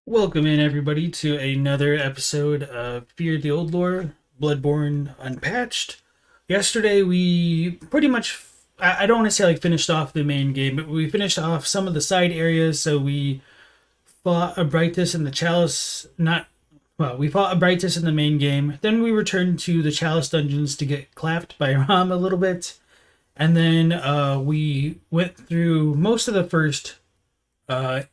Welcome in, everybody, to another episode of Fear the Old Lore, Bloodborne Unpatched. Yesterday, we pretty much, I don't want to say like finished off the main game, but we finished off some of the side areas. So we fought a Brightus in the chalice, we fought a Brightus in the main game. Then we returned to the chalice dungeons to get clapped by Ram a little bit. And then we went through most of the first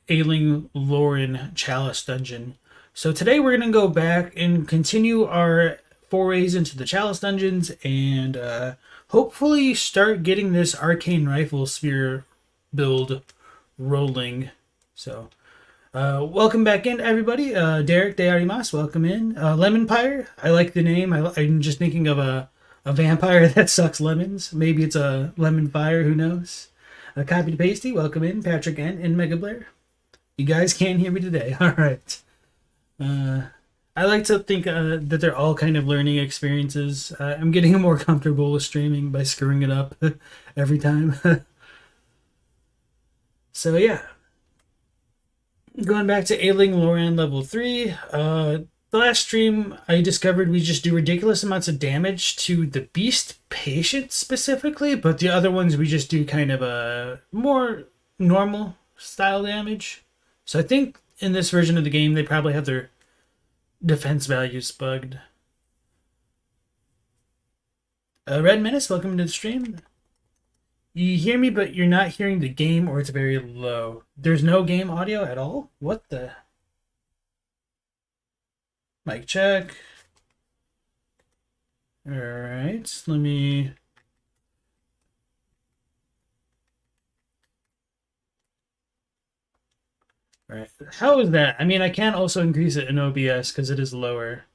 ailing Loran chalice dungeon. So today we're going to go back and continue our forays into the chalice dungeons and hopefully start getting this arcane rifle sphere build rolling. So welcome back in, everybody. Derek de Arimas, welcome in. Lemon Pyre, I like the name. I'm just thinking of a vampire that sucks lemons. Maybe it's a lemon fire, who knows. Copy to pasty, welcome in, Patrick N. and Mega Blair. You guys can't hear me today. All right. I like to think that they're all kind of learning experiences. I'm getting more comfortable with streaming by screwing it up every time. So yeah. Going back to Ailing Loran level 3. The last stream, I discovered we just do ridiculous amounts of damage to the beast patient specifically, but the other ones we just do kind of a more normal style damage. So I think in this version of the game, they probably have their defense values bugged. Red Menace, welcome to the stream. You hear me, but you're not hearing the game, or it's very low. There's no game audio at all? What the... Mic check. Alright, let me... Alright, how is that? I mean, I can also increase it in OBS because it is lower.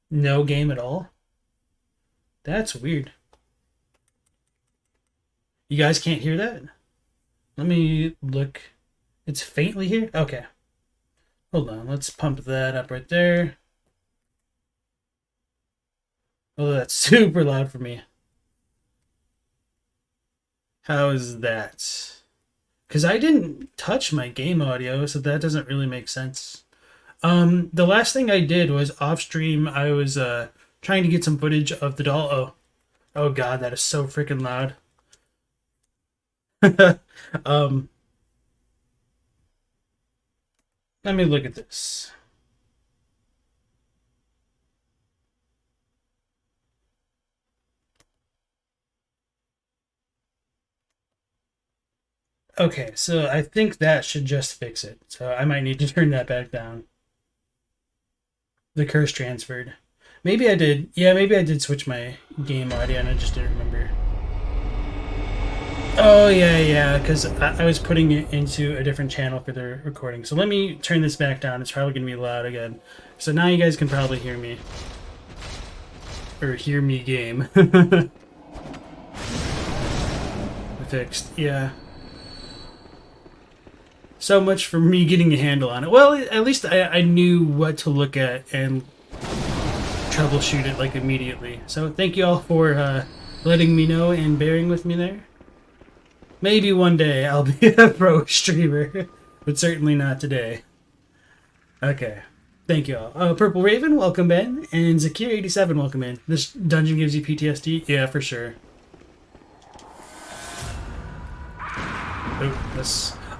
No game at all? That's weird. You guys can't hear that? Let me look. It's faintly here? Okay. Hold on, let's pump that up right there. Oh, that's super loud for me. How is that? Because I didn't touch my game audio, so that doesn't really make sense. The last thing I did was off stream, I was trying to get some footage of the doll. Oh god, that is so freaking loud. Let me look at this. Okay, so I think that should just fix it. So I might need to turn that back down. The curse transferred. Maybe I did. Yeah, maybe I did switch my game audio and I just didn't remember. Oh, yeah, because I was putting it into a different channel for the recording. So let me turn this back down. It's probably going to be loud again. So now you guys can probably hear me. Or hear me game. Fixed, yeah. So much for me getting a handle on it. Well, at least I knew what to look at and troubleshoot it like immediately. So thank you all for letting me know and bearing with me there. Maybe one day I'll be a pro streamer, but certainly not today. Okay, thank you all. Purple Raven, welcome in, and Zakir87, welcome in. This dungeon gives you PTSD? Yeah, for sure.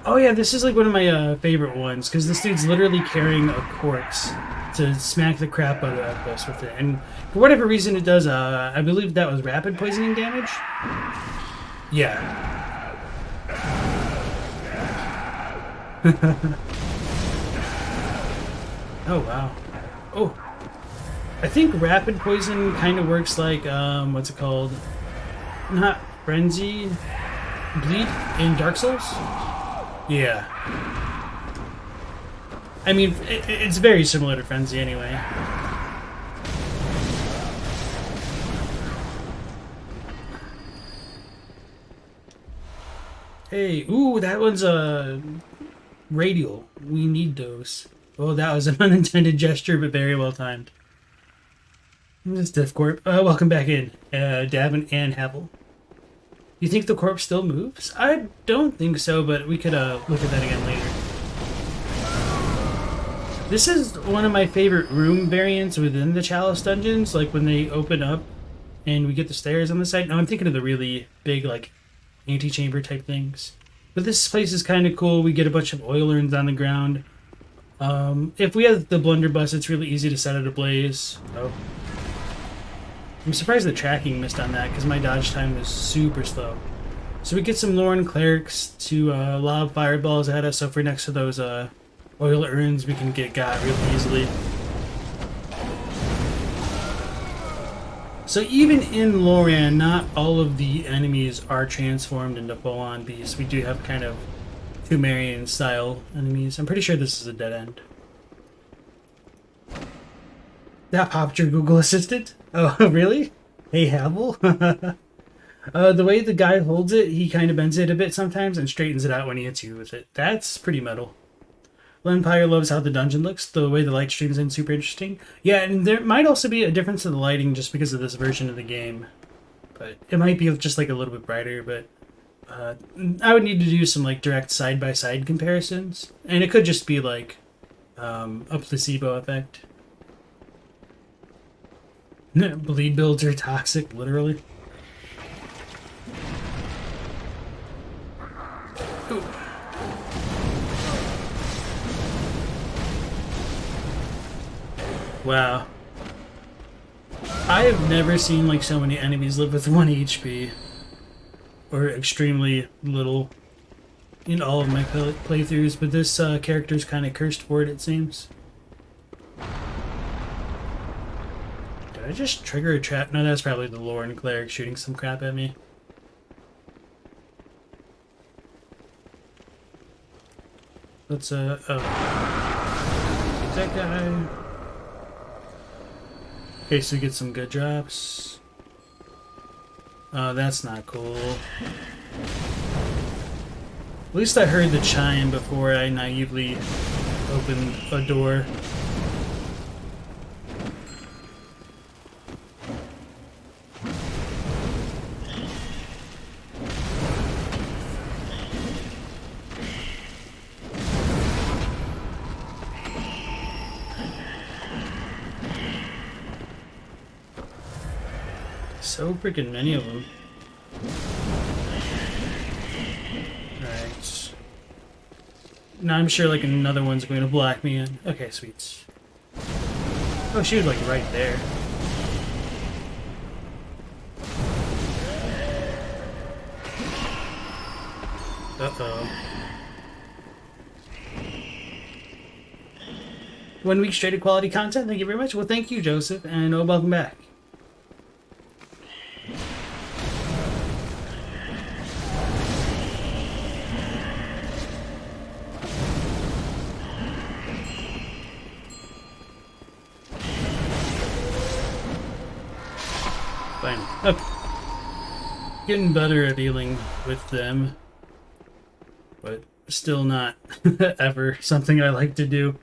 Oh yeah, this is like one of my favorite ones, because this dude's literally carrying a corpse to smack the crap out of us with it. And for whatever reason it does, I believe that was rapid poisoning damage? Yeah. Oh wow. Oh, I think rapid poison kind of works like what's it called? Not frenzy, bleed in Dark Souls. Yeah. I mean, it's very similar to frenzy anyway. Hey, ooh, that one's radial. We need those. Oh, that was an unintended gesture, but very well timed. This Diff Corp. Welcome back in, Davin and Havel. You think the corpse still moves? I don't think so, but we could look at that again later. This is one of my favorite room variants within the Chalice dungeons, like when they open up and we get the stairs on the side. Now I'm thinking of the really big, like, antechamber type things. But this place is kind of cool. We get a bunch of oil urns on the ground. If we have the blunderbuss, it's really easy to set it ablaze. Oh. I'm surprised the tracking missed on that, because my dodge time was super slow. So we get some Loran clerics to lob fireballs at us, so if we're next to those oil urns, we can get got really easily. So even in Loran, not all of the enemies are transformed into full-on beasts. We do have kind of Pthumerian-style enemies. I'm pretty sure this is a dead end. That popped your Google Assistant? Oh, really? Hey, Havel? The way the guy holds it, he kind of bends it a bit sometimes and straightens it out when he hits you with it. That's pretty metal. Empire loves how the dungeon looks. The way the light streams in, super interesting. Yeah, and there might also be a difference in the lighting just because of this version of the game. But it might be just like a little bit brighter, but I would need to do some like direct side-by-side comparisons. And it could just be like a placebo effect. Bleed builds are toxic, literally. Ooh. Wow. I have never seen like so many enemies live with 1 HP. Or extremely little in all of my playthroughs, but this character's kind of cursed for it seems. Did I just trigger a trap? No, that's probably the Loran cleric shooting some crap at me. Let's, oh. That guy. Okay, so we get some good drops. Oh, that's not cool. At least I heard the chime before I naively opened a door. So freaking many of them. Alright. Now I'm sure like another one's going to block me in. Okay, sweet. Oh, she was like right there. Uh-oh. 1 week straight of quality content, thank you very much. Well, thank you, Joseph, and welcome back. Fine. Okay. Getting better at dealing with them, but still not ever something I like to do.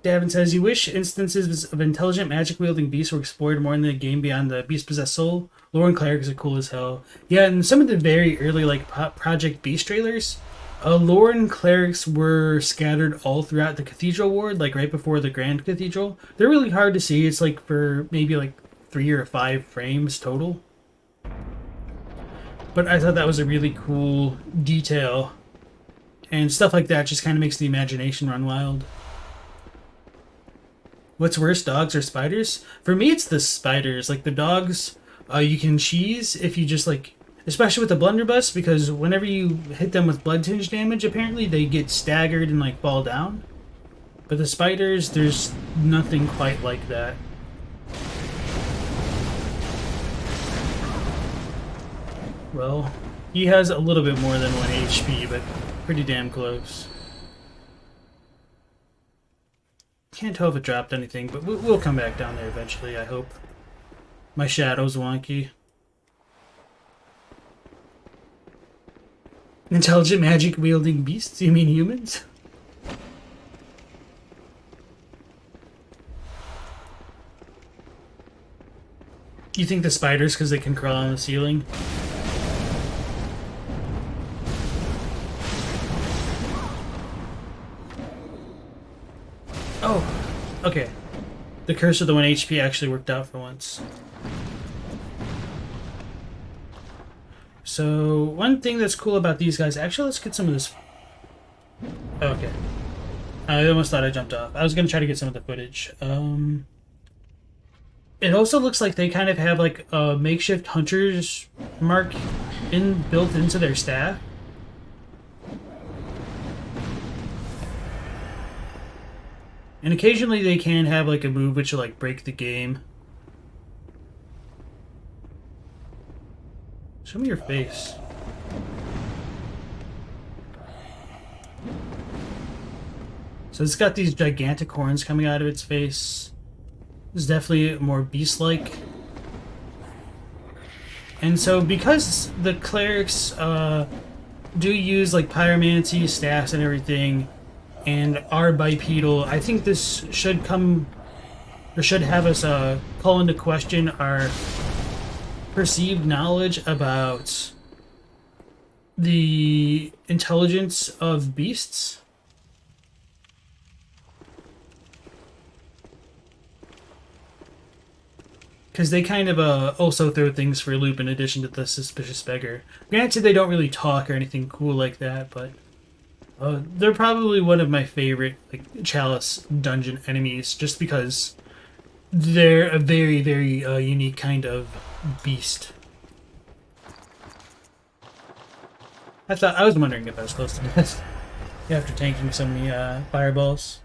Davin says, you wish instances of intelligent magic-wielding beasts were explored more in the game beyond the beast-possessed soul. Loran clerics are cool as hell. Yeah, and some of the very early like Project Beast trailers, Loran clerics were scattered all throughout the cathedral ward, like right before the Grand Cathedral. They're really hard to see. It's like for maybe like 3 or 5 frames total. But I thought that was a really cool detail. And stuff like that just kind of makes the imagination run wild. What's worse, dogs or spiders? For me, it's the spiders. Like the dogs, you can cheese if you just like, especially with the blunderbuss, because whenever you hit them with blood tinge damage, apparently they get staggered and like fall down. But the spiders, there's nothing quite like that. Well, he has a little bit more than 1 HP, but pretty damn close. Can't tell if it dropped anything, but we'll come back down there eventually, I hope. My shadow's wonky. Intelligent magic-wielding beasts? You mean humans? You think the spiders because they can crawl on the ceiling? Oh, Curse of the 1 HP actually worked out for once. So, one thing that's cool about these guys... Actually, let's get some of this... Oh, okay. I almost thought I jumped off. I was going to try to get some of the footage. It also looks like they kind of have like a makeshift hunter's mark built into their staff. And occasionally they can have like a move which will like break the game. Show me your face. So it's got these gigantic horns coming out of its face. It's definitely more beast-like. And so because the clerics do use like pyromancy, staffs and everything, and are bipedal, I think this should have us call into question our perceived knowledge about the intelligence of beasts. Because they kind of also throw things for a loop in addition to the suspicious beggar. Granted, they don't really talk or anything cool like that, but they're probably one of my favorite like chalice dungeon enemies, just because they're a very, very unique kind of beast. I was wondering if I was close to death after tanking so many fireballs.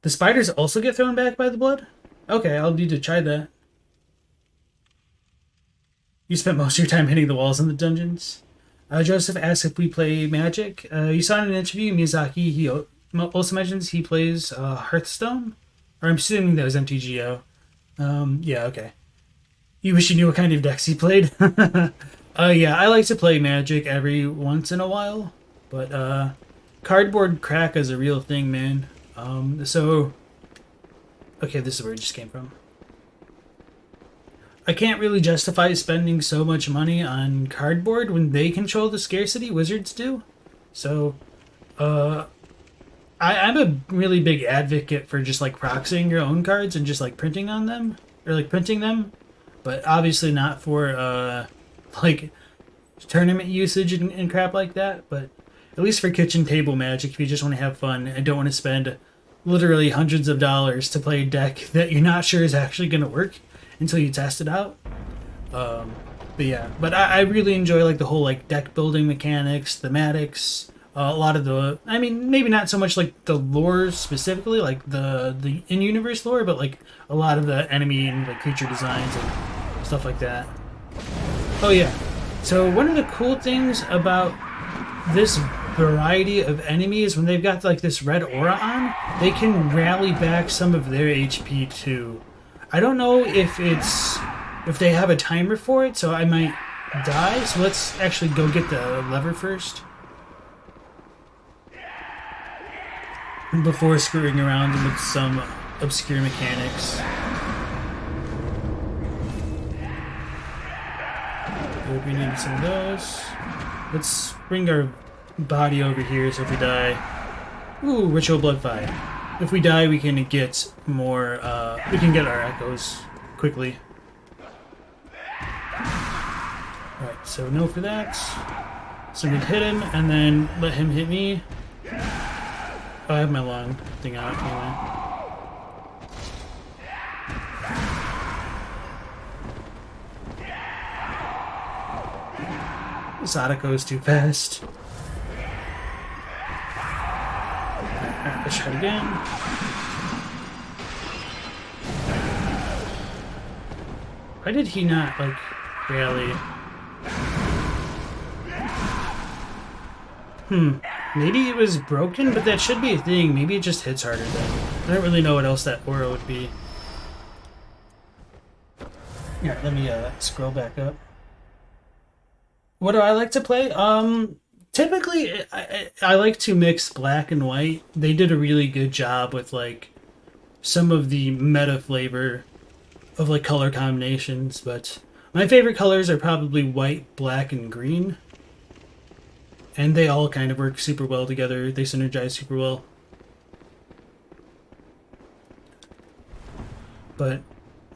The spiders also get thrown back by the blood? Okay, I'll need to try that. You spent most of your time hitting the walls in the dungeons? Joseph asks if we play Magic. You saw in an interview, Miyazaki, he also mentions he plays Hearthstone? Or I'm assuming that was MTGO. Yeah, okay. You wish you knew what kind of decks he played? Yeah, I like to play Magic every once in a while. But cardboard crack is a real thing, man. Okay, this is where it just came from. I can't really justify spending so much money on cardboard when they control the scarcity, wizards do. So, I'm a really big advocate for just like proxying your own cards and just like printing on them, or like printing them, but obviously not for like tournament usage and crap like that, but at least for kitchen table Magic, if you just want to have fun and don't want to spend literally hundreds of dollars to play a deck that you're not sure is actually going to work until you test it out. But yeah, but I really enjoy like the whole like deck building mechanics, thematics, a lot of the, I mean, maybe not so much like the lore specifically, like the in-universe lore, but like a lot of the enemy and like creature designs and stuff like that. Oh yeah, so one of the cool things about this variety of enemies, when they've got like this red aura on, they can rally back some of their HP too. I don't know if they have a timer for it, so I might die. So let's actually go get the lever first before screwing around with some obscure mechanics. We need some of those. Let's bring our body over here, so if we die... Ooh, Ritual Blood 5. If we die, we can get more, we can get our echoes quickly. Alright, so no for that. So we'd hit him, and then let him hit me. Oh, I have my long thing out anyway. Sadako is too fast. Alright, let's try it again. Why did he not, like, rally? Maybe it was broken, but that should be a thing. Maybe it just hits harder then. I don't really know what else that aura would be. Alright, let me scroll back up. What do I like to play? Typically, I like to mix black and white. They did a really good job with, like, some of the meta flavor of, like, color combinations, but my favorite colors are probably white, black, and green. And they all kind of work super well together. They synergize super well. But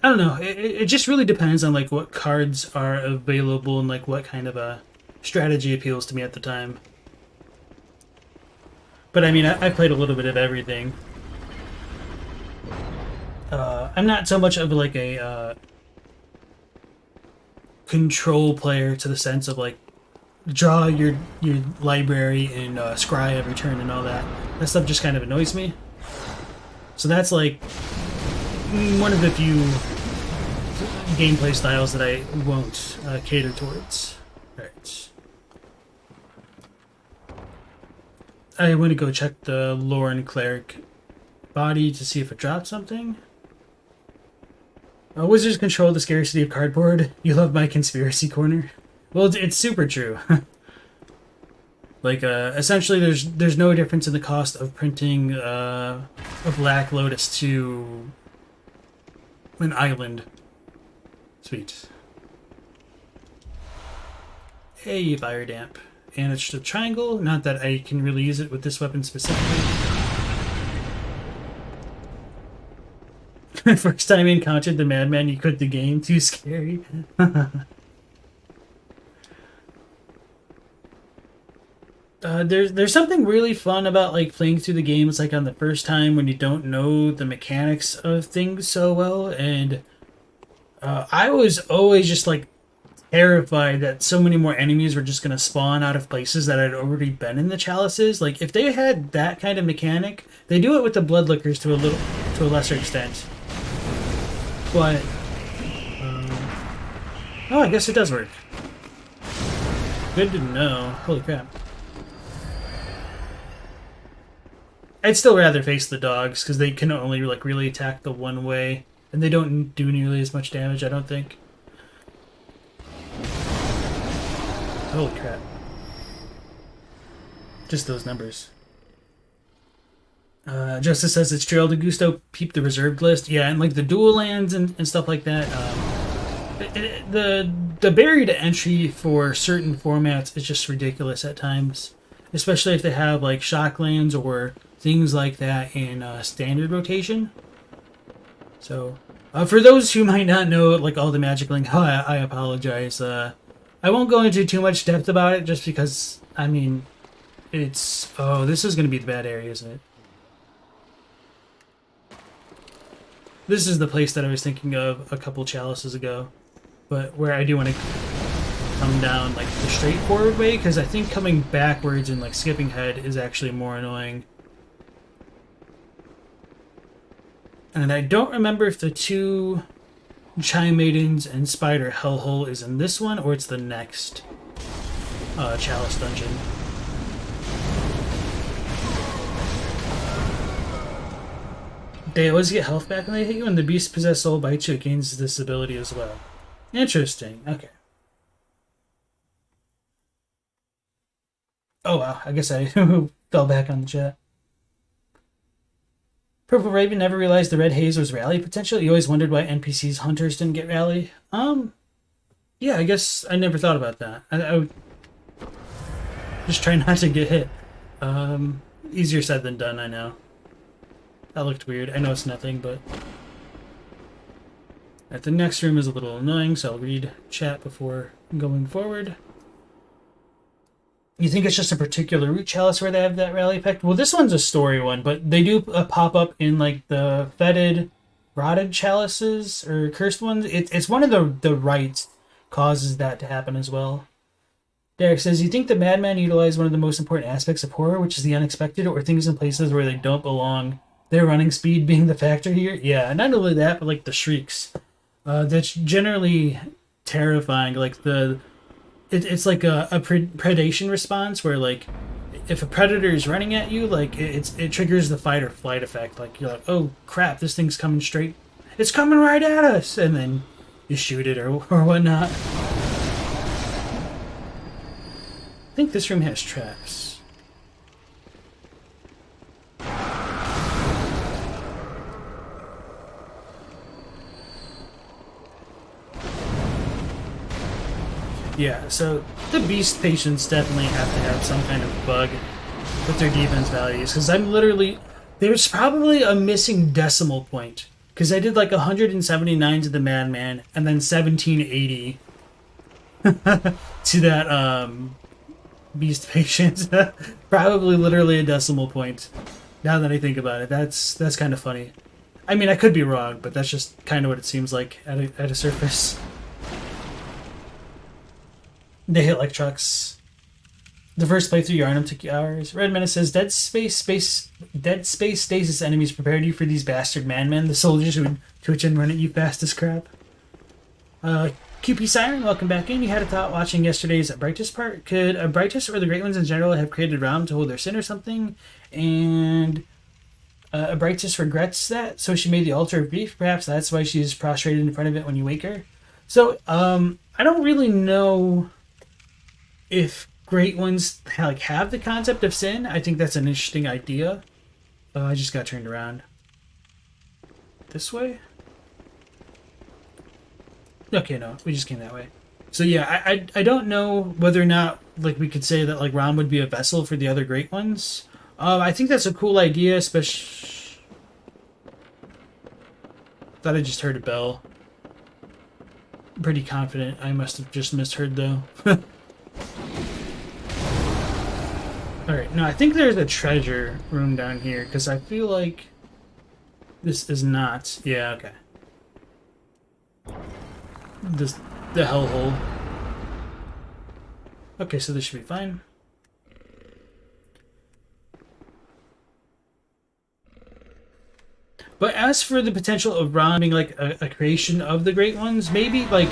I don't know. It just really depends on like what cards are available and like what kind of a strategy appeals to me at the time. But I mean, I played a little bit of everything. I'm not so much of like a control player to the sense of like draw your library and scry every turn and all that. That stuff just kind of annoys me. So that's like one of the few gameplay styles that I won't cater towards. Alright. I want to go check the Loran cleric body to see if it dropped something. Wizards control the scarcity of cardboard. You love my conspiracy corner. Well, it's super true. Like, essentially, there's no difference in the cost of printing a Black Lotus to an island. Sweet. Hey, fire damp. And it's just a triangle. Not that I can really use it with this weapon specifically. First time you encountered the madman, you quit the game. Too scary. There's something really fun about like playing through the games like on the first time when you don't know the mechanics of things so well, and I was always just like terrified that so many more enemies were just gonna spawn out of places that had already been in the chalices. Like if they had that kind of mechanic, they do it with the bloodlickers to a lesser extent. But oh, I guess it does work. Good to know. Holy crap. I'd still rather face the dogs, because they can only like really attack the one way, and they don't do nearly as much damage, I don't think. Holy crap. Just those numbers. Justice says it's Trail de Gusto, peep the reserved list. Yeah, and like the dual lands and stuff like that. The barrier to entry for certain formats is just ridiculous at times. Especially if they have like shock lands or things like that in standard rotation. So, for those who might not know like all the Magic Link, I apologize. I won't go into too much depth about it just because, I mean, it's... Oh, this is going to be the bad area, isn't it? This is the place that I was thinking of a couple chalices ago, but where I do want to come down like the straightforward way, because I think coming backwards and like skipping head is actually more annoying. And I don't remember if the two Chime Maidens and Spider Hellhole is in this one or it's the next Chalice dungeon. They always get health back when they hit you, and the Beast Possessed Soul bites you, it gains this ability as well. Interesting. Okay. Oh wow, I guess I fell back on the chat. Purple Raven never realized the red haze was rally potential. You always wondered why NPCs hunters didn't get rally. Yeah, I guess I never thought about that. I would just try not to get hit. Easier said than done, I know. That looked weird. I know it's nothing, but... Alright, the next room is a little annoying, so I'll read chat before going forward. You think it's just a particular root chalice where they have that rally effect? Well, this one's a story one, but they do pop up in like the fetid, rotted chalices or cursed ones. It's one of the rites causes that to happen as well. Derek says, you think the Madman utilized one of the most important aspects of horror, which is the unexpected, or things in places where they don't belong? Their running speed being the factor here? Yeah, not only that, but like the shrieks. That's generally terrifying. Like it's like a predation response where like if a predator is running at you, like it triggers the fight or flight effect. Like you're like, oh crap, this thing's coming straight, it's coming right at us, and then you shoot it or whatnot. I think this room has traps. Yeah, so the beast patients definitely have to have some kind of bug with their defense values, because I'm literally... There's probably a missing decimal point, Because I did like 179 to the Madman and then 1780 to that Beast Patient. Probably literally a decimal point. Now that I think about it, that's kind of funny. I mean, I could be wrong, but that's just kind of what it seems like at a surface. They hit like trucks. The first playthrough Yharnam took hours. Red Menace says, Dead Space stasis enemies prepared you for these bastard madmen, the soldiers who would twitch and run at you fast as crap. QP Siren, welcome back in. You had a thought watching yesterday's Brightest part. Could a Brightest or the Great Ones in general have created Ram to hold their sin or something? And a Brightest regrets that, so she made the altar of grief. Perhaps that's why she's prostrated in front of it when you wake her. So, I don't really know if Great Ones like have the concept of sin. I think that's an interesting idea. I just got turned around. This way? Okay, no, we just came that way. So yeah, I don't know whether or not like we could say that like Ram would be a vessel for the other Great Ones. I think that's a cool idea, especially. Thought I just heard a bell. I'm pretty confident I must have just misheard though. Alright, no, I think there's a treasure room down here, because I feel like this is not. Yeah, okay. The hellhole. Okay, so this should be fine. But as for the potential of Ram being like a creation of the Great Ones, maybe like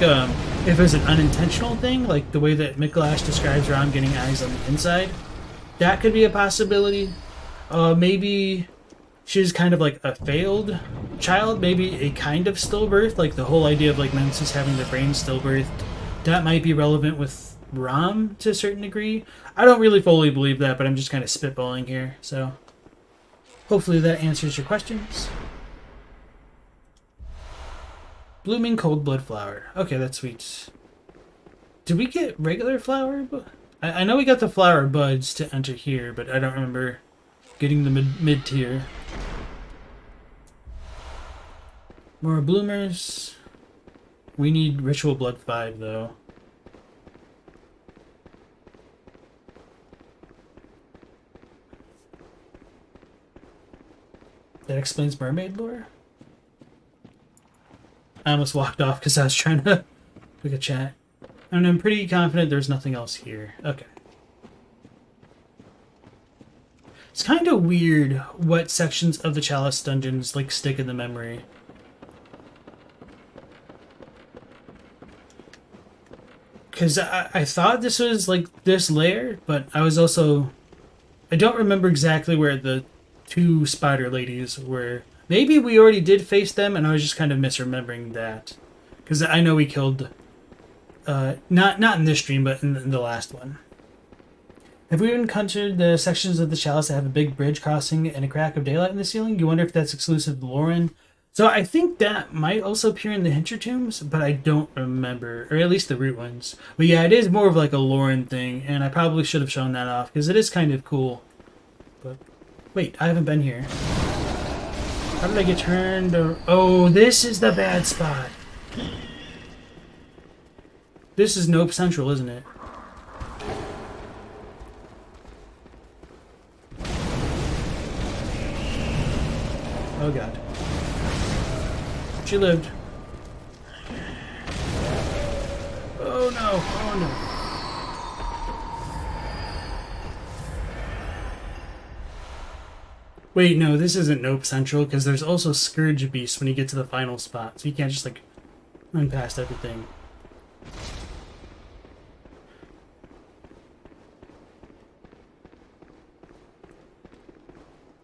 if it's an unintentional thing, like the way that Mikolash describes Ram getting eyes on the inside, that could be a possibility. Maybe she's kind of like a failed child, maybe a kind of stillbirth, like the whole idea of like Nemesis having their brain stillbirthed. That might be relevant with Ram to a certain degree. I don't really fully believe that, but I'm just kind of spitballing here, so hopefully that answers your questions. Blooming cold blood flower. Okay, that's sweet. Did we get regular flower? I know we got the flower buds to enter here, but I don't remember getting the mid tier. More bloomers. We need ritual blood 5 though. That explains mermaid lore. I almost walked off because I was trying to pick a chat. And I'm pretty confident there's nothing else here. Okay. It's kind of weird what sections of the Chalice dungeons like stick in the memory. Because I thought this was like this layer, but I was also... I don't remember exactly where the 2 spider ladies were. Maybe we already did face them, and I was just kind of misremembering that. Because I know we killed... not in this stream, but in the last one. Have we encountered the sections of the Chalice that have a big bridge crossing and a crack of daylight in the ceiling? You wonder if that's exclusive to Loran. So I think that might also appear in the Hintertombs, but I don't remember. Or at least the root ones. But yeah, it is more of like a Loran thing, and I probably should have shown that off, because it is kind of cool. But wait, I haven't been here. How did I get turned? Oh, this is the bad spot. This is Nope Central, isn't it? Oh god. She lived. Oh no, oh no. Wait, no, this isn't Nope Central, because there's also Scourge Beast when you get to the final spot, so you can't just, like, run past everything.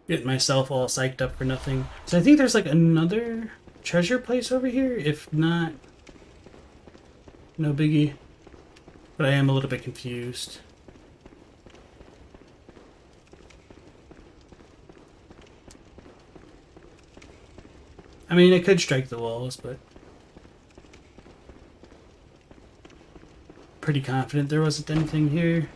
Getting myself all psyched up for nothing. So I think there's, like, another treasure place over here, if not... No biggie. But I am a little bit confused. I mean, it could strike the walls, but... Pretty confident there wasn't anything here.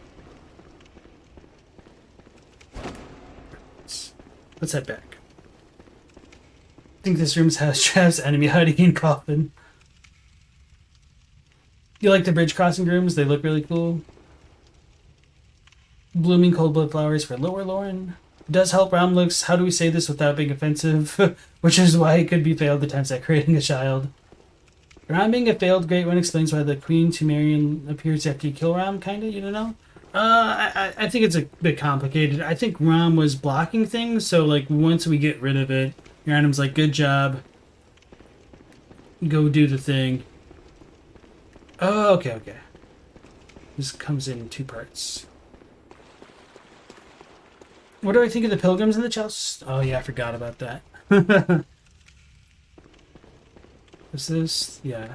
Let's head back. think this room has traps, enemy hiding in coffin. You like the bridge crossing rooms? They look really cool. Blooming cold blood flowers for lower Loran. Does help Ram looks. How do we say this without being offensive? Which is why it could be failed attempts at creating a child. Ram being a failed great one explains why the Queen Temerian appears after you kill Ram, kinda, you don't know? I think it's a bit complicated. I think Ram was blocking things, so like once we get rid of it, Yharnam's like, good job. Go do the thing. Oh, okay. This comes in 2 parts. What do I think of the pilgrims in the chalice? Oh yeah, I forgot about that. What's this? Yeah.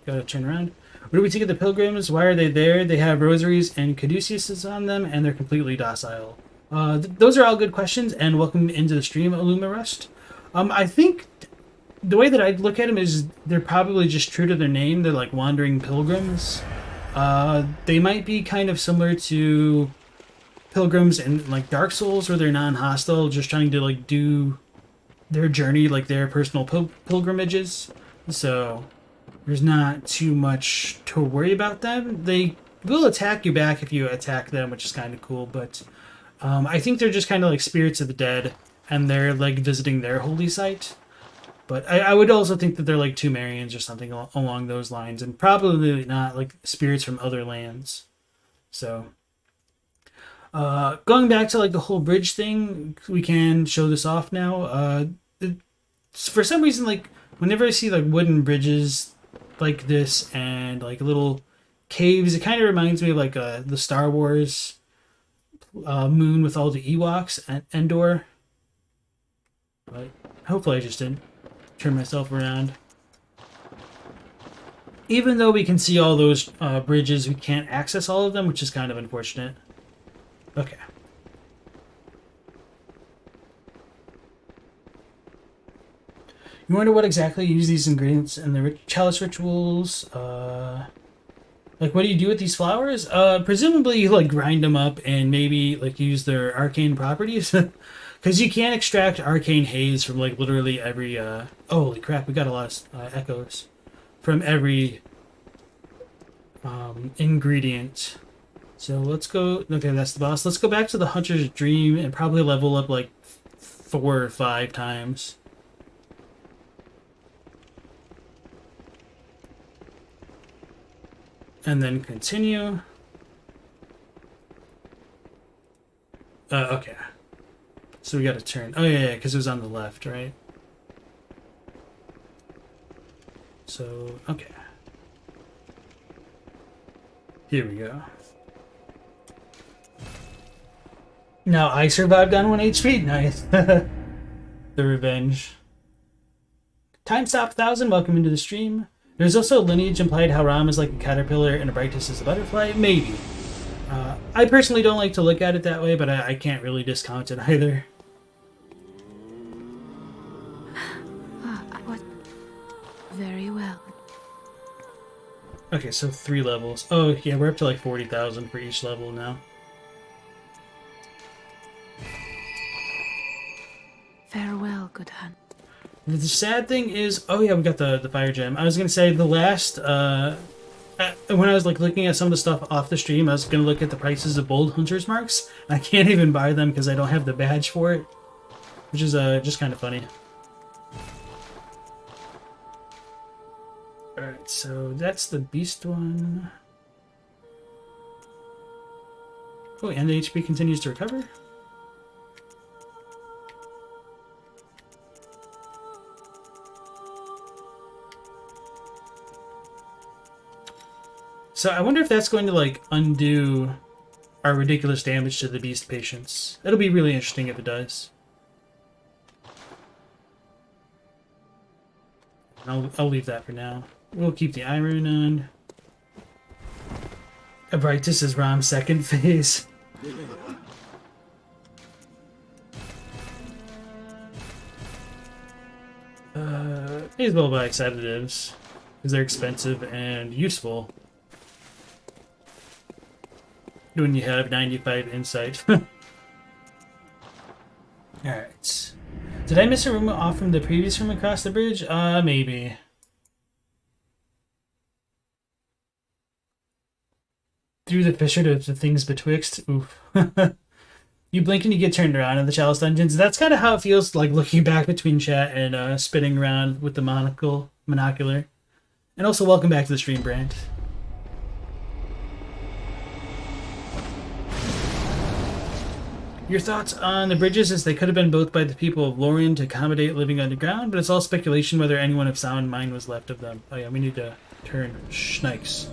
Gotta turn around. What do we think of the pilgrims? Why are they there? They have rosaries and caduceus on them, and they're completely docile. Those are all good questions, and welcome into the stream, Illuma Rust. I think the way that I'd look at them is they're probably just true to their name. They're like wandering pilgrims. They might be kind of similar to pilgrims in like Dark Souls, where they're non-hostile, just trying to like do their journey, like their personal pilgrimages. So there's not too much to worry about them. They will attack you back if you attack them, which is kind of cool, but I think they're just kind of like spirits of the dead, and they're like visiting their holy site. But I would also think that they're like Temerians or something along those lines, and probably not like spirits from other lands. So going back to like the whole bridge thing, we can show this off now. For some reason, like whenever I see like wooden bridges like this and like little caves, it kind of reminds me of like the Star Wars moon with all the Ewoks and Endor. But hopefully I just didn't turn myself around. Even though we can see all those bridges, we can't access all of them, which is kind of unfortunate. Okay. You wonder what exactly you use these ingredients in the chalice rituals. Like, what do you do with these flowers? Presumably you like grind them up and maybe like use their arcane properties. Because you can't extract arcane haze from like literally every oh, holy crap, we got a lot of echoes from every ingredient. So let's go. Okay, that's the boss. Let's go back to the Hunter's Dream and probably level up like 4 or 5 times. And then continue. Okay. So we got to turn. Oh yeah, because it was on the left, right? So, okay. Here we go. Now I survived on 1 HP. Nice. The revenge. Time stop 1000. Welcome into the stream. There's also lineage implied how Ram is like a caterpillar and Abritus is a butterfly. Maybe. I personally don't like to look at it that way, but I can't really discount it either. What? Very well. Okay, so 3 levels. Oh, yeah, we're up to like 40,000 for each level now. Farewell, good hunt. The sad thing is, oh yeah, we got the fire gem. I was gonna say the last when I was like looking at some of the stuff off the stream, I was gonna look at the prices of bold hunters marks. I can't even buy them because I don't have the badge for it, which is just kind of funny. All right, so that's the beast one. Oh, and the HP continues to recover. So I wonder if that's going to like undo our ridiculous damage to the beast patients. It'll be really interesting if it does. I'll leave that for now. We'll keep the iron on. Abritus is Ram's second phase. May as well buy sedatives because they're expensive and useful when you have 95 insight. Alright. Did I miss a room off from the previous room across the bridge? Maybe. Through the fissure to the things betwixt. Oof. You blink and you get turned around in the Chalice Dungeons. That's kind of how it feels like looking back between chat and spinning around with the monocular. And also welcome back to the stream, Brand. Your thoughts on the bridges is they could have been built by the people of Loran to accommodate living underground, but it's all speculation whether anyone of sound mind was left of them. Oh yeah, we need to turn Schnikes.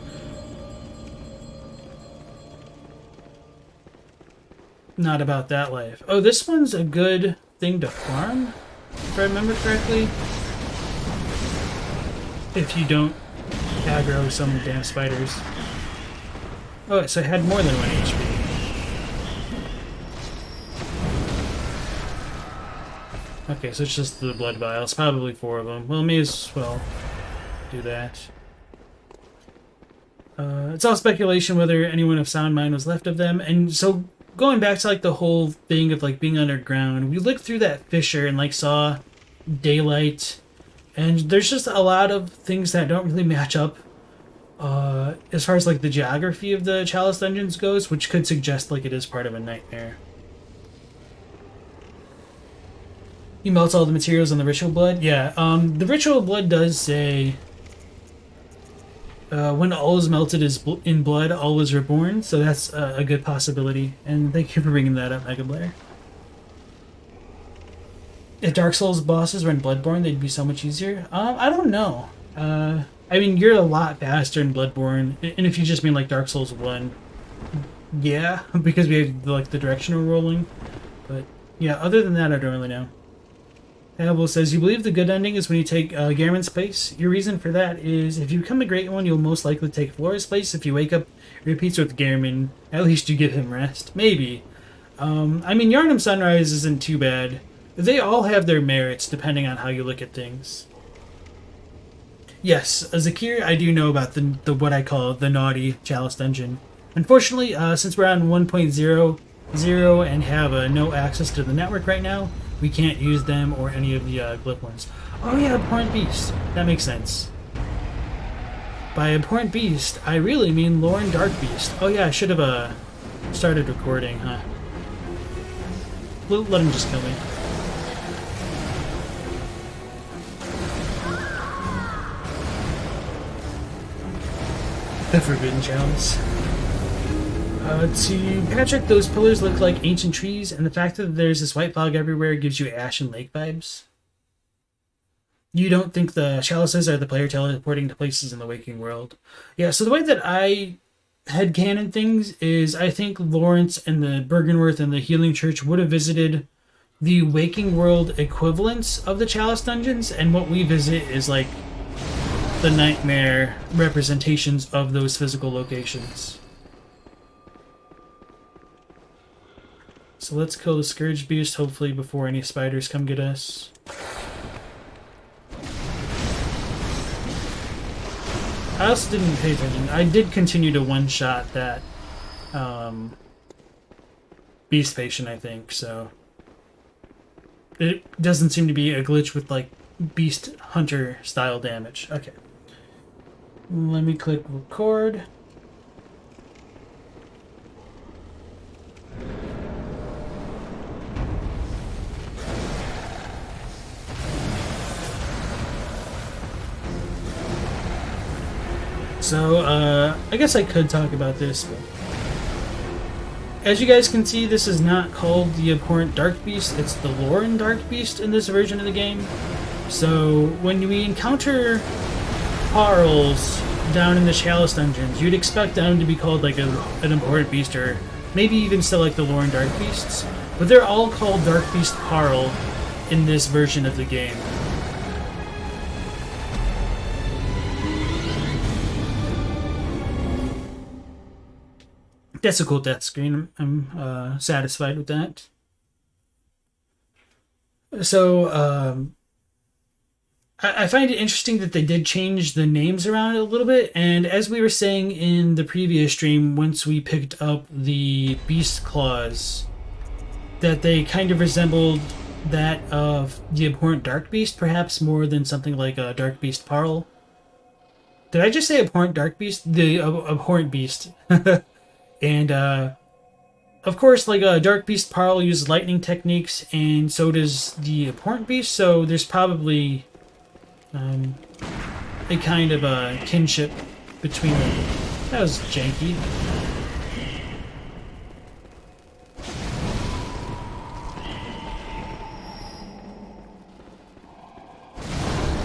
Not about that life. Oh, this one's a good thing to farm, if I remember correctly. If you don't aggro some damn spiders. Oh, so I had more than 1 HP. Okay, so it's just the blood vials. Probably 4 of them. Well, may as well do that. It's all speculation whether anyone of sound mind was left of them. And so going back to like the whole thing of like being underground, we looked through that fissure and like saw daylight. And there's just a lot of things that don't really match up as far as like the geography of the Chalice Dungeons goes, which could suggest like it is part of a nightmare. You melt all the materials on the ritual blood? Yeah, the ritual blood does say when all is melted is in blood, all is reborn, so that's a good possibility. And thank you for bringing that up, Mega Blair. If Dark Souls bosses were in Bloodborne, they'd be so much easier. I don't know. I mean, you're a lot faster in Bloodborne, and if you just mean like Dark Souls 1, yeah, because we have like the directional rolling. But yeah, other than that, I don't really know. Abel says, you believe the good ending is when you take Garen's place? Your reason for that is if you become a great one, you'll most likely take Flora's place. If you wake up, repeats with Garen, at least you give him rest. Maybe. I mean, Yharnam Sunrise isn't too bad. They all have their merits, depending on how you look at things. Yes, Zakir, I do know about the what I call the naughty Chalice Dungeon. Unfortunately, since we're on 1.00 and have no access to the network right now, we can't use them or any of the glyph ones. Oh yeah, Abhorrent Beast. That makes sense. By Abhorrent Beast, I really mean Loran Darkbeast. Oh yeah, I should have started recording, huh? Let him just kill me. The Forbidden Chalice. To Patrick, those pillars look like ancient trees, and the fact that there's this white fog everywhere gives you Ashen Lake vibes. You don't think the chalices are the player teleporting to places in the waking world? Yeah, so the way that I headcanon things is I think Lawrence and the Bergenworth and the Healing Church would have visited the waking world equivalents of the Chalice Dungeons, and what we visit is like the nightmare representations of those physical locations. So let's kill the Scourge Beast, hopefully before any spiders come get us. I also didn't pay attention. I did continue to one-shot that Beast Patient, I think, so... It doesn't seem to be a glitch with, like, Beast Hunter style damage. Okay. Let me click record. So, I guess I could talk about this, but as you guys can see, this is not called the Abhorrent Darkbeast, it's the Loran Darkbeast in this version of the game. So, when we encounter Paarls down in the Chalice Dungeons, you'd expect them to be called like an Abhorrent Beast, or maybe even still like the Loran Darkbeasts, but they're all called Darkbeast Paarl in this version of the game. That's a cool death screen. I'm satisfied with that. So, I find it interesting that they did change the names around a little bit, and as we were saying in the previous stream, once we picked up the Beast Claws, that they kind of resembled that of the abhorrent Darkbeast, perhaps more than something like a Darkbeast Paarl. Did I just say abhorrent Darkbeast? The abhorrent beast. And of course, like Darkbeast Paarl uses lightning techniques, and so does the abhorrent beast. So there's probably a kind of a kinship between them. That was janky.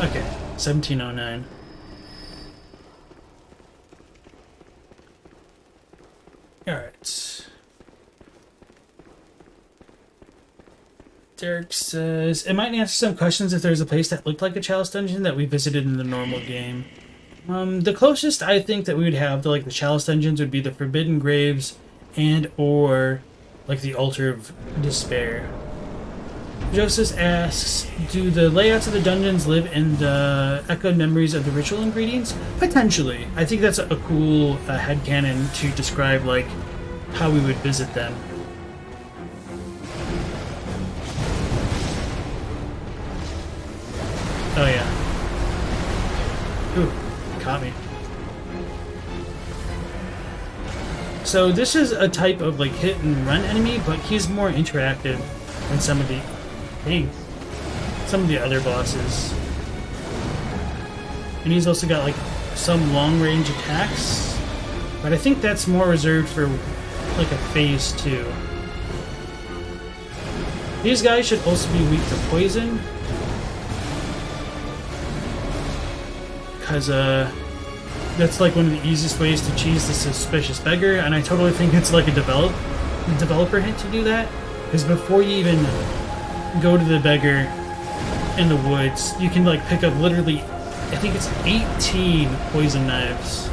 Okay, 1709. Alright. Derek says, it might answer some questions if there's a place that looked like a Chalice dungeon that we visited in the normal game. The closest I think that we would have to like the Chalice dungeons would be the Forbidden Graves and or like the Altar of Despair. Joseph asks, do the layouts of the dungeons live in the echoed memories of the ritual ingredients? Potentially. I think that's a cool headcanon to describe like how we would visit them. Oh yeah. Ooh, caught me. So this is a type of like hit and run enemy, but he's more interactive than some of the other bosses. And he's also got like some long range attacks, but I think that's more reserved for like a phase 2. These guys should also be weak to poison, because that's like one of the easiest ways to cheese the suspicious beggar, and I totally think it's like a developer hint to do that, because before you even go to the beggar in the woods, you can like pick up literally, I think it's 18 poison knives.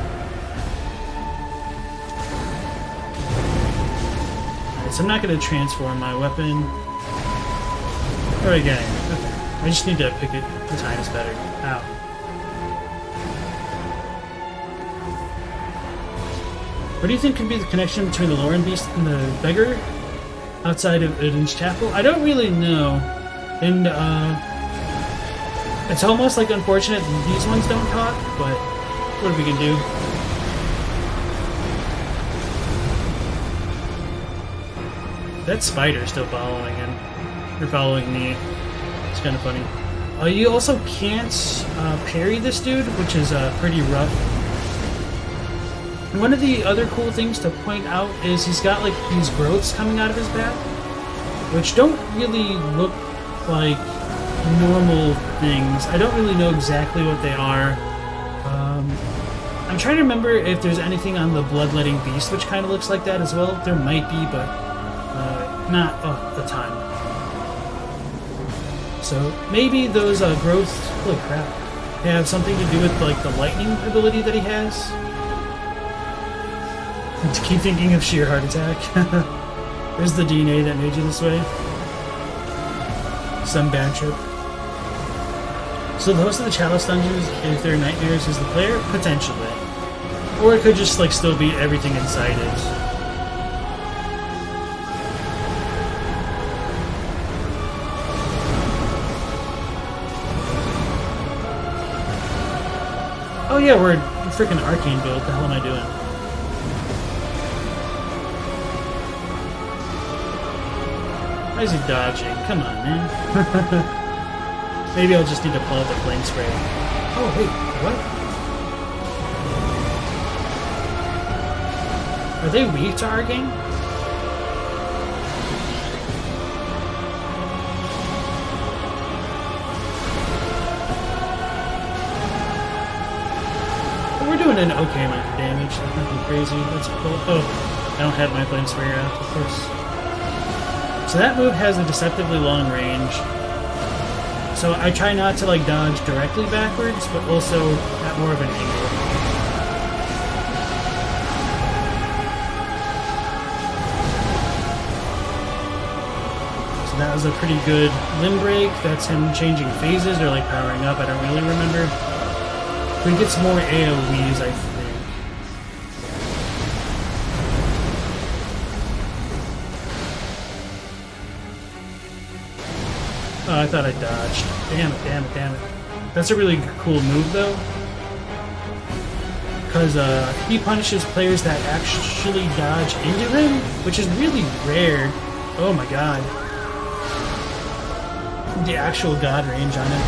Alright, so I'm not going to transform my weapon. Or again, okay. I just need to pick it the times better. Ow. What do you think could be the connection between the Loran beast and the beggar outside of Odin's chapel? I don't really know. And it's almost like unfortunate these ones don't talk, but what we can do? That spider's still following him. Or following me. It's kind of funny. You also can't parry this dude, which is pretty rough. One of the other cool things to point out is he's got like these growths coming out of his back, which don't really look like normal things. I don't really know exactly what they are. I'm trying to remember if there's anything on the Bloodletting Beast which kind of looks like that as well. There might be, but not a ton. So maybe those growths, holy crap, have something to do with like the lightning ability that he has. To keep thinking of sheer heart attack. There's the DNA that made you this way. Some bad trip. So the host of the Chalice dungeons, if they're nightmares, is the player? Potentially. Or it could just like still be everything inside it. Oh yeah, we're freaking Arcane build. What the hell am I doing? Why is he dodging? Come on, man. Maybe I'll just need to pull out the flame spray. Oh, wait, what? Are they weak to Arcane? But we're doing an okay amount of damage, like nothing crazy. Let's pull. Oh, I don't have my flame sprayer out, of course. So that move has a deceptively long range. So I try not to like dodge directly backwards, but also at more of an angle. So that was a pretty good limb break. That's him changing phases or like powering up. I don't really remember. But he gets more AoEs, I think. Oh, I thought I dodged. Damn it, damn it, damn it. That's a really cool move, though. Because he punishes players that actually dodge into him, which is really rare. Oh my god. The actual god range on it.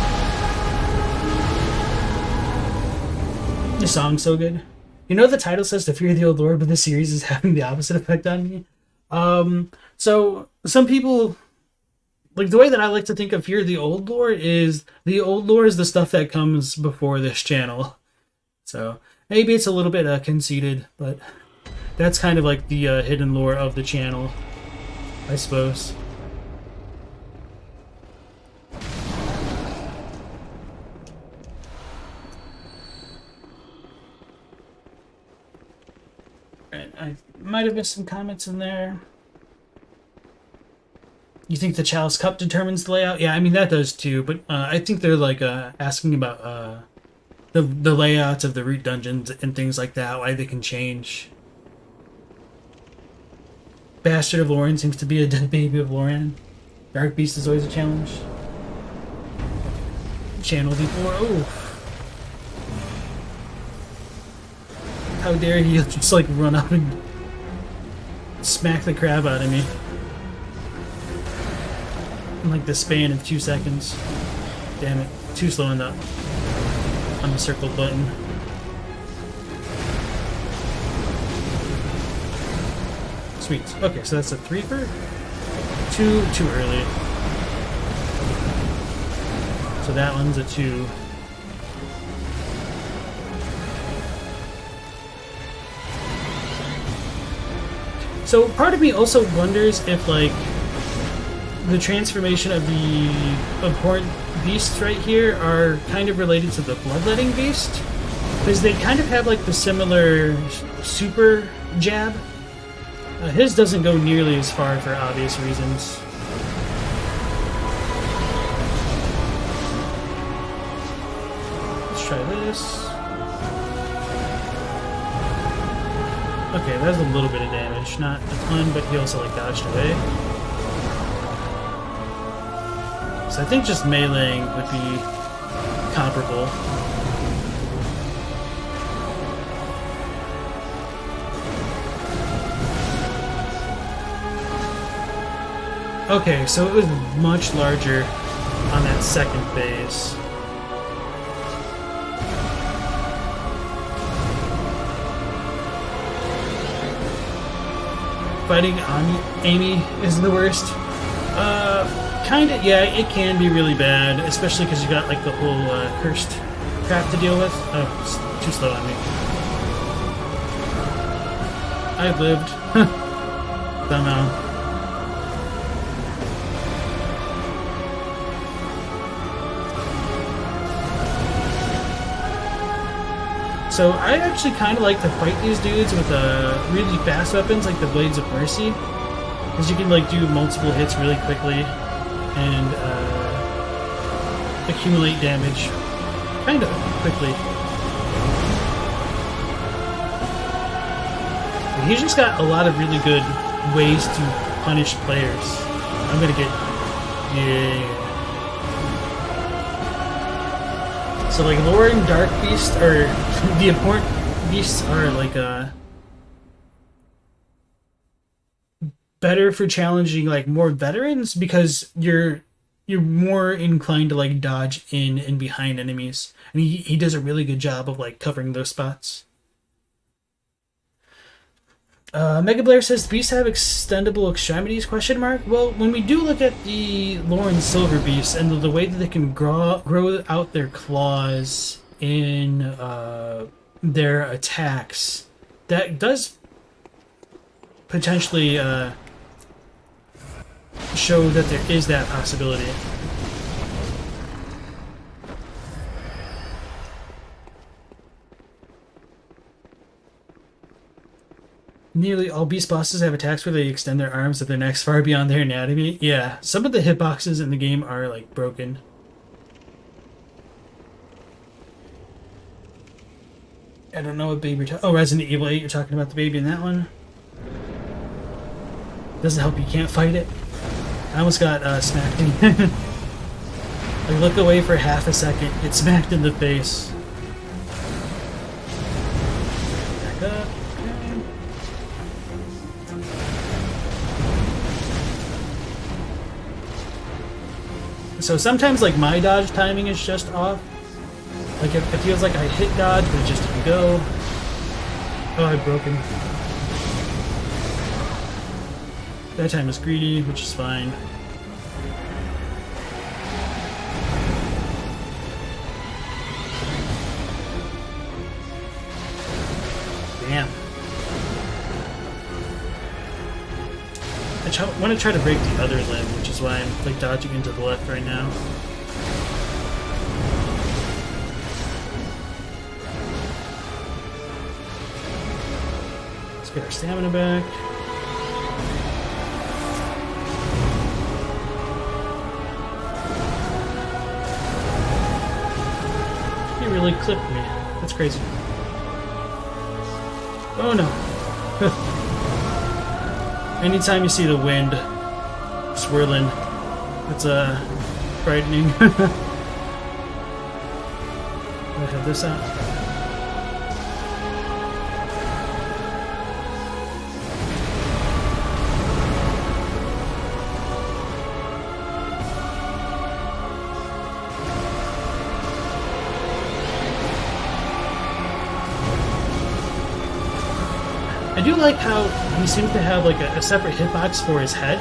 The song's so good. You know the title says to fear the old lord, but the series is having the opposite effect on me? So some people... Like, the way that I like to think of Fear the Old Lore is the Old Lore is the stuff that comes before this channel. So, maybe it's a little bit conceited, but that's kind of like the hidden lore of the channel, I suppose. Alright, I might have missed some comments in there. You think the Chalice Cup determines the layout? Yeah, I mean, that does too, but I think they're like asking about the layouts of the root dungeons and things like that, why they can change. Bastard of Loran seems to be a dead baby of Loran. Darkbeast is always a challenge. Channel before. Oh. How dare he just like run up and smack the crap out of me. In like the span of 2 seconds. Damn it. Too slow on the circle button. Sweet. Okay, so that's a 3-fer? Too early. So that one's a 2. So part of me also wonders if like the transformation of the abhorrent beasts right here are kind of related to the bloodletting beast, because they kind of have like the similar super jab. His doesn't go nearly as far for obvious reasons. Let's try this. Okay, that's a little bit of damage, not a ton, but he also like dodged away. So I think just meleeing would be comparable. Okay, so it was much larger on that second phase. Fighting Amy is the worst. Kinda, yeah, it can be really bad, especially because you got like the whole cursed crap to deal with. Oh, it's too slow on me. I've lived. Somehow. So I actually kind of like to fight these dudes with really fast weapons like the Blades of Mercy, because you can like do multiple hits really quickly and accumulate damage kind of quickly. He's just got a lot of really good ways to punish players. I'm gonna get... Yeah. So like Loran, Darkbeast, or the abhorrent beasts are like better for challenging like more veterans, because you're more inclined to like dodge in and behind enemies, and he does a really good job of like covering those spots. Mega Blair says, beasts have extendable extremities, question mark? Well, when we do look at the Loran Silver Beasts and the way that they can grow out their claws in their attacks, that does potentially show that there is that possibility. Nearly all beast bosses have attacks where they extend their arms at their necks far beyond their anatomy. Yeah, some of the hitboxes in the game are like broken. I don't know what baby you're talking... Oh, Resident Evil 8, you're talking about the baby in that one? Doesn't help you can't fight it. I almost got smacked in. I look away for half a second, get smacked in the face. Back up. Okay. So sometimes like my dodge timing is just off. Like it feels like I hit dodge, but it just didn't go. Oh, I broke him. That time was greedy, which is fine. Damn. I want to try to break the other limb, which is why I'm like dodging into the left right now. Let's get our stamina back. He really clipped me. That's crazy. Oh no. Anytime you see the wind swirling, it's frightening. I have this out. I do like how he seems to have like a separate hitbox for his head.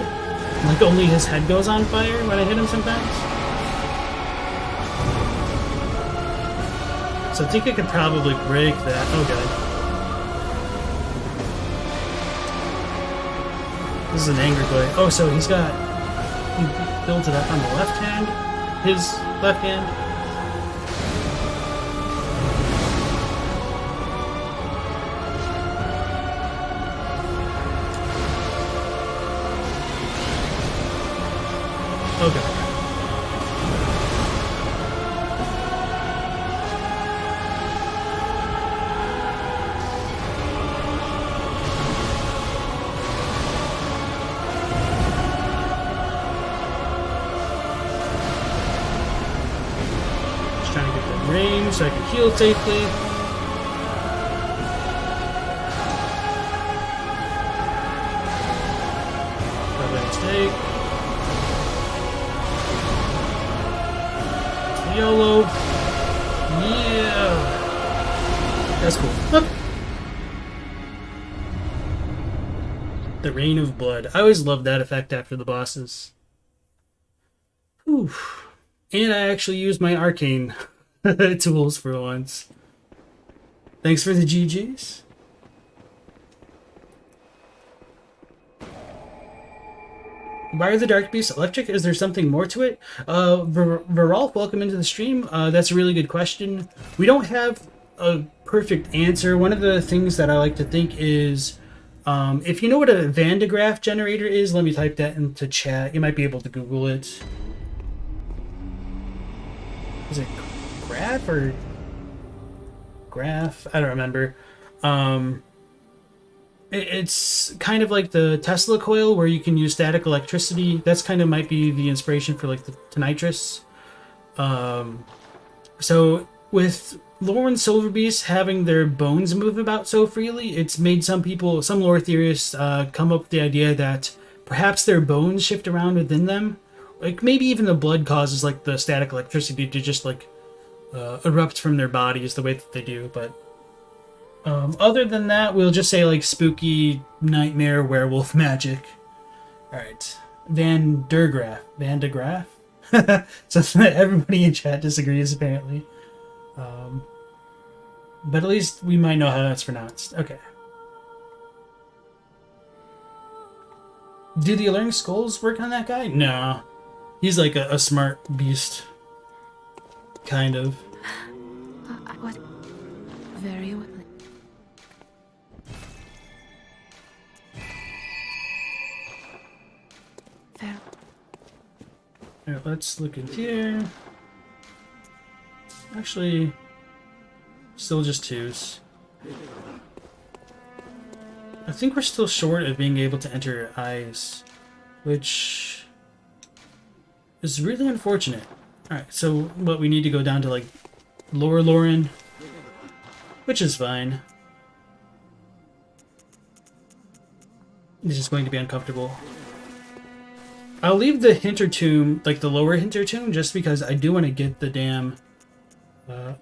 Like only his head goes on fire when I hit him sometimes. So I think I could probably break that. Oh god. This is an angry boy. Oh, so he builds it up on the left hand. His left hand. Okay. Just trying to get the range so I can heal safely. Probably a mistake. YOLO. Yeah. That's cool. Look. The Rain of Blood. I always loved that effect after the bosses. Whew. And I actually used my Arcane tools for once. Thanks for the GGs. Why are the Darkbeasts electric? Is there something more to it? Viralf, welcome into the stream. That's a really good question. We don't have a perfect answer. One of the things that I like to think is, if you know what a Van de Graaff generator is, let me type that into chat. You might be able to Google it. Is it Graph or Graph? I don't remember. It's kind of like the Tesla coil where you can use static electricity. That's kind of might be the inspiration for like the nitrous. So with Loran Silverbeast having their bones move about so freely, it's made some lore theorists come up with the idea that perhaps their bones shift around within them. Like maybe even the blood causes like the static electricity to just like erupt from their bodies the way that they do, but other than that, we'll just say like spooky nightmare werewolf magic. Alright. Van de Graaff? So everybody in chat disagrees apparently. But at least we might know how that's pronounced. Okay. Do the Alluring Skulls work on that guy? No. He's like a smart beast. Kind of. What? Very well. Fair. Alright, let's look in here. Actually, still just twos. I think we're still short of being able to enter eyes, which is really unfortunate. Alright, so what, we need to go down to like lower Loran, which is fine. This is going to be uncomfortable. I'll leave the Hinter Tomb, like the lower Hinter Tomb, just because I do want to get the damn... have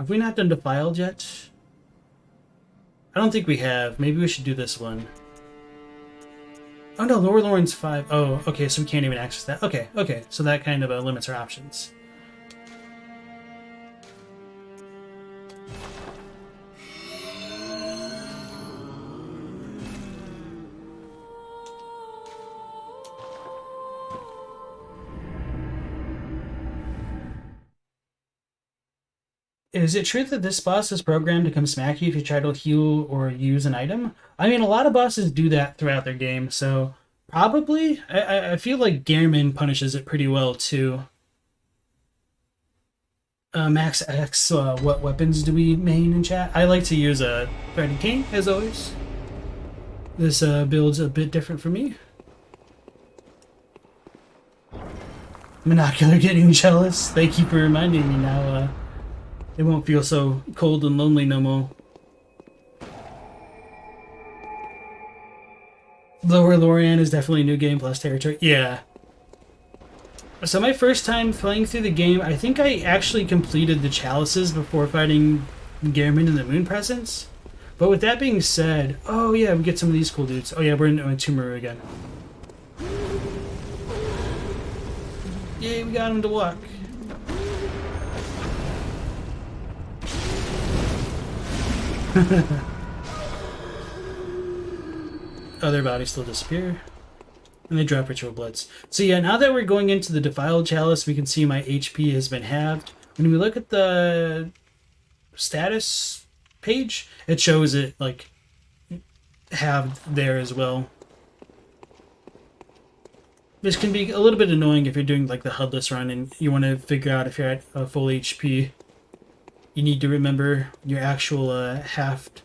we not done Defiled yet? I don't think we have. Maybe we should do this one. Oh no, Lower Loran's 5. Oh, okay, so we can't even access that. Okay, okay, so that kind of limits our options. Is it true that this boss is programmed to come smack you if you try to heal or use an item? I mean, a lot of bosses do that throughout their game, so probably. I feel like Gehrman punishes it pretty well, too. Max X, what weapons do we main in chat? I like to use a Arcane, as always. This build's a bit different for me. Monocular getting chalice. They keep reminding me now, it won't feel so cold and lonely no more. Lower Loran is definitely New Game Plus territory. Yeah. So my first time playing through the game, I think I actually completed the chalices before fighting Gehrman in the Moon Presence. But with that being said, oh yeah, we get some of these cool dudes. Oh yeah, we're in Tumuru again. Yay, we got him to walk. Other bodies still disappear. And they drop ritual bloods. So yeah, now that we're going into the Defiled Chalice, we can see my HP has been halved. When we look at the status page, it shows it like halved there as well. This can be a little bit annoying if you're doing like the HUDless run and you want to figure out if you're at a full HP. You need to remember your actual halved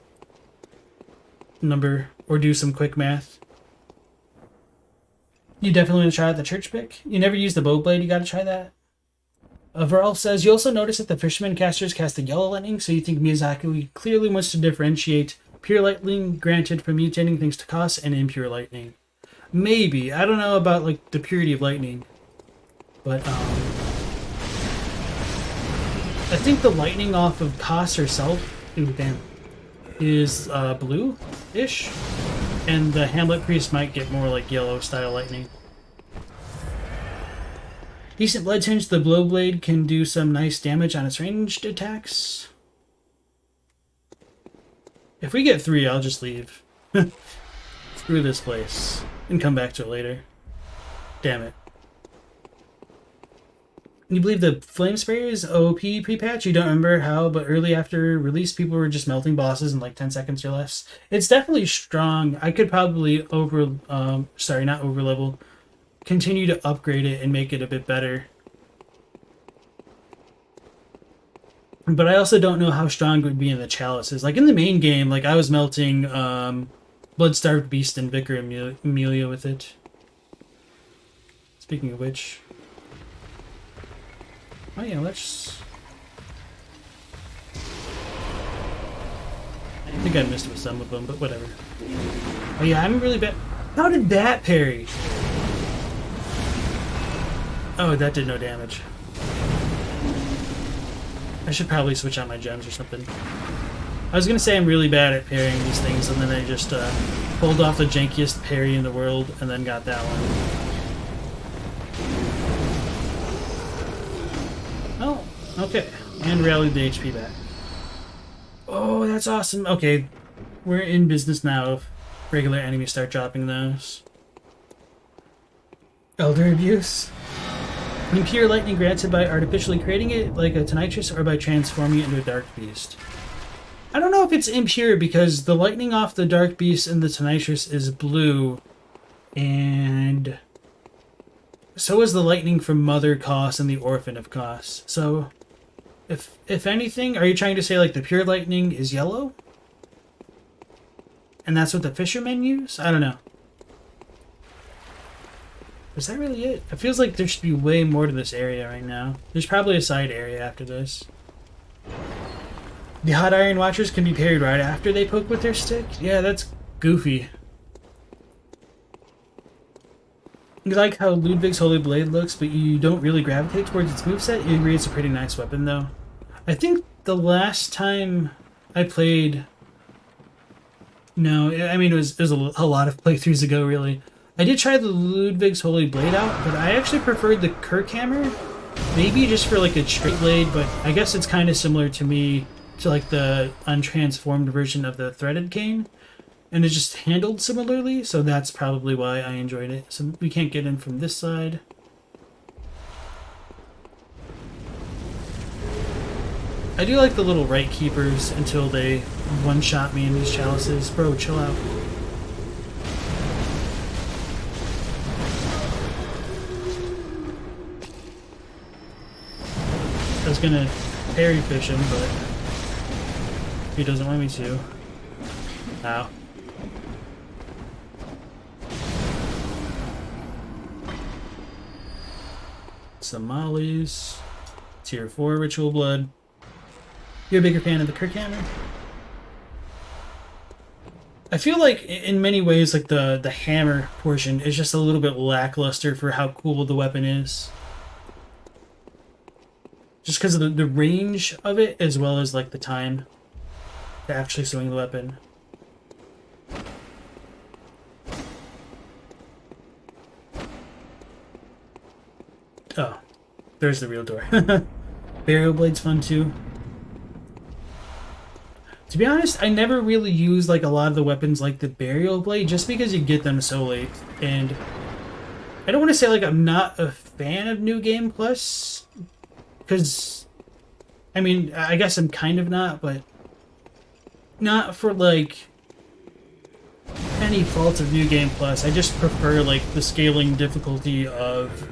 number or do some quick math. You definitely want to try out the church pick. You never use the bow blade, you gotta try that. Varl says, you also notice that the fisherman casters cast the yellow lightning, so you think Miyazaki clearly wants to differentiate pure lightning granted from mutating things to cost and impure lightning. Maybe. I don't know about like the purity of lightning. But I think the lightning off of Koss herself, ooh damn, is blue-ish. And the Hamlet Priest might get more like yellow style lightning. Decent blood tinge, the Blowblade can do some nice damage on its ranged attacks. If we get 3, I'll just leave. Screw this place. And come back to it later. Damn it. You believe the Flame Sprayer is OP pre-patch? You don't remember how, but early after release, people were just melting bosses in like 10 seconds or less. It's definitely strong. I could probably continue to upgrade it and make it a bit better. But I also don't know how strong it would be in the chalices. Like in the main game, like I was melting Blood-Starved Beast and Vicar Amelia with it. Speaking of which... oh yeah, let's... I think I missed with some of them, but whatever. Oh yeah, I'm really bad. How did that parry? Oh, that did no damage. I should probably switch out my gems or something. I was gonna say I'm really bad at parrying these things, and then I just pulled off the jankiest parry in the world, and then got that one. Oh, okay. And rallied the HP back. Oh, that's awesome. Okay, we're in business now if regular enemies start dropping those. Elder Abuse. Impure lightning granted by artificially creating it like a Tonitrus or by transforming it into a Darkbeast. I don't know if it's impure because the lightning off the Darkbeast and the Tonitrus is blue, and so is the lightning from Mother Koss and the Orphan of Koss. So, if anything, are you trying to say like the pure lightning is yellow? And that's what the fishermen use? I don't know. Is that really it? It feels like there should be way more to this area right now. There's probably a side area after this. The hot iron watchers can be parried right after they poke with their stick? Yeah, that's goofy. You like how Ludwig's Holy Blade looks, but you don't really gravitate towards its moveset? You agree it's a pretty nice weapon, though. I think the last time I played... No, I mean, it was a lot of playthroughs ago, really. I did try the Ludwig's Holy Blade out, but I actually preferred the Kirkhammer. Maybe just for like a straight blade, but I guess it's kind of similar to me to like the untransformed version of the threaded cane. And it's just handled similarly, so that's probably why I enjoyed it. So we can't get in from this side. I do like the little right keepers until they one-shot me in these chalices. Bro, chill out. I was gonna parry fish him, but he doesn't want me to. Ow. Some mollies. Tier 4 ritual blood. You're a bigger fan of the Kirkhammer? I feel like in many ways like the hammer portion is just a little bit lackluster for how cool the weapon is. Just because of the range of it, as well as like the time to actually swing the weapon. Oh, there's the real door. Burial Blade's fun too. To be honest, I never really use like a lot of the weapons like the Burial Blade, just because you get them so late. And I don't want to say like I'm not a fan of New Game Plus, because I mean, I guess I'm kind of not, but not for like any fault of New Game Plus. I just prefer like the scaling difficulty of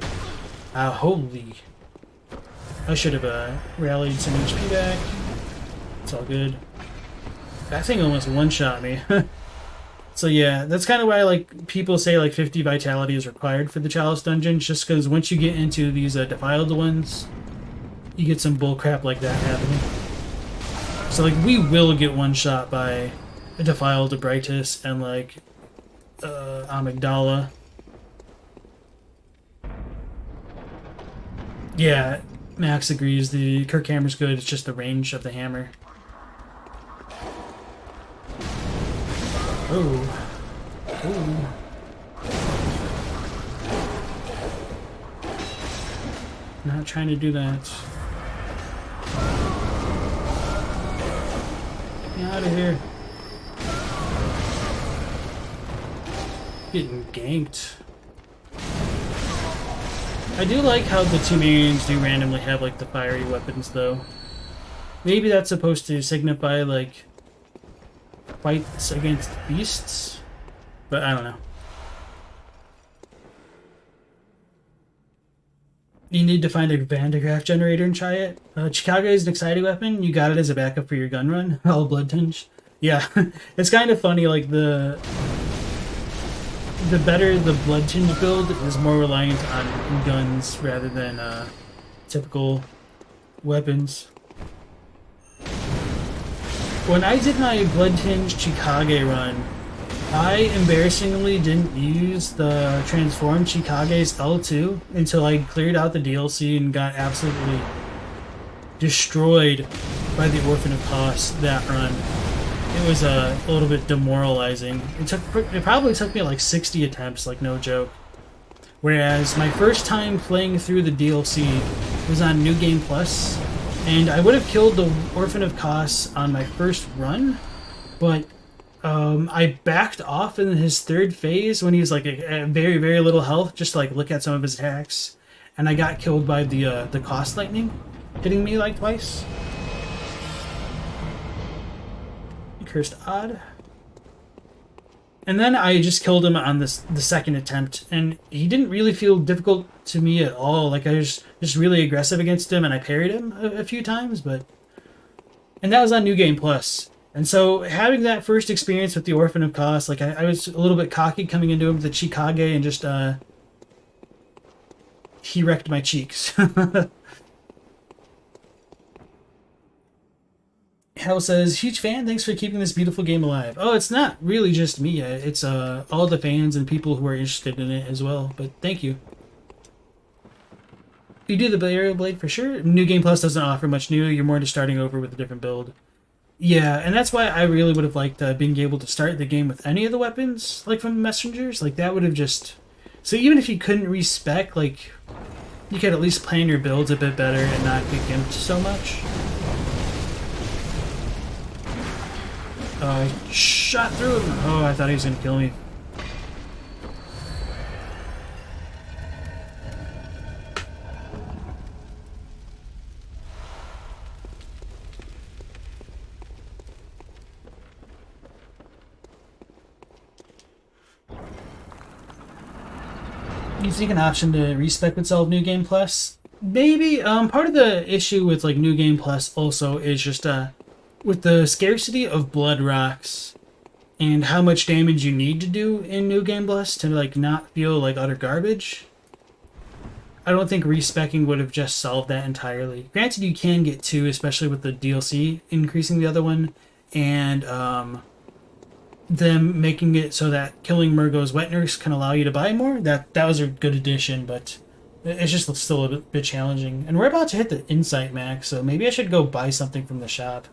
holy. I should have rallied some HP back. It's all good. That thing almost one-shot me. So yeah, that's kind of why like people say like 50 vitality is required for the Chalice dungeons, just because once you get into these defiled ones, you get some bullcrap like that happening. So like we will get one-shot by a defiled Abritus and like Amygdala. Yeah, Max agrees. The Kirkhammer's good. It's just the range of the hammer. Oh. Oh. Not trying to do that. Get me out of here. Getting ganked. I do like how the two mains do randomly have like the fiery weapons though. Maybe that's supposed to signify like fights against beasts, but I don't know. You need to find a Vandegraaff generator and try it. Chicago is an exciting weapon. You got it as a backup for your gun run. All blood tinge. Yeah, it's kind of funny. Like the better the blood tinge build is more reliant on guns rather than typical weapons. When I did my blood tinge Chikage run, I embarrassingly didn't use the transformed Chikage's L2 until I cleared out the DLC and got absolutely destroyed by the Orphan of Kos that run. It was a little bit demoralizing. It probably took me like 60 attempts, like no joke. Whereas my first time playing through the DLC was on New Game Plus, and I would have killed the Orphan of Kos on my first run, but I backed off in his third phase when he was like at very, very little health, just to like look at some of his attacks, and I got killed by the Kos lightning, hitting me like twice. Cursed Odd. And then I just killed him on the second attempt, and he didn't really feel difficult to me at all. Like I was just really aggressive against him, and I parried him a few times, and that was on New Game Plus. And so having that first experience with the Orphan of Kos, like I was a little bit cocky coming into him with the Chikage and just he wrecked my cheeks. Hal says, huge fan, thanks for keeping this beautiful game alive. Oh, it's not really just me. It's all the fans and people who are interested in it as well. But thank you. You do the Burial Blade for sure. New Game Plus doesn't offer much new. You're more just starting over with a different build. Yeah, and that's why I really would have liked being able to start the game with any of the weapons, like from the messengers. Like, that would have just... So even if you couldn't respec, like, you could at least plan your builds a bit better and not get gimped so much. I shot through him. Oh, I thought he was going to kill me. You think an option to respec would solve New Game Plus? Maybe. Part of the issue with like New Game Plus also is just with the scarcity of blood rocks and how much damage you need to do in New Game Plus to like not feel like utter garbage. I don't think respecing would have just solved that entirely. Granted, you can get two, especially with the DLC increasing the other one, and them making it so that killing Murgo's Wet Nurse can allow you to buy more. That was a good addition, but it's just still a bit challenging. And we're about to hit the Insight max, so maybe I should go buy something from the shop.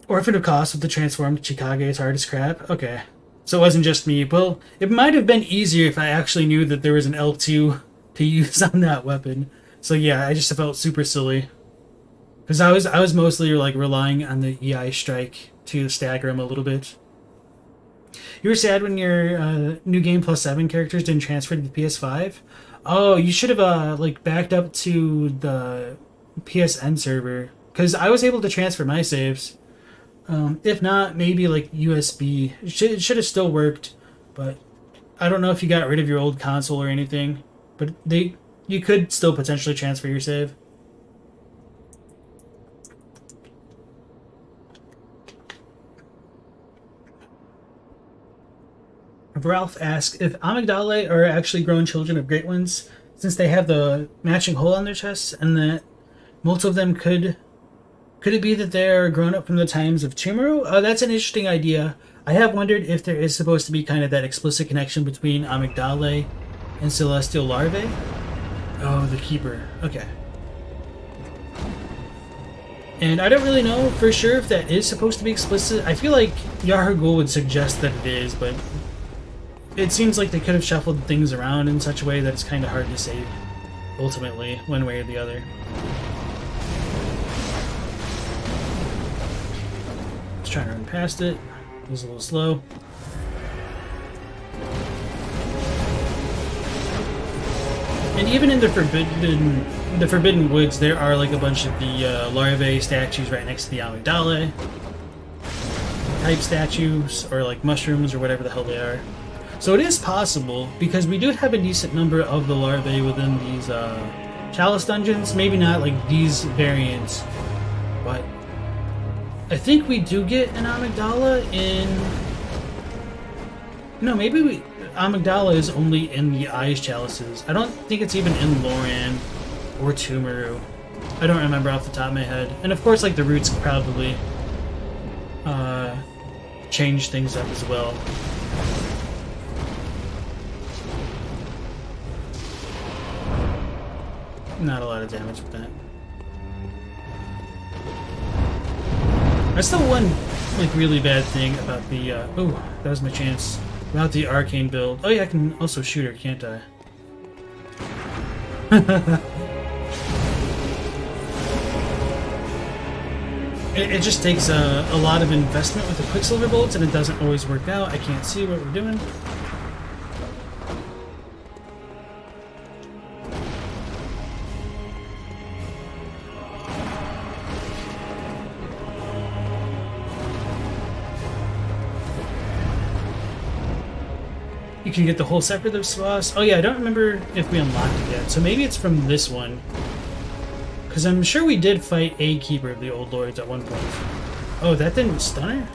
Orphan of Cost with the transformed Chikage is hard as crap. Okay. So it wasn't just me. Well, it might have been easier if I actually knew that there was an L2 to use on that weapon. So yeah, I just felt super silly. Because I was mostly like relying on the EI strike to stagger him a little bit. You were sad when your New Game Plus 7 characters didn't transfer to the PS5? Oh, you should have like backed up to the PSN server. Because I was able to transfer my saves. If not, maybe like USB. It should have still worked, but I don't know if you got rid of your old console or anything. But you could still potentially transfer your save. Ralph asks if amygdalae are actually grown children of Great Ones, since they have the matching hole on their chests, and that most of them could it be that they're grown up from the times of Tumuru? That's an interesting idea. I have wondered if there is supposed to be kind of that explicit connection between amygdalae and celestial larvae. Oh, the Keeper. Okay. And I don't really know for sure if that is supposed to be explicit. I feel like Yahoo would suggest that it is, but it seems like they could have shuffled things around in such a way that it's kind of hard to say ultimately, one way or the other. Let's try to run past it. It was a little slow. And even in the Forbidden Woods, there are like a bunch of the larvae statues right next to the amygdalae type statues, or like mushrooms, or whatever the hell they are. So it is possible, because we do have a decent number of the larvae within these chalice dungeons. Maybe not like these variants, but I think we do get an amygdala in... No, maybe amygdala is only in the Eyes chalices. I don't think it's even in Loran or Tumuru. I don't remember off the top of my head. And of course, like, the roots probably change things up as well. Not a lot of damage with that. That's the one, like, really bad thing about the, oh, that was my chance. About the Arcane build. Oh yeah, I can also shoot her, can't I? It just takes a lot of investment with the Quicksilver bullets, and it doesn't always work out. I can't see what we're doing. You can get the whole set for this boss. Oh yeah, I don't remember if we unlocked it yet. So maybe it's from this one. Because I'm sure we did fight a Keeper of the Old Lords at one point. Oh, that didn't stun her?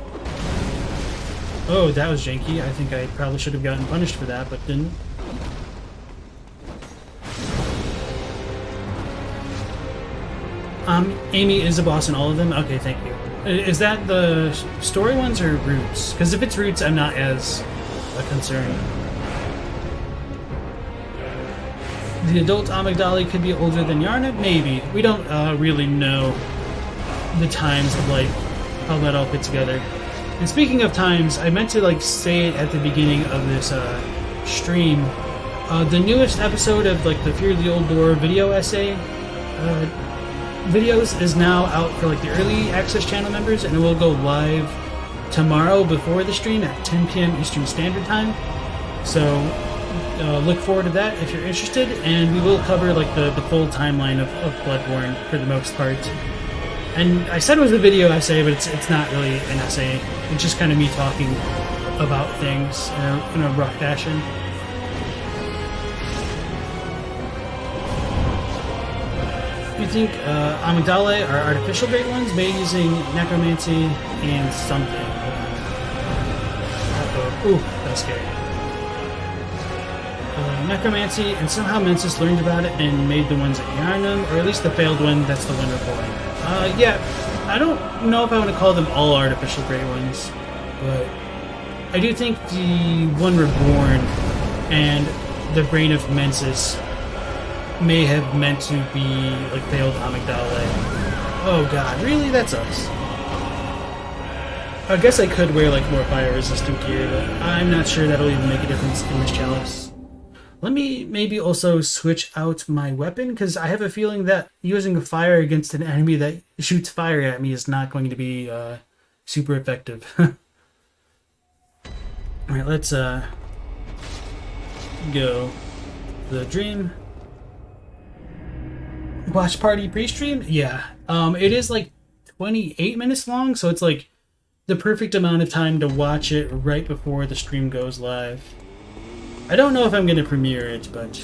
Oh, that was janky. I think I probably should have gotten punished for that, but didn't. Amy is a boss in all of them? Okay, thank you. Is that the story ones or roots? Because if it's roots, I'm not as concerned. The adult amygdala could be older than Yharnam? Maybe. We don't really know the times of, like, how that all fit together. And speaking of times, I meant to, like, say it at the beginning of this stream. The newest episode of, like, the Fear of the Old Lore video essay videos is now out for, like, the early access channel members, and it will go live tomorrow before the stream at 10 p.m. Eastern Standard Time. So look forward to that if you're interested, and we will cover, like, the full timeline of Bloodborne for the most part. And I said it was a video essay, but it's not really an essay. It's just kind of me talking about things in a rough fashion. You think amygdalae are artificial great ones made using necromancy and something? Ooh, that's scary. Necromancy, and somehow Mensis learned about it and made the ones at Yharnam, or at least the failed one, that's the one reborn. Yeah, I don't know if I want to call them all artificial great ones, but I do think the one reborn and the brain of Mensis may have meant to be like failed amygdalae. Oh god, really? That's us. I guess I could wear like more fire resistant gear, but I'm not sure that'll even make a difference in this chalice. Let me maybe also switch out my weapon, because I have a feeling that using fire against an enemy that shoots fire at me is not going to be super effective. Alright, let's go. The dream. Watch party pre-stream? Yeah. It is like 28 minutes long, so it's like the perfect amount of time to watch it right before the stream goes live. I don't know if I'm going to premiere it, but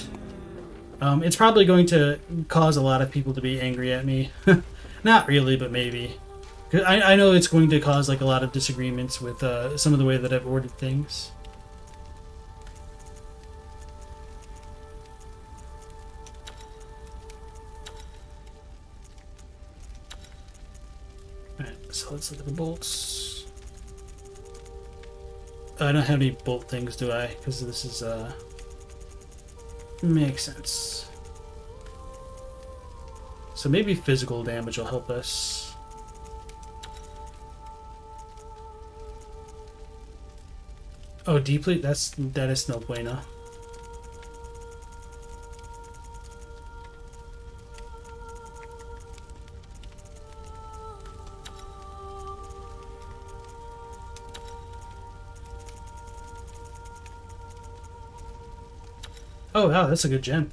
it's probably going to cause a lot of people to be angry at me. Not really, but maybe. 'Cause I know it's going to cause like a lot of disagreements with some of the way that I've ordered things. Alright, so let's look at the bolts. I don't have any bolt things, do I? Because this is, makes sense. So maybe physical damage will help us. Oh, deeply? That is no bueno. Oh wow, that's a good gem.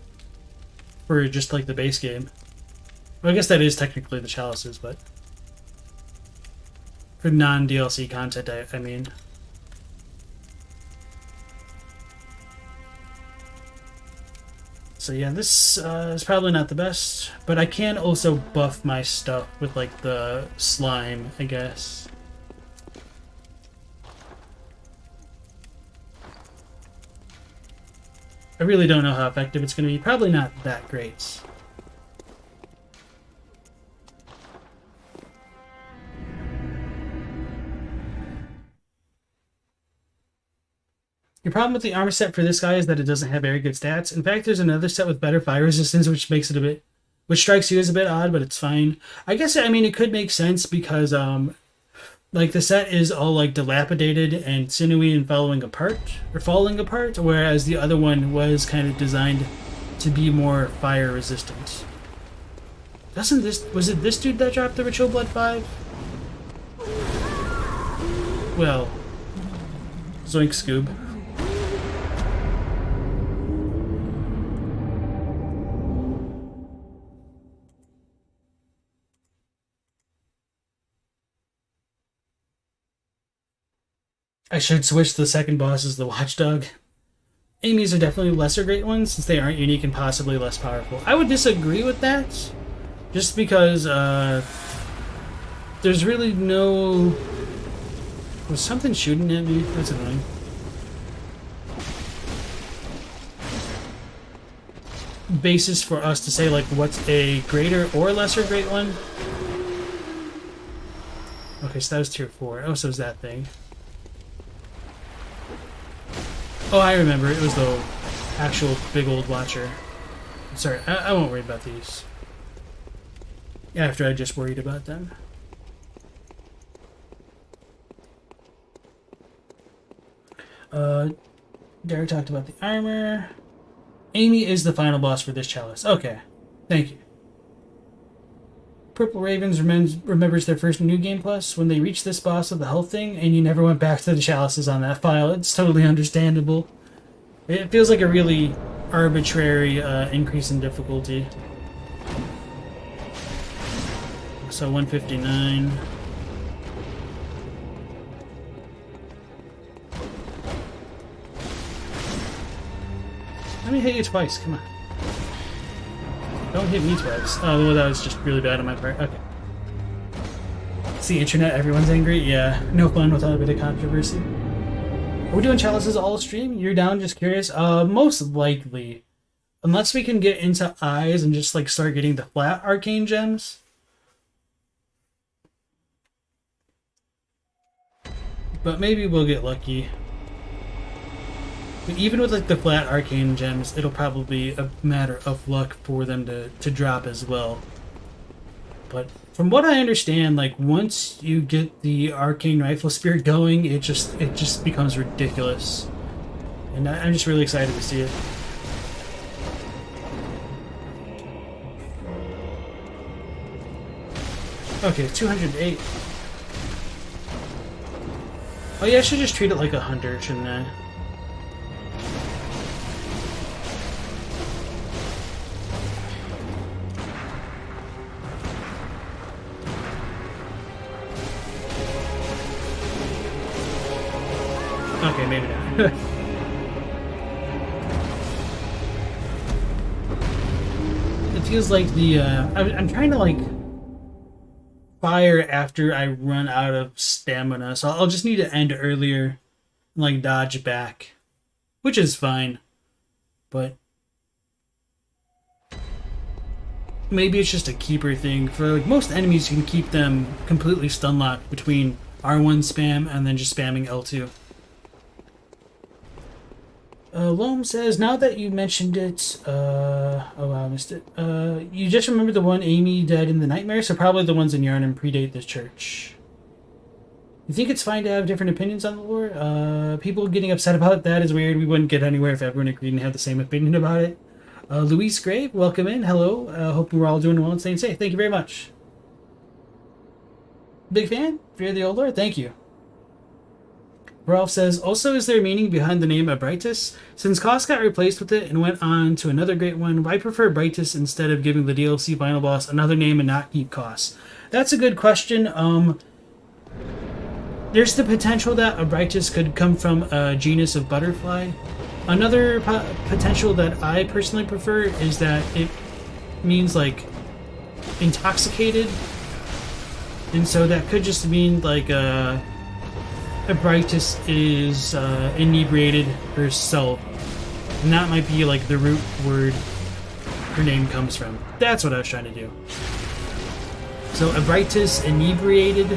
For just like the base game. Well, I guess that is technically the chalices, but for non-DLC content, I mean. So yeah, this is probably not the best, but I can also buff my stuff with like the slime, I guess. I really don't know how effective it's going to be. Probably not that great. Your problem with the armor set for this guy is that it doesn't have very good stats. In fact, there's another set with better fire resistance, which makes it a bit, which strikes you as a bit odd, but it's fine. I guess, I mean, it could make sense because, like, the set is all, like, dilapidated and sinewy and falling apart, whereas the other one was kind of designed to be more fire resistant. Was it this dude that dropped the Ritual Blood 5? Well, zoink Scoob. I should switch the second boss as the Watchdog. Amy's are definitely lesser great ones since they aren't unique and possibly less powerful. I would disagree with that, just because there's really no... Was something shooting at me? That's annoying. basis for us to say like what's a greater or lesser great one. Okay, so that was tier 4. Oh, so it was that thing. Oh, I remember. It was the actual big old watcher. Sorry, I won't worry about these. After I just worried about them. Derek talked about the armor. Amy is the final boss for this chalice. Okay, thank you. Purple Ravens remembers their first New Game Plus when they reached this boss of the health thing, and you never went back to the chalices on that file. It's totally understandable. It feels like a really arbitrary increase in difficulty. So 159. Let me hit you twice, come on. Don't hit me twice. Oh, well, that was just really bad on my part. Okay. It's the internet, everyone's angry. Yeah, no fun without a bit of controversy. Are we doing chalices all stream? You're down, just curious? Most likely. Unless we can get into eyes and just like start getting the flat arcane gems. But maybe we'll get lucky. But even with like the flat arcane gems, it'll probably be a matter of luck for them to drop as well. But from what I understand, like once you get the arcane rifle spirit going, it just becomes ridiculous. And I'm just really excited to see it. Okay, 208. Oh yeah, I should just treat it like a hunter, shouldn't I? Okay, maybe not. It feels like the, I'm trying to, like, fire after I run out of stamina, so I'll just need to end earlier and, like, dodge back. Which is fine. But maybe it's just a keeper thing. For, like, most enemies, you can keep them completely stun locked between R1 spam and then just spamming L2. Loam says, now that you mentioned it, oh wow, I missed it. You just remembered the one Amy died in the nightmare, so probably the ones in Yharnam predate this church. You think it's fine to have different opinions on the lore? People getting upset about that is weird. We wouldn't get anywhere if everyone agreed and had the same opinion about it. Luis Grave, welcome in. Hello. Hope we're all doing well and staying safe. Thank you very much. Big fan? Fear the Old Lord? Thank you. Ralph says, also, is there meaning behind the name Abritus? Since Koss got replaced with it and went on to another great one, why prefer Abritus instead of giving the DLC final boss another name and not keep Koss? That's a good question. There's the potential that Abritus could come from a genus of butterfly. Another potential that I personally prefer is that it means, like, intoxicated. And so that could just mean, like, Abritus is inebriated herself, and that might be like the root word her name comes from. That's what I was trying to do. So Abritus inebriated.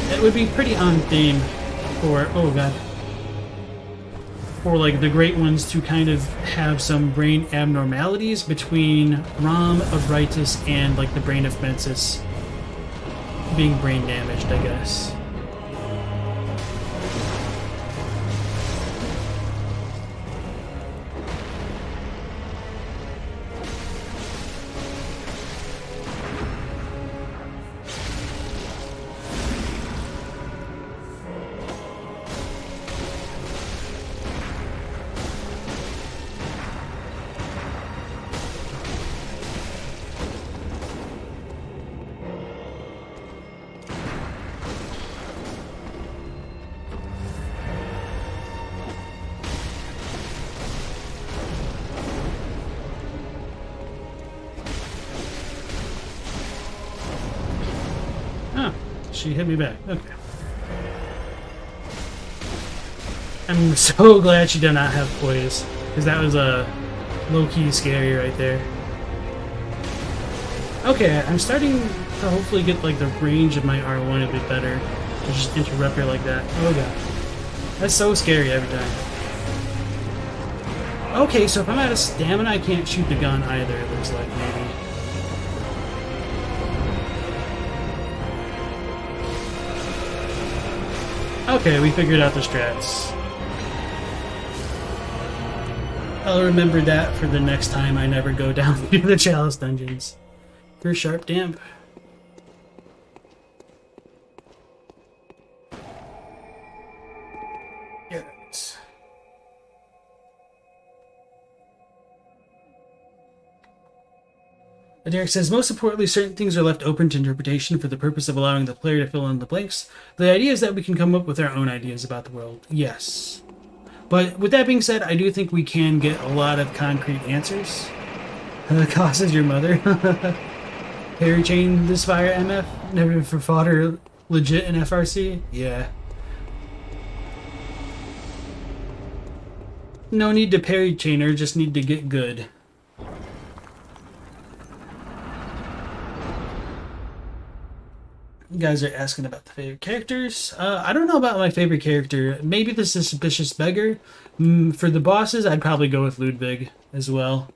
That would be pretty on theme for, oh god, for like the Great Ones to kind of have some brain abnormalities between Rom, Abritus, and like the brain of Mensis being brain damaged, I guess. She hit me back. Okay. I'm so glad she did not have poise. Because that was a low-key scary right there. Okay, I'm starting to hopefully get like the range of my R1 a bit better. To just interrupt her like that. Oh god. That's so scary every time. Okay, so if I'm out of stamina, I can't shoot the gun either, it looks like, maybe. Okay, we figured out the strats. I'll remember that for the next time I never go down through the chalice dungeons. For sharp damp. Yes. Derek says, most importantly, certain things are left open to interpretation for the purpose of allowing the player to fill in the blanks. The idea is that we can come up with our own ideas about the world. Yes. But with that being said, I do think we can get a lot of concrete answers. The cost is your mother. Parry chain this fire MF? Never for fodder legit in FRC? Yeah. No need to parry chain her, just need to get good. You guys are asking about the favorite characters. I don't know about my favorite character. Maybe the Suspicious Beggar. For the bosses, I'd probably go with Ludwig as well.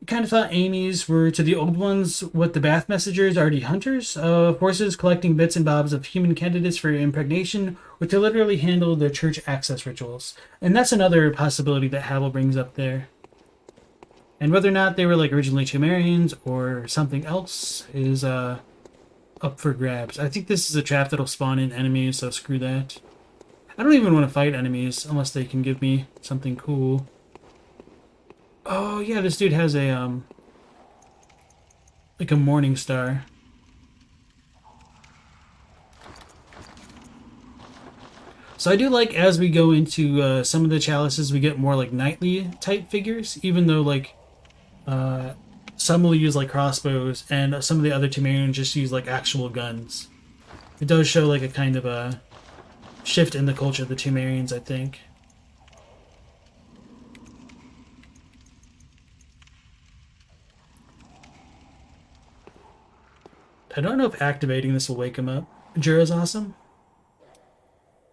Kind of thought Amy's were to the old ones what the Bath Messengers are to Hunters. Forces collecting bits and bobs of human candidates for impregnation, or to literally handle the church access rituals. And that's another possibility that Havel brings up there. And whether or not they were like originally Chimerians or something else is up for grabs. I think this is a trap that'll spawn in enemies, so screw that. I don't even want to fight enemies unless they can give me something cool. Oh yeah, this dude has a like a morning star. So I do like as we go into some of the chalices, we get more like knightly type figures, even though like some will use like crossbows and some of the other Temerians just use like actual guns. It does show like a kind of a shift in the culture of the Temerians, I think. I don't know if activating this will wake him up. Jura's awesome.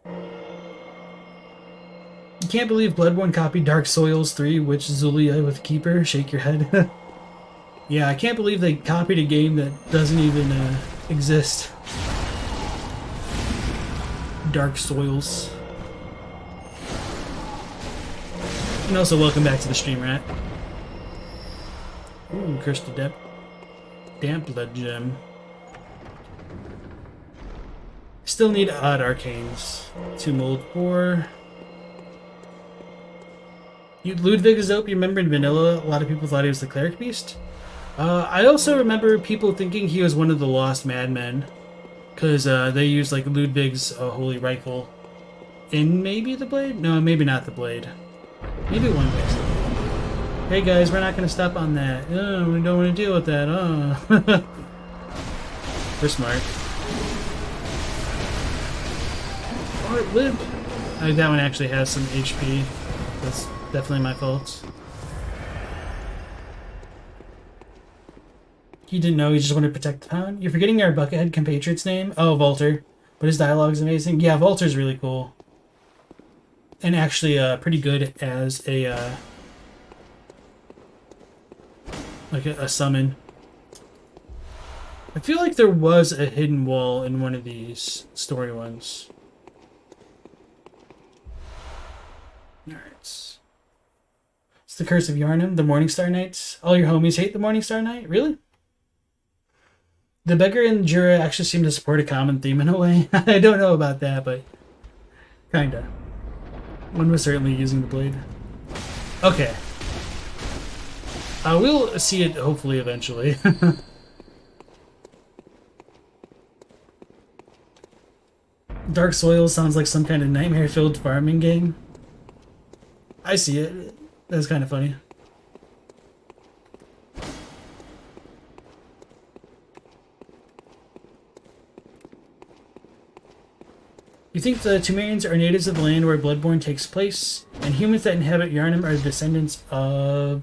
You can't believe Bloodborne copied Dark Souls 3, which Zulia with Keeper. Shake your head. Yeah, I can't believe they copied a game that doesn't even exist. Dark Souls. And also welcome back to the stream, Rat. Ooh, Cursed to Damp Blood Gem. Still need odd arcanes to mold for. Ludwig is dope. You remember in Vanilla, a lot of people thought he was the Cleric Beast. I also remember people thinking he was one of the Lost Madmen, because they used like Ludwig's holy rifle in maybe the blade? No, maybe not the blade. Maybe one place. Hey guys, we're not going to stop on that. Oh, we don't want to deal with that. Oh. We're smart. Oh, it lived. I think that one actually has some HP. That's definitely my fault. He didn't know, he just wanted to protect the town. You're forgetting our Buckethead compatriot's name? Oh, Volter. But his dialogue's amazing. Yeah, Volter's really cool. And actually pretty good as a like a summon. I feel like there was a hidden wall in one of these story ones. Alright. It's the Curse of Yharnam, the Morningstar Knights. All your homies hate the Morningstar Knight? Really? The Beggar and Jura actually seem to support a common theme in a way. I don't know about that, but kinda. One was certainly using the blade. Okay. We'll see it hopefully eventually. Dark Soil sounds like some kind of nightmare-filled farming game. I see it. That's kind of funny. You think the Temerians are natives of the land where Bloodborne takes place? and humans that inhabit Yharnam are descendants of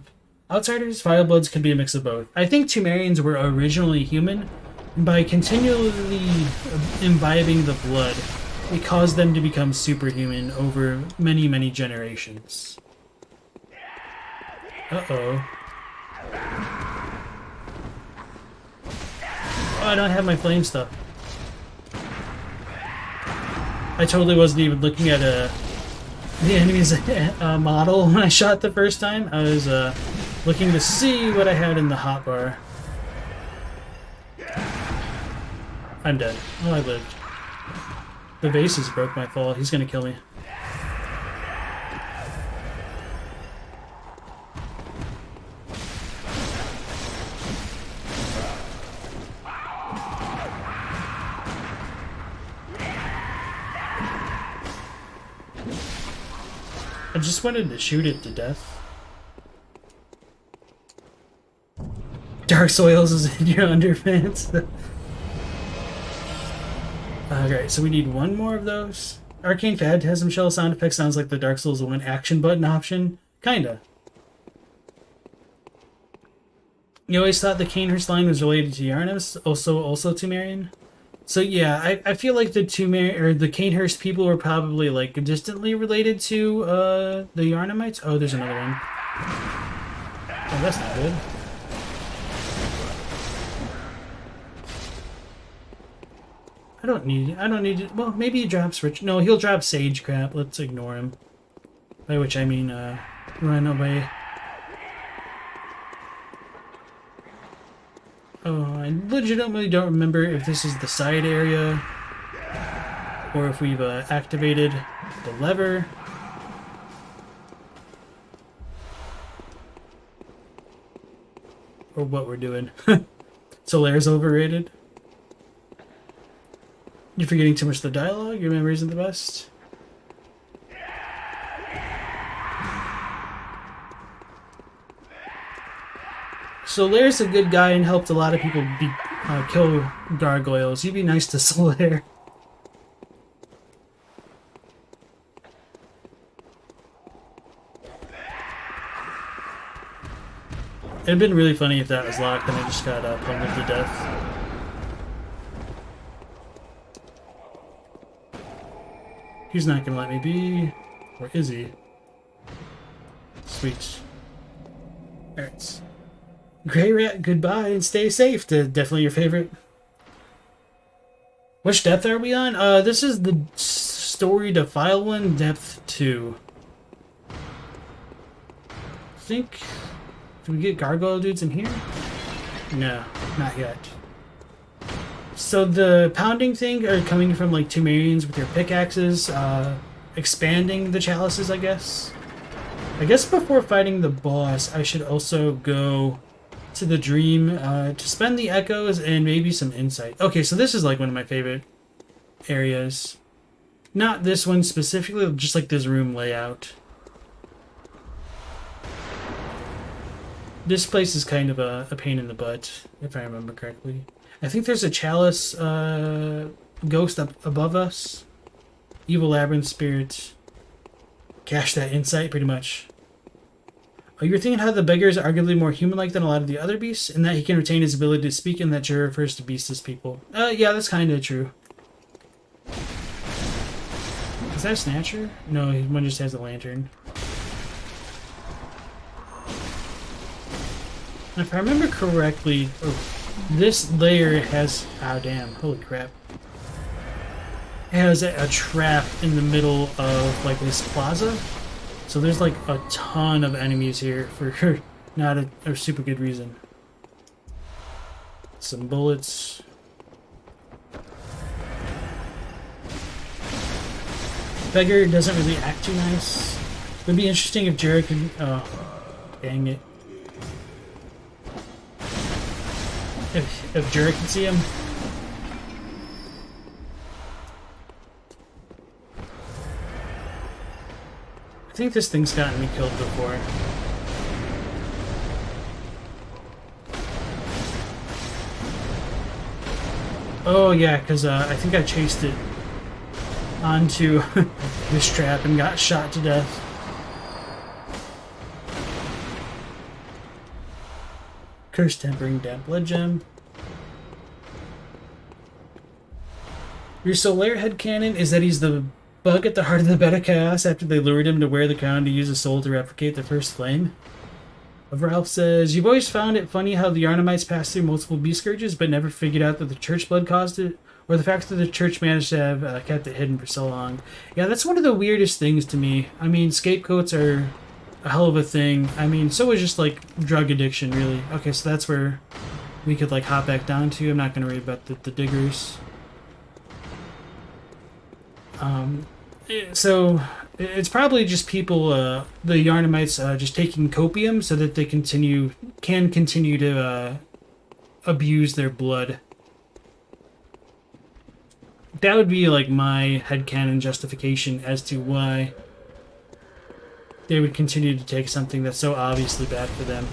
outsiders. Firebloods could be a mix of both. I think Temerians were originally human, and by continually imbibing the blood, it caused them to become superhuman over many, many generations. Uh-oh. Oh, I don't have my flame stuff. I totally wasn't even looking at the enemy's model when I shot the first time. I was looking to see what I had in the hotbar. I'm dead. Oh, I lived. The vases broke my fall. He's gonna kill me. I just wanted to shoot it to death. Dark Soils is in your underpants. Okay, so we need one more of those. Arcane Fad has some shell sound effects. Sounds like the Dark Souls 1 action button option. Kinda. You always thought the Canehurst line was related to Yharnam, also Temerian. So yeah, I feel like the Canehurst people were probably like distantly related to the Yharnamites. Oh, there's another one. Oh, that's not good. I don't need it. Well, maybe he drops rich. No, he'll drop sage crap. Let's ignore him. By which I mean, run away. Oh, I legitimately don't remember if this is the side area or if we've activated the lever. Or what we're doing. Solaire's overrated. You're forgetting too much of the dialogue? Your memory isn't the best? Solaire's a good guy and helped a lot of people kill gargoyles. You'd be nice to Solaire. It'd been really funny if that was locked and I just got pummeled to death. He's not gonna let me be. Or is he? Sweet. Alright. Grey Rat, goodbye and stay safe. Definitely your favorite. Which depth are we on? This is the story Defiled one, depth 2. I think... Did we get gargoyle dudes in here? No, not yet. So the pounding thing are coming from like Temerians with their pickaxes, expanding the chalices, I guess. I guess before fighting the boss, I should also go to the dream to spend the echoes and maybe some insight. Okay, so this is like one of my favorite areas. Not this one specifically, just like this room layout. This place is kind of a pain in the butt, if I remember correctly. I think there's a chalice ghost up above us. Evil labyrinth spirit. Cache that insight, pretty much. Oh, you're thinking how the beggar is arguably more human-like than a lot of the other beasts, and that he can retain his ability to speak, and that Jura refers to beasts as people. Yeah, that's kind of true. Is that a Snatcher? No, one just has a lantern. If I remember correctly, this layer has... Oh, damn. Holy crap. It has a trap in the middle of, like, this plaza. So there's, like, a ton of enemies here for not a super good reason. Some bullets. Beggar doesn't really act too nice. It would be interesting if Jared could... Oh, dang it. If Jura can see him. I think this thing's gotten me killed before. Oh yeah, because I think I chased it onto this trap and got shot to death. Curse Tempering Damp Blood Gem. Your Solaire headcanon is that he's the bug at the heart of the Beta Chaos after they lured him to wear the crown to use a soul to replicate the first flame. Ralph says, you've always found it funny how the Yharnamites passed through multiple beast scourges but never figured out that the church blood caused it, or the fact that the church managed to have kept it hidden for so long. Yeah, that's one of the weirdest things to me. I mean, scapegoats are a hell of a thing. I mean, so is just, like, drug addiction, really. Okay, so that's where we could, like, hop back down to. I'm not going to read about the diggers. So it's probably just people, the Yharnamites, just taking copium so that they can continue to abuse their blood. That would be like my headcanon justification as to why they would continue to take something that's so obviously bad for them.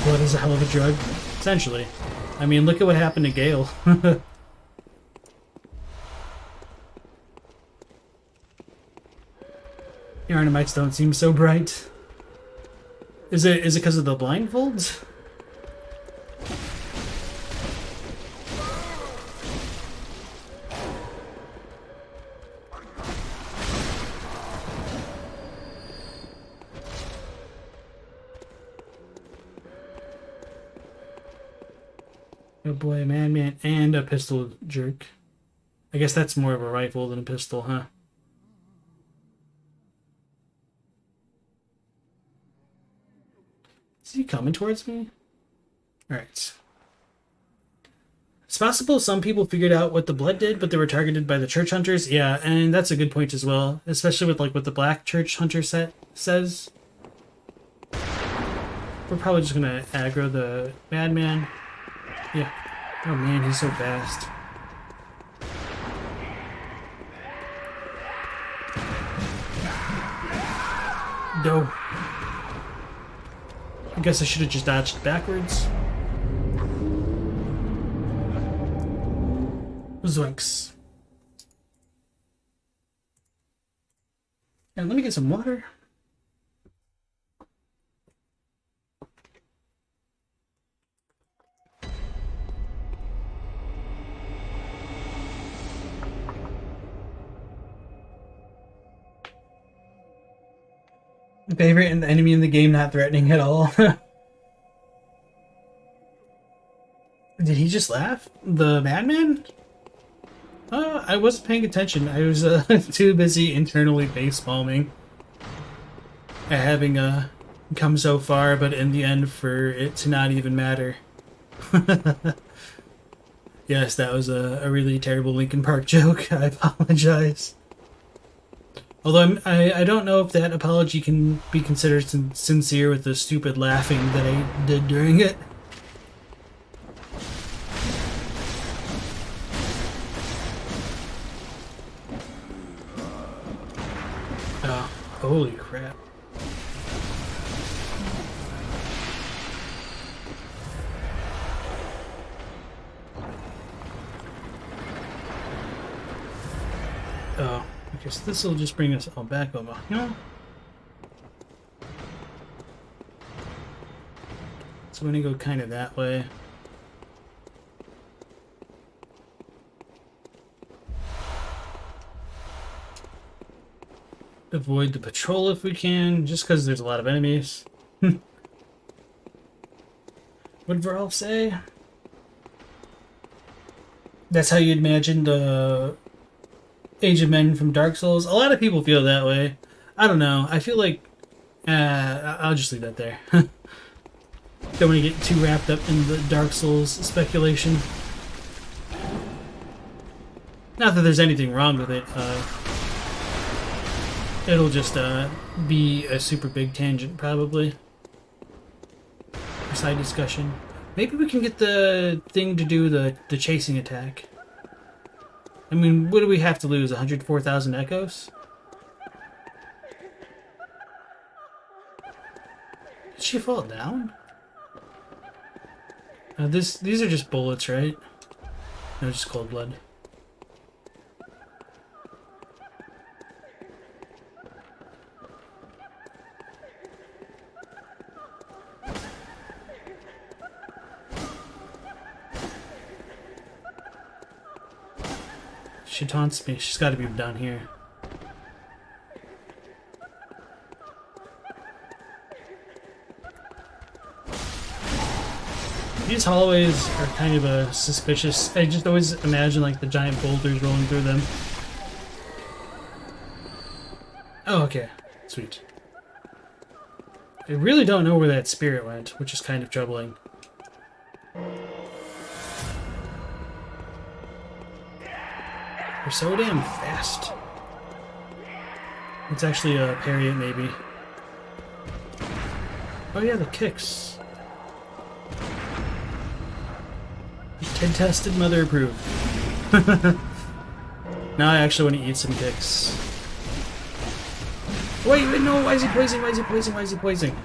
Blood is a hell of a drug, essentially. I mean, look at what happened to Gale. Yharnamites don't seem so bright. Is it because of the blindfolds? Oh boy, man, and a pistol jerk. I guess that's more of a rifle than a pistol, huh? Is he coming towards me? Alright. It's possible some people figured out what the blood did, but they were targeted by the church hunters. Yeah, and that's a good point as well. Especially with like what the black church hunter says. We're probably just gonna aggro the madman. Yeah. Oh man, he's so fast. No. I guess I should have just dodged backwards. Zoinks. And let me get some water. Favorite and the enemy in the game not threatening at all. Did he just laugh? The madman? I wasn't paying attention. I was too busy internally facepalming. Having come so far, but in the end for it to not even matter. Yes, that was a really terrible Linkin Park joke. I apologize. Although I don't know if that apology can be considered sincere with the stupid laughing that I did during it. Oh, holy crap. Oh. Okay, so this will just bring us all back over. No. So we're gonna go kind of that way. Avoid the patrol if we can, just because there's a lot of enemies. What did Varl say? That's how you imagine the Age of Men from Dark Souls. A lot of people feel that way. I don't know. I feel like I'll just leave that there. Don't want to get too wrapped up in the Dark Souls speculation. Not that there's anything wrong with it. It'll just be a super big tangent, probably. Side discussion. Maybe we can get the thing to do the chasing attack. I mean, what do we have to lose? 104,000 echoes? Did she fall down? These are just bullets, right? No, just cold blood. She taunts me. She's got to be down here. These hallways are kind of suspicious. I just always imagine like the giant boulders rolling through them. Oh, okay. Sweet. I really don't know where that spirit went, which is kind of troubling. They're so damn fast. Let's actually parry it, maybe. Oh yeah, the kicks. Kid-tested, mother-approved. Now I actually want to eat some kicks. Wait, no, why is he poisoning? Why is he poisoning? Why is he poisoning?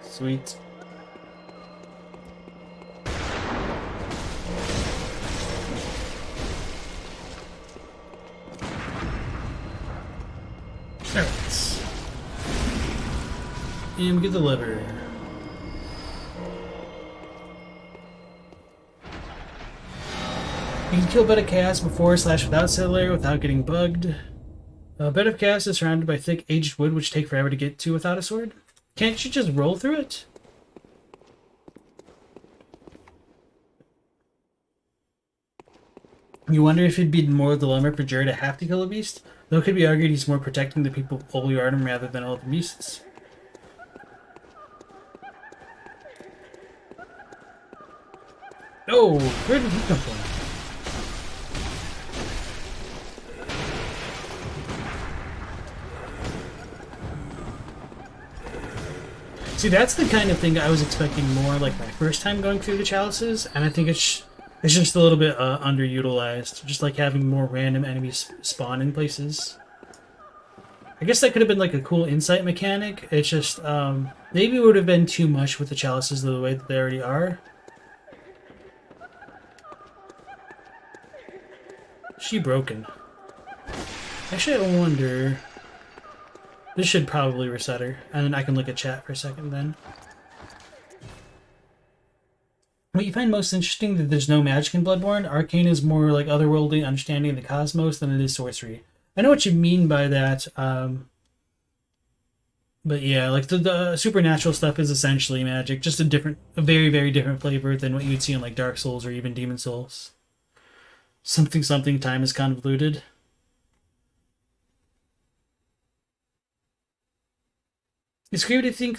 Sweet. Alright. And we get the lever. You can kill Bed of Chaos before/without Settler without getting bugged. Bed of Chaos is surrounded by thick aged wood which take forever to get to without a sword. Can't you just roll through it? You wonder if it'd be more dilemma for Jared to have to kill a beast? Though it could be argued he's more protecting the people of old Yharnam rather than all the beasts. Oh, where did he come from? See, that's the kind of thing I was expecting more like my first time going through the chalices, and I think it's just a little bit underutilized. Just like having more random enemies spawn in places. I guess that could have been like a cool insight mechanic. It's just, maybe it would have been too much with the chalices the way that they already are. She broken. Actually, I wonder... This should probably reset her, and then I can look at chat for a second then. What you find most interesting that there's no magic in Bloodborne? Arcane is more like otherworldly understanding of the cosmos than it is sorcery. I know what you mean by that, but yeah, like the supernatural stuff is essentially magic, just a very, very different flavor than what you'd see in like Dark Souls or even Demon Souls. Something time is convoluted. It's creepy to think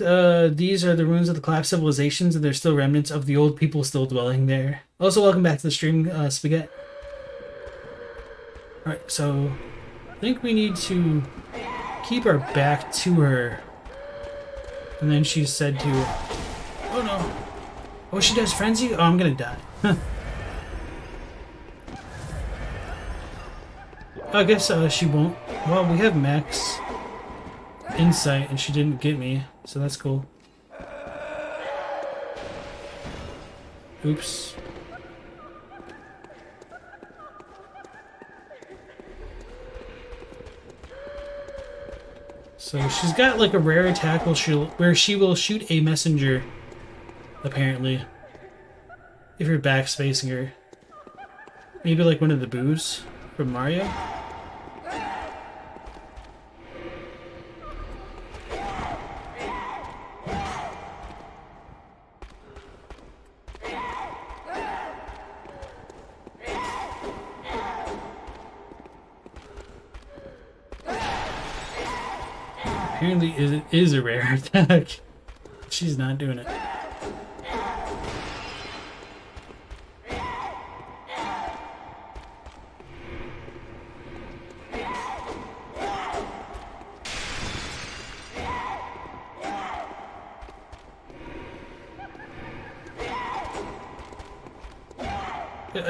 these are the ruins of the collapsed civilizations and there's still remnants of the old people still dwelling there. Also, welcome back to the stream, Spaghetti. Alright, so I think we need to keep our back to her. And then she said to... Oh no. Oh, she does frenzy? Oh, I'm gonna die. I guess she won't. Well, we have max insight and she didn't get me, so that's cool. Oops. So she's got like a rare attack where she will shoot a messenger, apparently. If you're backspacing her. Maybe like one of the boos from Mario. Apparently it is a rare attack. She's not doing it.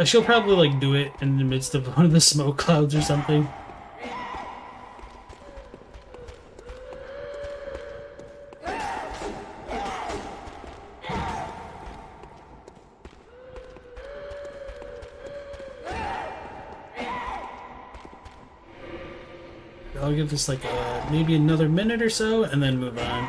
She'll probably like do it in the midst of one of the smoke clouds or something. I'll give this like maybe another minute or so and then move on.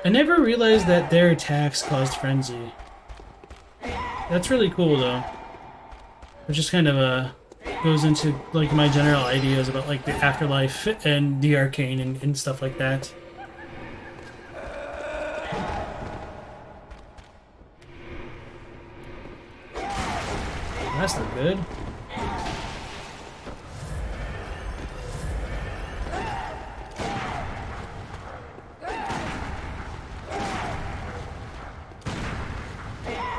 I never realized that their attacks caused frenzy. That's really cool though. It just kind of goes into like my general ideas about like the afterlife and the arcane and stuff like that. That's not good.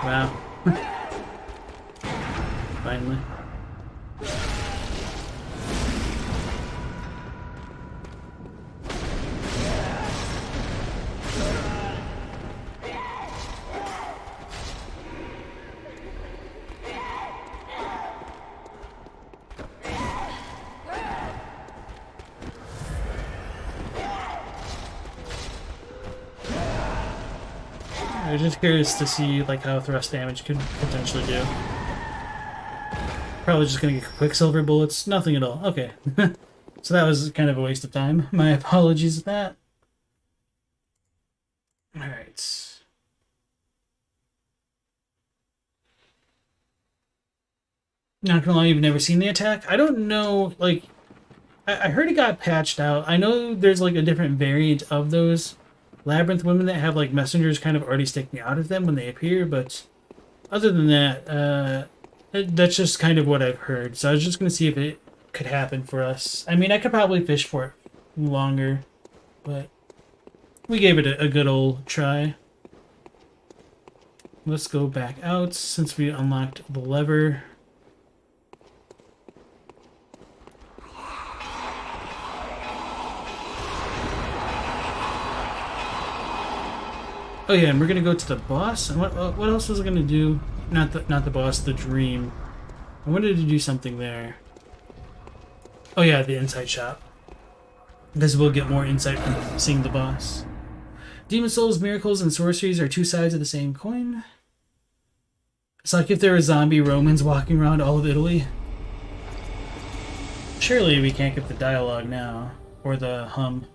Wow. Finally. I was just curious to see like how thrust damage could potentially do. Probably just gonna get Quicksilver bullets. Nothing at all. Okay. So that was kind of a waste of time. My apologies for that. Alright. Not gonna lie, you've never seen the attack? I don't know, like... I heard it got patched out. I know there's like a different variant of those Labyrinth women that have like messengers kind of already sticking out of them when they appear, but other than that, that's just kind of what I've heard. So I was just going to see if it could happen for us. I mean, I could probably fish for it longer, but we gave it a good old try. Let's go back out since we unlocked the lever. Oh yeah, and we're gonna go to the boss. And what else was I gonna do? Not the boss, the dream. I wanted to do something there. Oh yeah, the insight shop. Because we'll get more insight from seeing the boss. Demon souls, miracles, and sorceries are two sides of the same coin. It's like if there were zombie Romans walking around all of Italy. Surely we can't get the dialogue now, or the hum.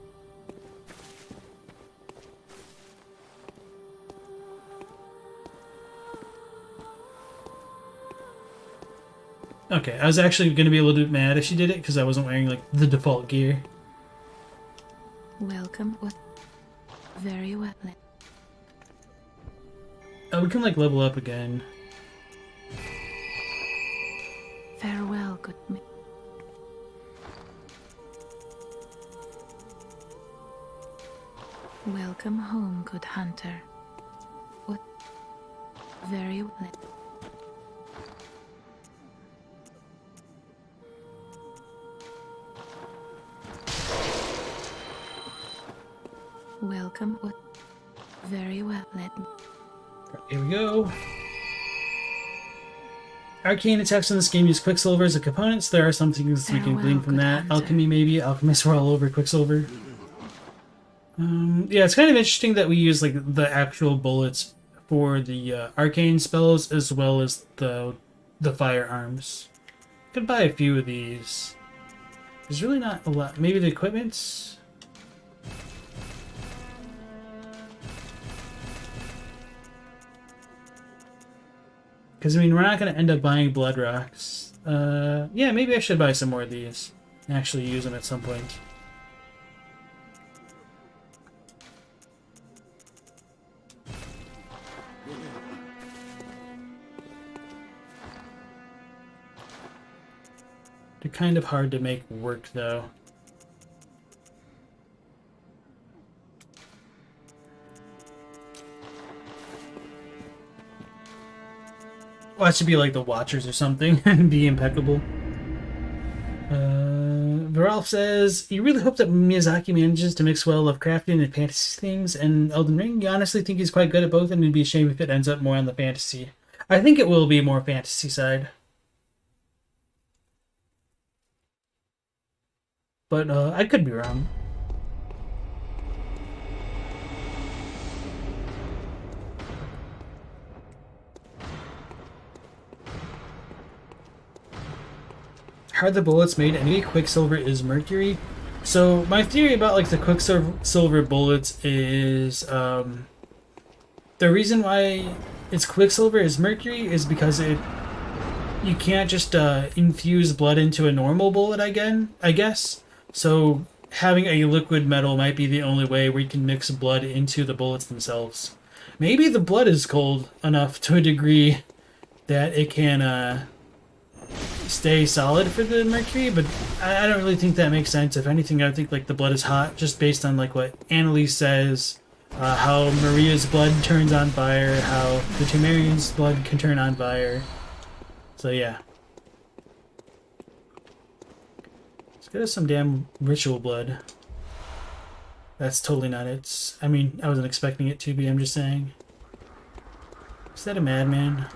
Okay, I was actually going to be a little bit mad if she did it because I wasn't wearing like the default gear. Welcome. Very well. Oh, we can like level up again. Farewell, good man. Welcome home, good hunter. What? Very well. Welcome. What? Very well. Let me. Here we go. Arcane attacks in this game use Quicksilver as a component, so there are some things we can glean from that. Hunter. Alchemy, maybe. Alchemists were all over Quicksilver. Yeah, it's kind of interesting that we use like the actual bullets for the arcane spells as well as the firearms. Could buy a few of these. There's really not a lot. Maybe the equipment's. Because, I mean, we're not going to end up buying blood rocks. Yeah, maybe I should buy some more of these and actually use them at some point. They're kind of hard to make work, though. Well, that should be like the Watchers or something and be impeccable. Viralf says, you really hope that Miyazaki manages to mix well Lovecraftian and fantasy themes and Elden Ring. You honestly think he's quite good at both, and it'd be a shame if it ends up more on the fantasy. I think it will be more fantasy side. But I could be wrong. How are the bullets made? Any Quicksilver is mercury. So my theory about like the Quicksilver bullets is the reason why it's Quicksilver is mercury is because you can't just infuse blood into a normal bullet again, I guess. So having a liquid metal might be the only way where you can mix blood into the bullets themselves. Maybe the blood is cold enough to a degree that it can stay solid for the mercury, but I don't really think that makes sense. If anything, I think like the blood is hot just based on like what Annalise says, how Maria's blood turns on fire, how the Temerian's blood can turn on fire. So yeah. Let's get us some damn ritual blood. That's totally not it. I mean, I wasn't expecting it to be, I'm just saying. Is that a madman?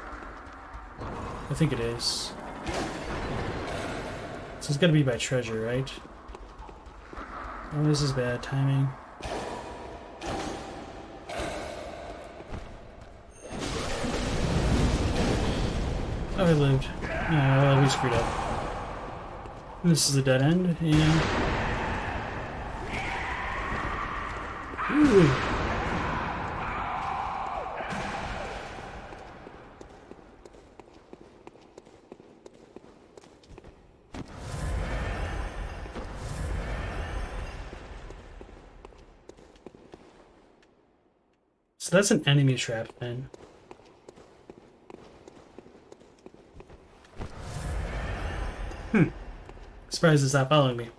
I think it is. So it's gotta be by treasure, right? Oh, this is bad timing. Oh, I lived. Oh, well, we screwed up. This is a dead end, yeah. Ooh. So that's an enemy trap, then. Surprised it's not following me.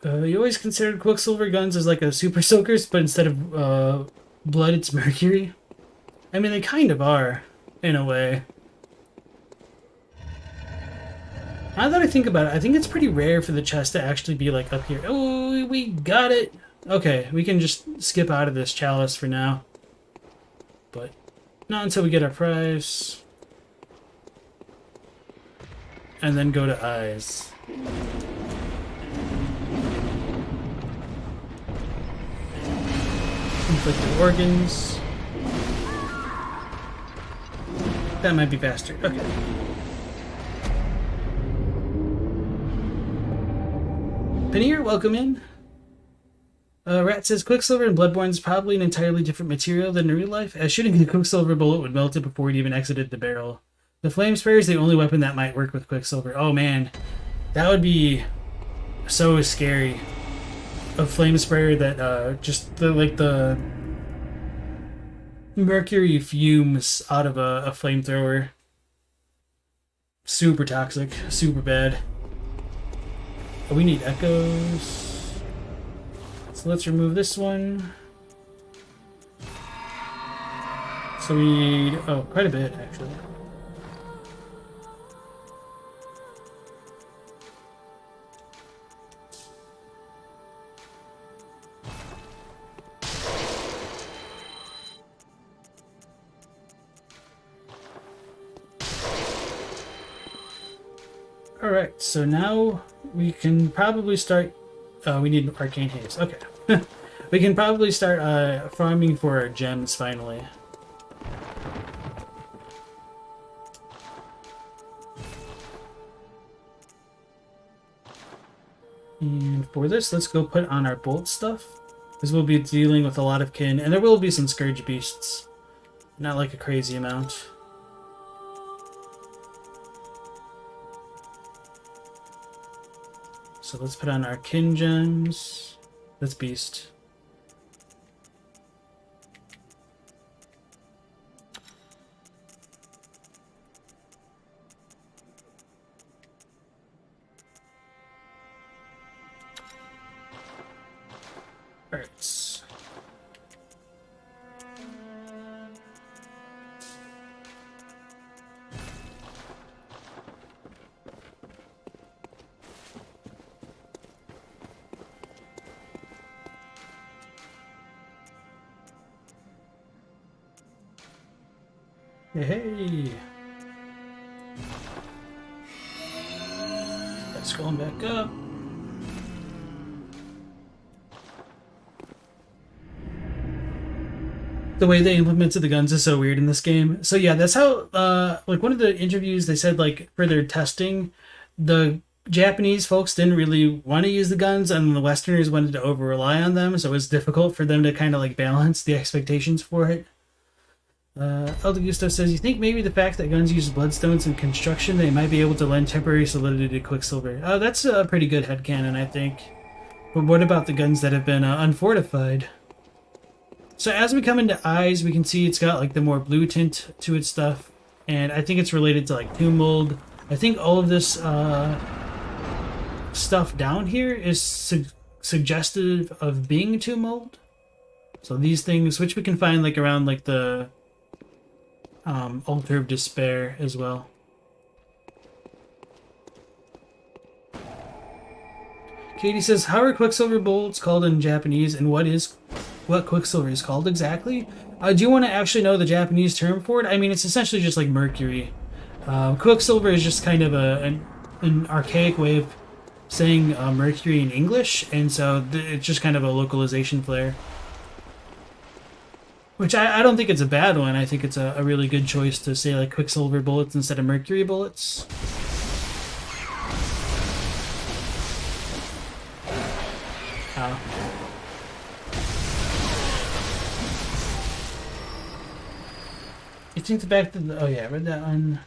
You always considered Quicksilver guns as like a super soakers, but instead of blood, it's mercury. I mean, they kind of are, in a way. Now that I think about it, I think it's pretty rare for the chest to actually be like up here. Oh, we got it! Okay, we can just skip out of this chalice for now. But not until we get our prize. And then go to eyes. Inflicted organs. That might be faster. Okay. Paneer, welcome in. Rat says Quicksilver in Bloodborne is probably an entirely different material than in real life, as shooting the Quicksilver bullet would melt it before it even exited the barrel. The flame sprayer is the only weapon that might work with Quicksilver. Oh man, that would be so scary. A flame sprayer that just the mercury fumes out of a flamethrower. Super toxic, super bad. Oh, we need echoes. So let's remove this one. So we need, oh, quite a bit actually. Alright, so now we can probably start... we need Arcane Haze. Okay. We can probably start farming for our gems, finally. And for this, let's go put on our bolt stuff. Because we'll be dealing with a lot of kin, and there will be some Scourge Beasts. Not like a crazy amount. So let's put on our kin gems. That's beast. Alright. Hey. Scrolling back up. The way they implemented the guns is so weird in this game. So yeah, that's how like one of the interviews they said like for their testing, the Japanese folks didn't really want to use the guns and the Westerners wanted to over rely on them, so it was difficult for them to kind of like balance the expectations for it. El Gusto says, you think maybe the fact that guns use bloodstones in construction, they might be able to lend temporary solidity to Quicksilver. Oh, that's a pretty good headcanon, I think. But what about the guns that have been unfortified? So as we come into eyes, we can see it's got like the more blue tint to its stuff. And I think it's related to like tomb mold. I think all of this stuff down here is suggestive of being tomb mold. So these things, which we can find like around like the Altar of Despair as well. Katie says, how are Quicksilver bullets called in Japanese, and what Quicksilver is called exactly? Do you want to actually know the Japanese term for it? I mean, it's essentially just like mercury. Quicksilver is just kind of an archaic way of saying mercury in English, and so it's just kind of a localization flair. Which I don't think it's a bad one. I think it's a really good choice to say like Quicksilver bullets instead of mercury bullets. Oh. You think the back to the... Oh yeah, I read that one.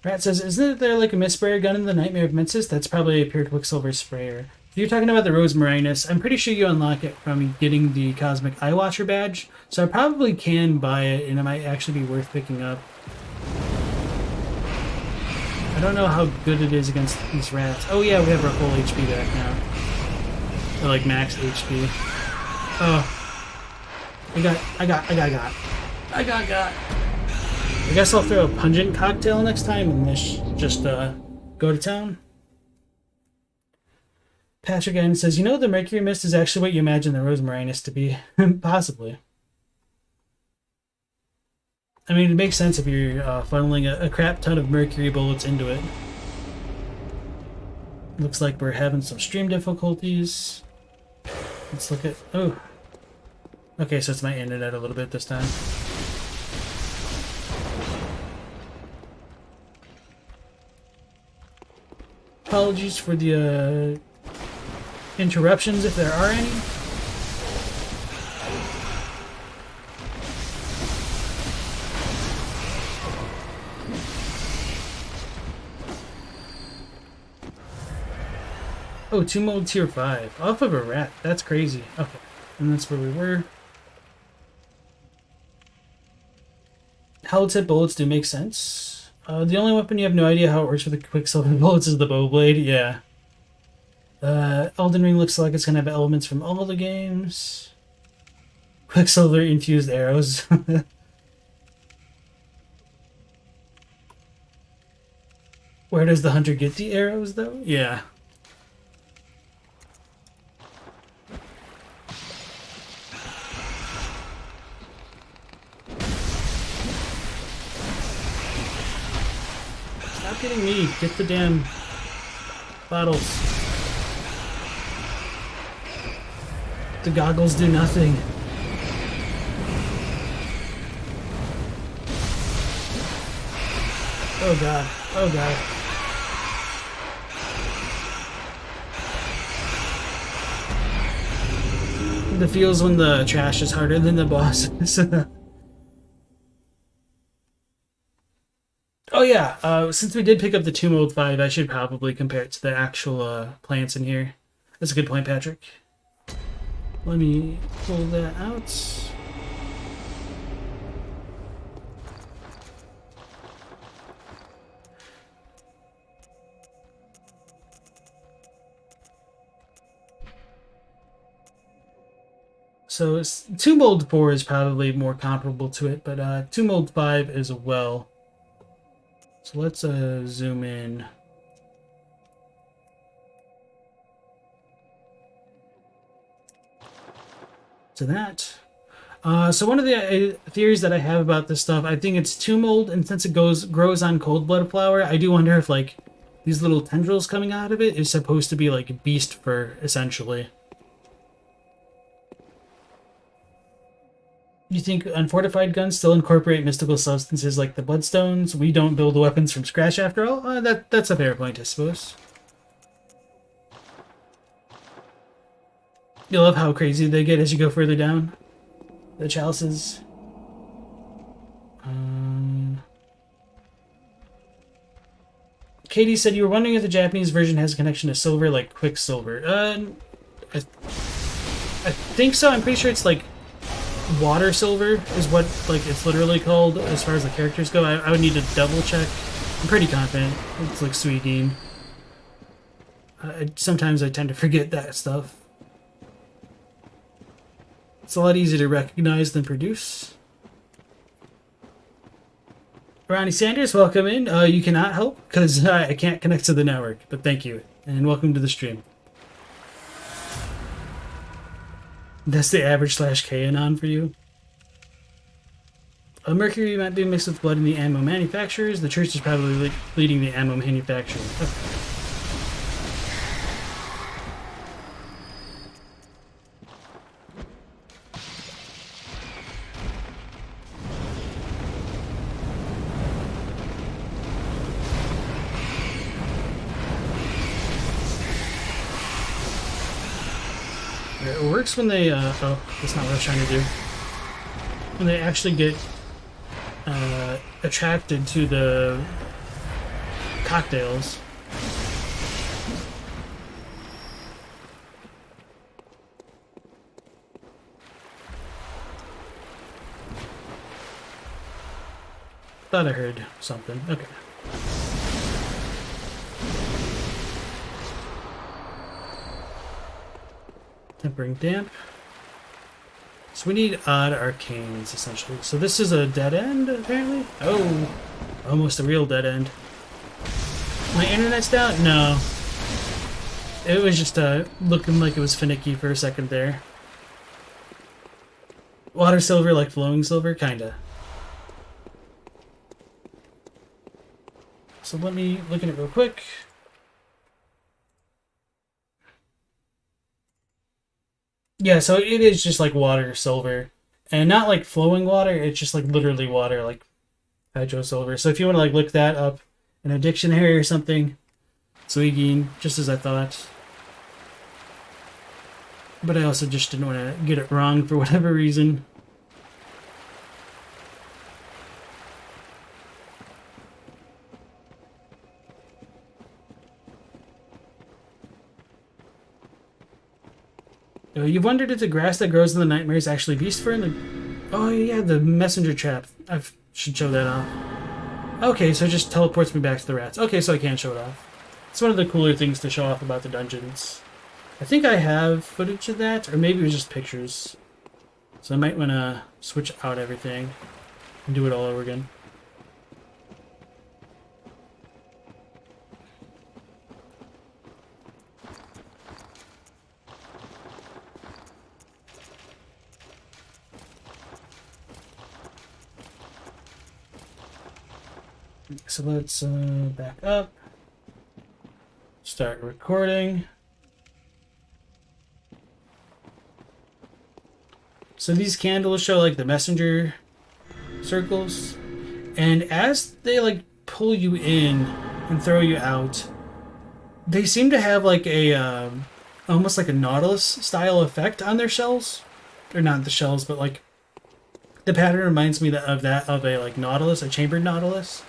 Rat says, isn't there like a mist-sprayer gun in the Nightmare of Mensis? That's probably a pure Quicksilver sprayer. If you're talking about the Rose Marinus, I'm pretty sure you unlock it from getting the Cosmic Eye Watcher badge, so I probably can buy it, and it might actually be worth picking up. I don't know how good it is against these rats. Oh yeah, we have our full HP back now. Or like max HP. Oh. I got. I guess I'll throw a pungent cocktail next time and just go to town. Patrick again says, you know the mercury mist is actually what you imagine the Rose Marinus to be. Possibly. I mean, it makes sense if you're funneling a crap ton of mercury bullets into it. Looks like we're having some stream difficulties. Let's look at... Oh. Okay, so it's my internet a little bit this time. Apologies for the interruptions if there are any. Oh, tomb mold tier 5. Off of a rat. That's crazy. Okay. And that's where we were. Halid said bullets do make sense. The only weapon you have no idea how it works with the Quicksilver bullets is the bow blade. Yeah. Elden Ring looks like it's going to have elements from all the games. Quicksilver infused arrows. Where does the hunter get the arrows, though? Yeah. Stop getting me. Get the damn bottles. The goggles do nothing. Oh god. Oh god. The feels when the trash is harder than the bosses. Oh yeah, since we did pick up the Tomb Mold 5, I should probably compare it to the actual plants in here. That's a good point, Patrick. Let me pull that out. So Tomb Mold 4 is probably more comparable to it, but Tomb Mold 5 as well. So let's zoom in. To that. So one of the theories that I have about this stuff, I think it's tomb mold, and since it grows on cold blood flower, I do wonder if like these little tendrils coming out of it is supposed to be like beast fur, essentially. You think unfortified guns still incorporate mystical substances like the bloodstones? We don't build weapons from scratch after all? That's a fair point, I suppose. You love how crazy they get as you go further down. The chalices. Katie said you were wondering if the Japanese version has a connection to silver like Quicksilver. I think so. I'm pretty sure it's like water silver is what like it's literally called as far as the characters go. I would need to double check. I'm pretty confident. It's like Suigine. Sometimes I tend to forget that stuff. It's a lot easier to recognize than produce. Ronnie Sanders, welcome in. You cannot help because I can't connect to the network, but thank you and welcome to the stream. That's the average /Kanon for you. Mercury might be mixed with blood in the ammo manufacturers. The church is probably leading the ammo manufacturing. Okay. It works when they, oh, that's not what I was trying to do. When they actually get attracted to the cocktails. Thought I heard something. Okay. Tempering damp. So we need odd arcanes, essentially. So this is a dead end, apparently? Oh, almost a real dead end. My internet's down? No. It was just looking like it was finicky for a second there. Water silver like flowing silver? Kinda. So let me look at it real quick. Yeah, so it is just like water silver. And not like flowing water, it's just like literally water, like hydro silver. So if you want to like look that up in a dictionary or something, Suigine, just as I thought. But I also just didn't want to get it wrong for whatever reason. You've wondered if the grass that grows in the nightmare is actually beast fern? Oh yeah, the messenger trap. I should show that off. Okay, so it just teleports me back to the rats. Okay, so I can't show it off. It's one of the cooler things to show off about the dungeons. I think I have footage of that, or maybe it was just pictures. So I might want to switch out everything and do it all over again. So let's back up, start recording. So these candles show like the messenger circles, and as they like pull you in and throw you out, they seem to have like a almost like a Nautilus style effect on their shells, or not the shells, but like the pattern reminds me of a like Nautilus, a chambered Nautilus.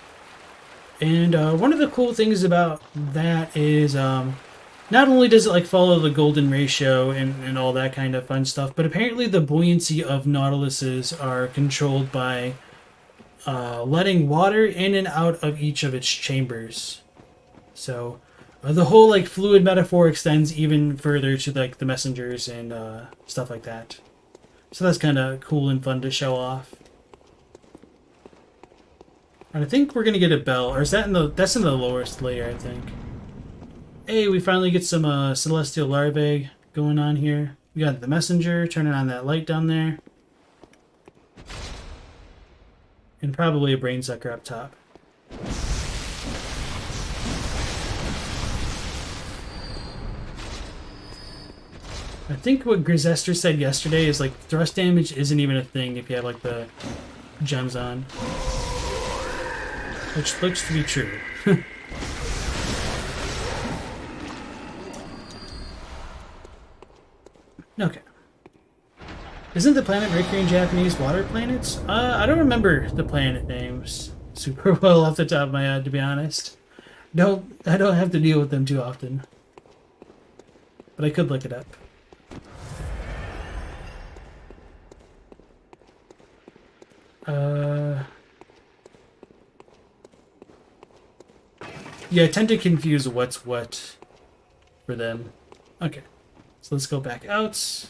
And one of the cool things about that is not only does it like follow the golden ratio and all that kind of fun stuff, but apparently the buoyancy of Nautiluses are controlled by letting water in and out of each of its chambers. So the whole like fluid metaphor extends even further to like the messengers and stuff like that. So that's kind of cool and fun to show off. And I think we're gonna get a bell, or is that that's in the lowest layer, I think. Hey, we finally get some celestial larvae going on here. We got the messenger, turning on that light down there. And probably a brain sucker up top. I think what Grisester said yesterday is like thrust damage isn't even a thing if you have like the gems on. Which looks to be true. Okay. Isn't the planet Mercury in Japanese water planets? I don't remember the planet names super well off the top of my head, to be honest. I don't have to deal with them too often. But I could look it up. Yeah, I tend to confuse what's what for them. Okay, so let's go back out.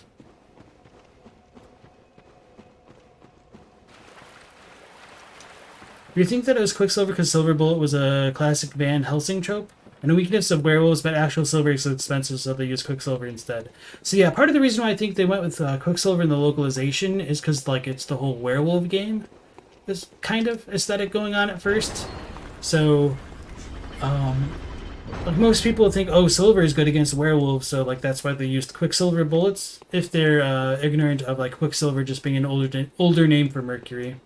Do you think that it was Quicksilver because Silver Bullet was a classic Van Helsing trope? And a weakness of werewolves, but actual silver is expensive, so they use Quicksilver instead. So yeah, part of the reason why I think they went with Quicksilver in the localization is because like it's the whole werewolf game. This kind of aesthetic going on at first. So, like most people think, oh, silver is good against werewolves, so like that's why they used Quicksilver bullets. If they're ignorant of like Quicksilver just being an older name for Mercury.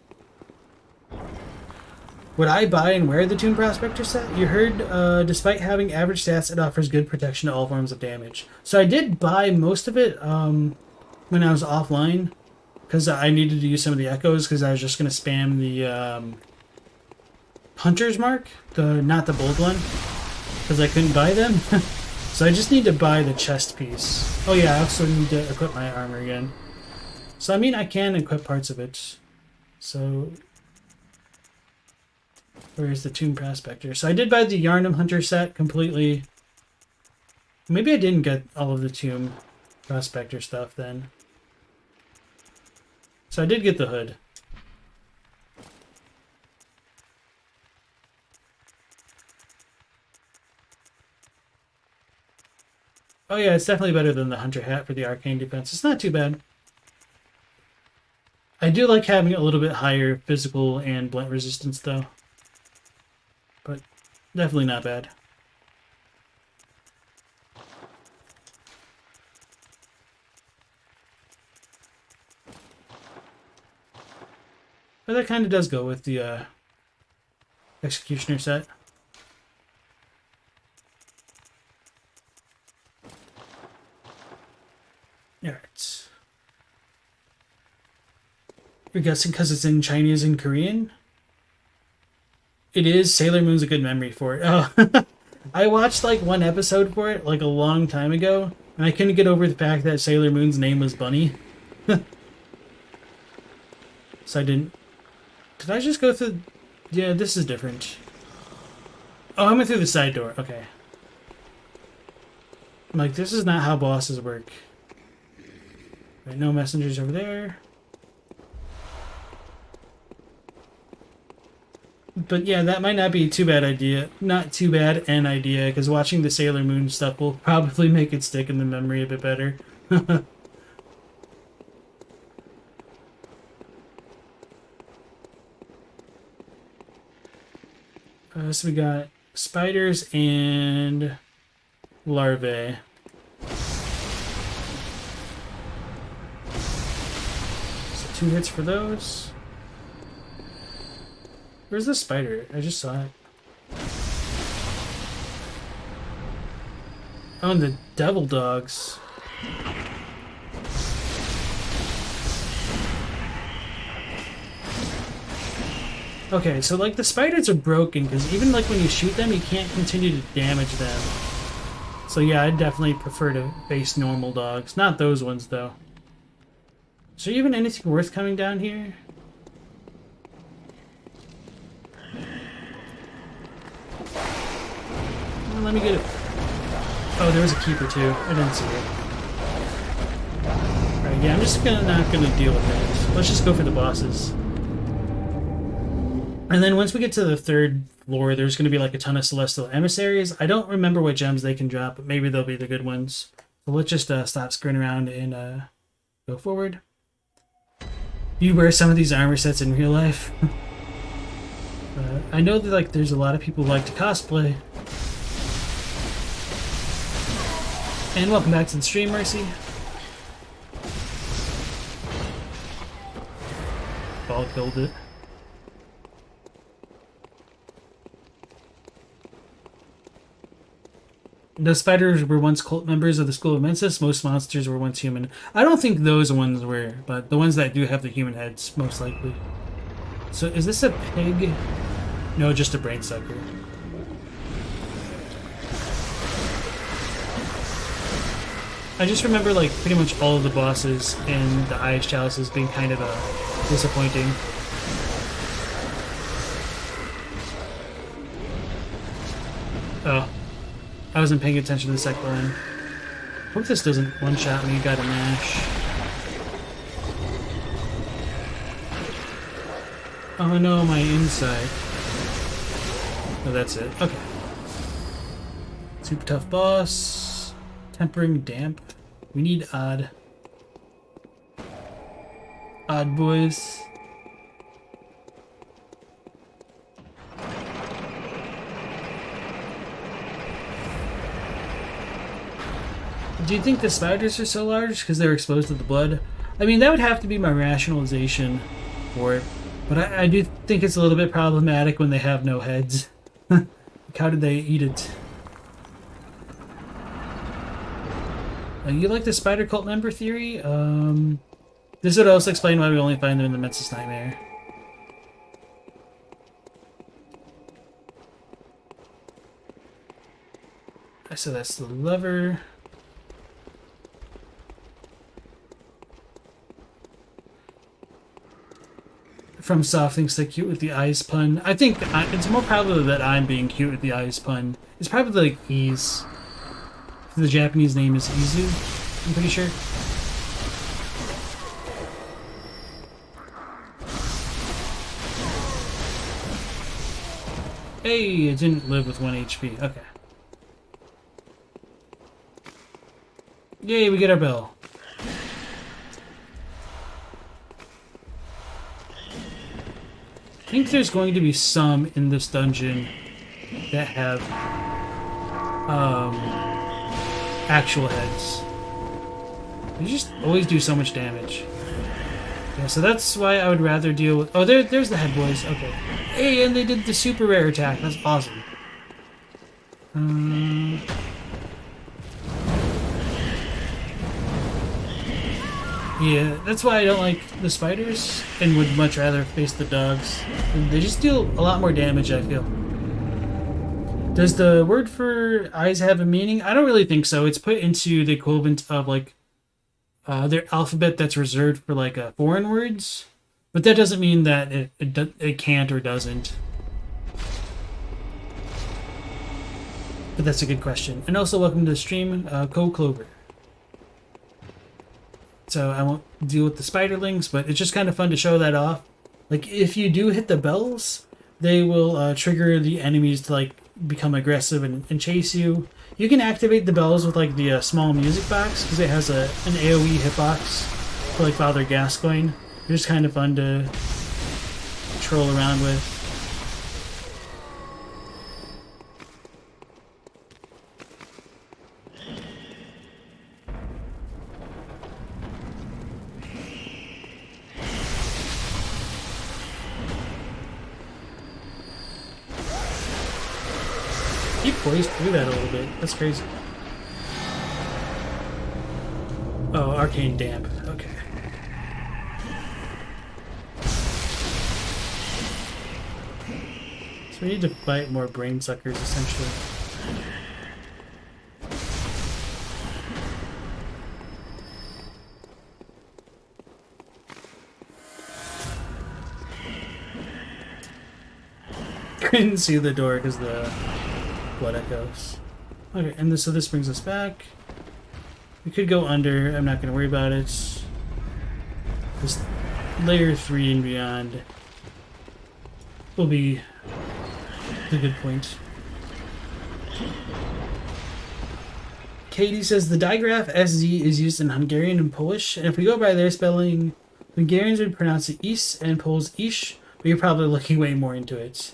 Would I buy and wear the Tomb Prospector set? You heard, despite having average stats, it offers good protection to all forms of damage. So I did buy most of it when I was offline, because I needed to use some of the echoes, because I was just going to spam the Hunter's Mark, not the bold one, because I couldn't buy them. So I just need to buy the chest piece. Oh yeah, I also need to equip my armor again. So I mean, I can equip parts of it. So... where's the Tomb Prospector? So I did buy the Yharnam Hunter set completely. Maybe I didn't get all of the Tomb Prospector stuff then. So I did get the hood. Oh yeah, it's definitely better than the Hunter hat for the Arcane defense. It's not too bad. I do like having a little bit higher physical and blunt resistance though. But definitely not bad. But that kind of does go with the Executioner set. Alright. You're guessing because it's in Chinese and Korean? It is. Sailor Moon's a good memory for it. Oh, I watched like one episode for it like a long time ago, and I couldn't get over the fact that Sailor Moon's name was Bunny. So I didn't... Did I just go through... Yeah, this is different. Oh, I went through the side door. Okay. I'm like, this is not how bosses work. Right, no messengers over there. But yeah, that might not be too bad idea. Not too bad an idea, because watching the Sailor Moon stuff will probably make it stick in the memory a bit better. So we got spiders and larvae. So 2 hits for those. Where's the spider? I just saw it. Oh, and the devil dogs. Okay, so like the spiders are broken because even like when you shoot them, you can't continue to damage them. So yeah, I'd definitely prefer to face normal dogs. Not those ones though. Is there even anything worth coming down here? Well, let me get it. Oh, there was a keeper too. I didn't see it. Alright, yeah, I'm just not gonna deal with it. Let's just go for the bosses. And then once we get to the 3rd floor, there's going to be like a ton of Celestial Emissaries. I don't remember what gems they can drop, but maybe they'll be the good ones. So let's just stop screwing around and go forward. You wear some of these armor sets in real life? I know that like there's a lot of people who like to cosplay. And welcome back to the stream, Mercy. Ball killed it. The spiders were once cult members of the School of Mensis. Most monsters were once human. I don't think those ones were, but the ones that do have the human heads, most likely. So is this a pig? No, just a brain sucker. I just remember like pretty much all of the bosses in the Ice Chalices being kind of disappointing. Oh, I wasn't paying attention to the second line. Hope this doesn't one-shot me. Got a mash. Oh no, my inside. Oh, that's it. Okay. Super tough boss. Tempering damp. We need odd. Odd boys. Do you think the spiders are so large because they're exposed to the blood? I mean, that would have to be my rationalization for it. But I do think it's a little bit problematic when they have no heads. Like, how did they eat it? You like the spider cult member theory? This would also explain why we only find them in the Mensis Nightmare. So that's the lever. From Soft thinks they're cute with the eyes pun. I think it's more probably that I'm being cute with the eyes pun. It's probably like Ease. The Japanese name is Izu, I'm pretty sure. Hey, it didn't live with 1 HP. Okay. Yay, we get our bell. I think there's going to be some in this dungeon that have actual heads. They just always do so much damage. Yeah, so that's why I would rather deal with... Oh, there's the head boys. Okay. Hey, and they did the super rare attack. That's awesome. Yeah, that's why I don't like the spiders and would much rather face the dogs. And they just deal a lot more damage, I feel. Does the word for eyes have a meaning? I don't really think so. It's put into the equivalent of like their alphabet that's reserved for like foreign words, but that doesn't mean that it can't or doesn't. But that's a good question. And also, welcome to the stream, Clover. So I won't deal with the spiderlings, but it's just kind of fun to show that off. Like if you do hit the bells, they will trigger the enemies to like become aggressive and chase you. You can activate the bells with like the small music box because it has an AoE hitbox for like Father Gascoigne. It's just kind of fun to troll around with. He poised through that a little bit. That's crazy. Oh, Arcane Damp. Okay. So we need to fight more brain suckers, essentially. Couldn't see the door because the blood echoes. Okay, and so this brings us back. We could go under. I'm not going to worry about it. This layer 3 and beyond will be the good point. Katie says the digraph SZ is used in Hungarian and Polish, and if we go by their spelling, Hungarians would pronounce it is and Poles ish, but you're probably looking way more into it.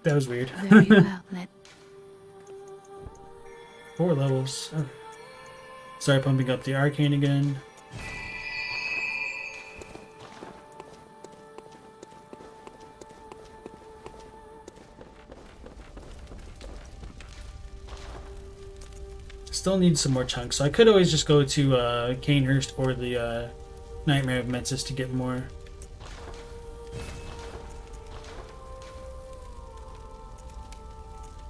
That was weird. Very well, let 4 levels. Okay. Start pumping up the Arcane again. Still need some more chunks, so I could always just go to Canehurst or the Nightmare of Mensis to get more.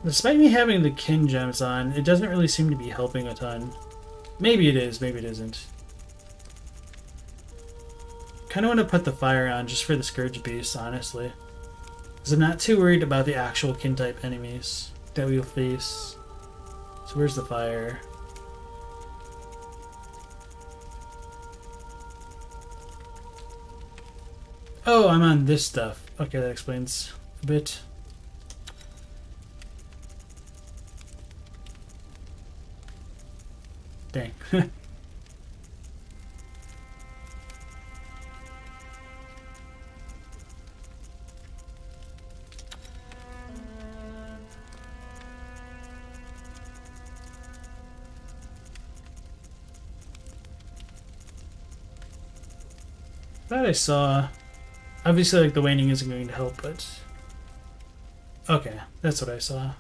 Despite me having the kin gems on, it doesn't really seem to be helping a ton. Maybe it is, maybe it isn't. Kind of want to put the fire on just for the Scourge Beast, honestly. Because I'm not too worried about the actual kin type enemies that we'll face. So where's the fire? Oh, I'm on this stuff. Okay, that explains a bit. Dang. That I saw. Obviously, like, the waning isn't going to help, but... Okay, that's what I saw.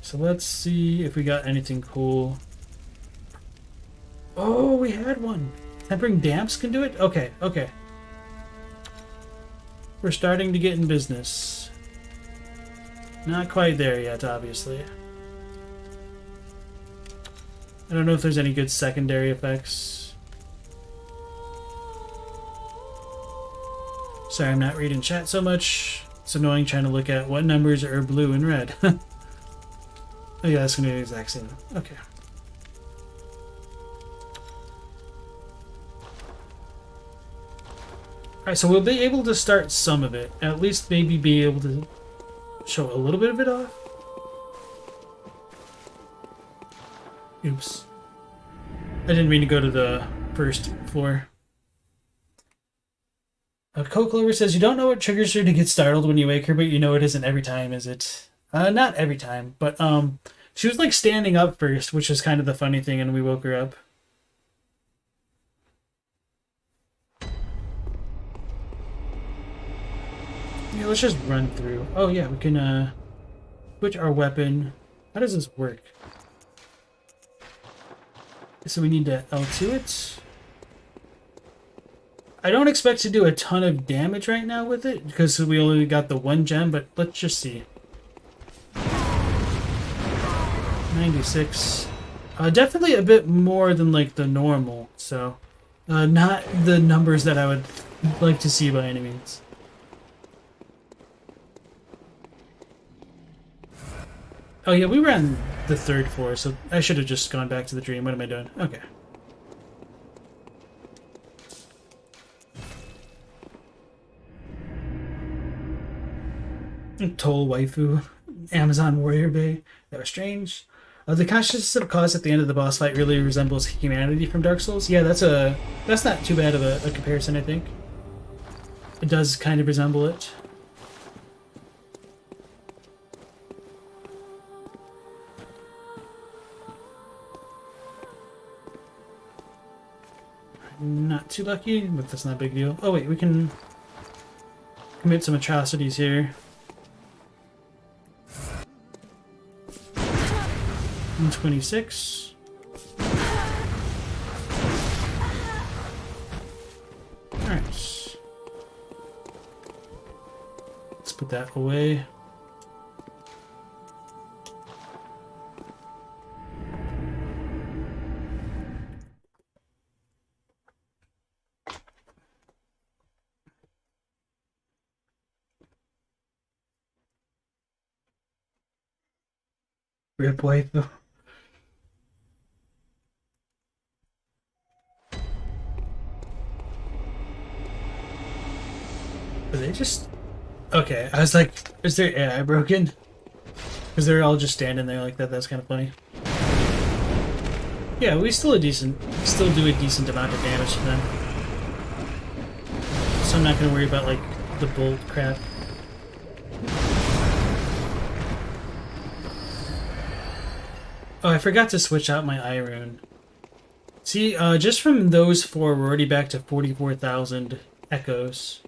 So let's see if we got anything cool. Oh, we had one! Tempering Damps can do it? Okay, okay. We're starting to get in business. Not quite there yet, obviously. I don't know if there's any good secondary effects. Sorry, I'm not reading chat so much. It's annoying trying to look at what numbers are blue and red. Oh yeah, that's gonna be the exact same. Okay. Alright, so we'll be able to start some of it. At least maybe be able to show a little bit of it off. Oops. I didn't mean to go to the first floor. Clover says, you don't know what triggers her to get startled when you wake her, but you know it isn't every time, is it? Not every time, but she was like standing up first, which is kind of the funny thing, and we woke her up. Yeah, let's just run through. Oh yeah, we can switch our weapon. How does this work? So we need to L2 it. I don't expect to do a ton of damage right now with it, because we only got the 1 gem, but let's just see. 96. Definitely a bit more than like the normal, so not the numbers that I would like to see by any means. Oh yeah, we were on the 3rd floor, so I should have just gone back to the dream. What am I doing? Okay. Toll waifu, Amazon warrior bay. That was strange. The consciousness of cause at the end of the boss fight really resembles humanity from Dark Souls. Yeah, that's not too bad of a comparison, I think. It does kind of resemble it. Not too lucky, but that's not a big deal. Oh wait, we can commit some atrocities here. 126. Alright. Let's put that away. Rip waifu. Are they just... Okay, I was like, is their AI broken? Because they're all just standing there like that. That's kind of funny. Yeah, we still do a decent amount of damage to them. So I'm not gonna worry about like the bolt crap. Oh, I forgot to switch out my eye rune. See, just from those 4, we're already back to 44,000 echoes.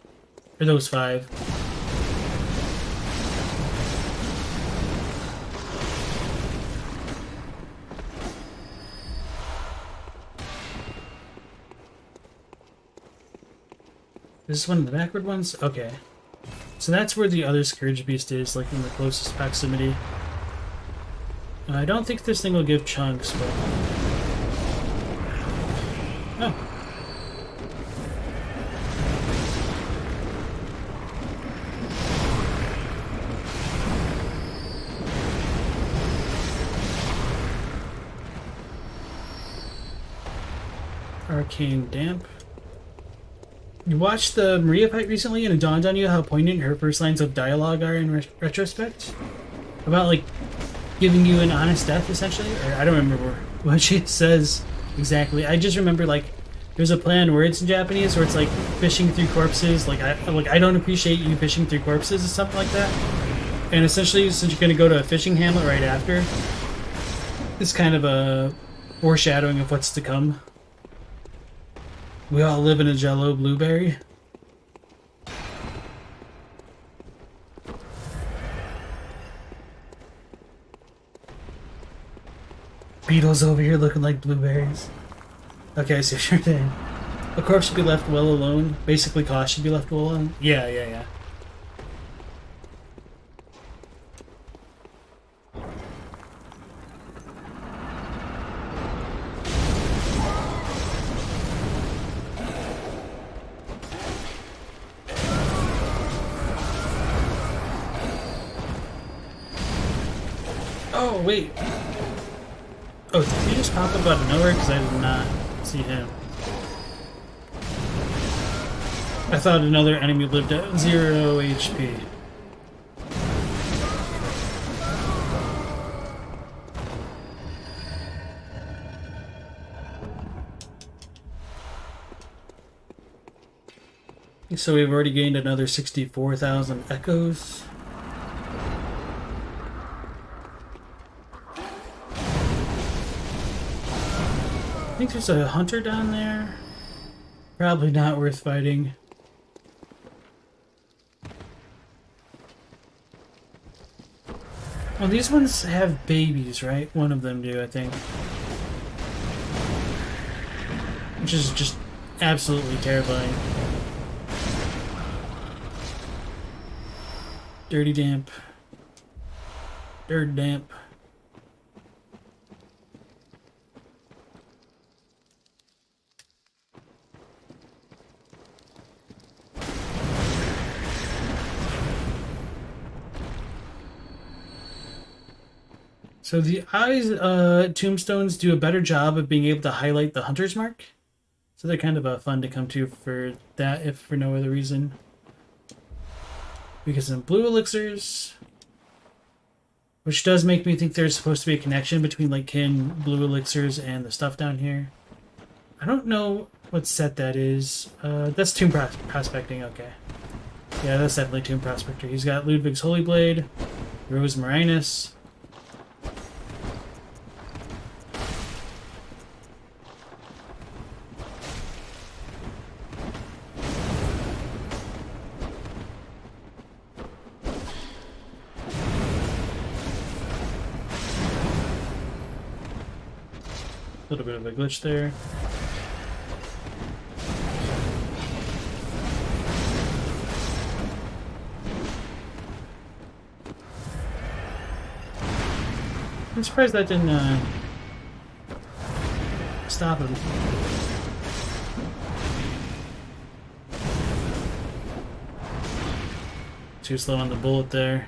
Or those 5. Is this one of the backward ones? Okay. So that's where the other Scourge Beast is, like in the closest proximity. I don't think this thing will give chunks, but... Oh. Arcane Damp. You watched the Maria fight recently and it dawned on you how poignant her first lines of dialogue are in retrospect? About, like, giving you an honest death, essentially? Or I don't remember what she says exactly. I just remember, like, there's a play on words in Japanese where it's, like, fishing through corpses. Like, I don't appreciate you fishing through corpses or something like that. And essentially, since you're going to go to a fishing hamlet right after, it's kind of a foreshadowing of what's to come. We all live in a jello blueberry. Beetles over here looking like blueberries. Okay, so you're saying a corpse should be left well alone. Basically, cost should be left well alone. Yeah. Oh, wait. Oh, did he just pop up out of nowhere? Because I did not see him. I thought another enemy lived at 0 HP. So we've already gained another 64,000 echoes. I think there's a hunter down there. Probably not worth fighting. Well, these ones have babies, right? One of them do, I think. Which is just absolutely terrifying. Dirty damp. Dirt damp. So the eyes tombstones do a better job of being able to highlight the hunter's mark. So they're kind of fun to come to for that, if for no other reason. Because in blue elixirs, which does make me think there's supposed to be a connection between like kin blue elixirs and the stuff down here. I don't know what set that is. That's Tomb Prospecting, okay. Yeah, that's definitely Tomb Prospector. He's got Ludwig's Holy Blade, Rose Marinus. A little bit of a glitch there. I'm surprised that didn't stop him. Too slow on the bullet there.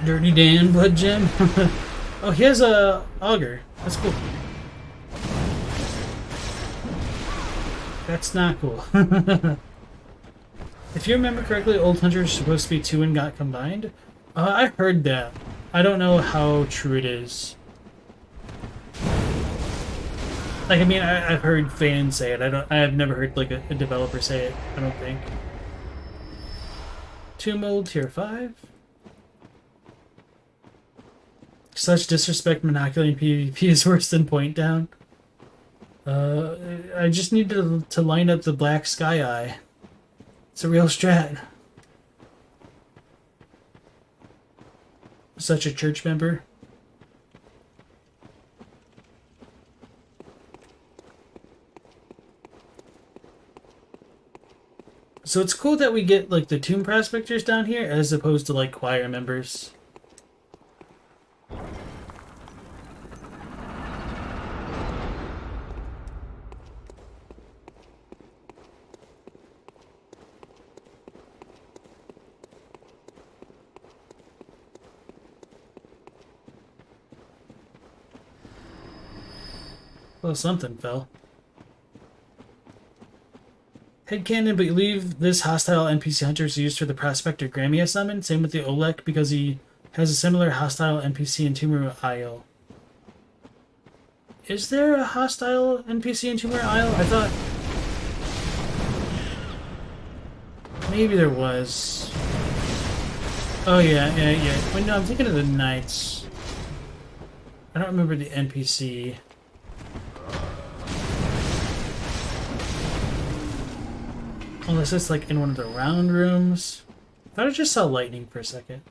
Dirty Dan, Blood Gem. Oh, he has a auger. That's cool. That's not cool. If you remember correctly, Old Hunter is supposed to be 2 and got combined. I heard that. I don't know how true it is. Like, I mean, I've heard fans say it. I've never heard like a developer say it. I don't think. Tomb Mold tier 5. Such disrespect monocular in PvP is worse than point down. I just need to line up the black sky eye. It's a real strat. Such a church member. So it's cool that we get like the tomb prospectors down here as opposed to like choir members. Well, something fell. Headcanon, but you leave this hostile NPC hunter is used for the Prospector Gramia summon. Same with the Olek, because he has a similar hostile NPC in Tumor Isle. Is there a hostile NPC in Tumor Isle? I thought... maybe there was. Oh yeah. Wait, no, I'm thinking of the Knights. I don't remember the NPC. Unless it's like in one of the round rooms. I thought I just saw lightning for a second.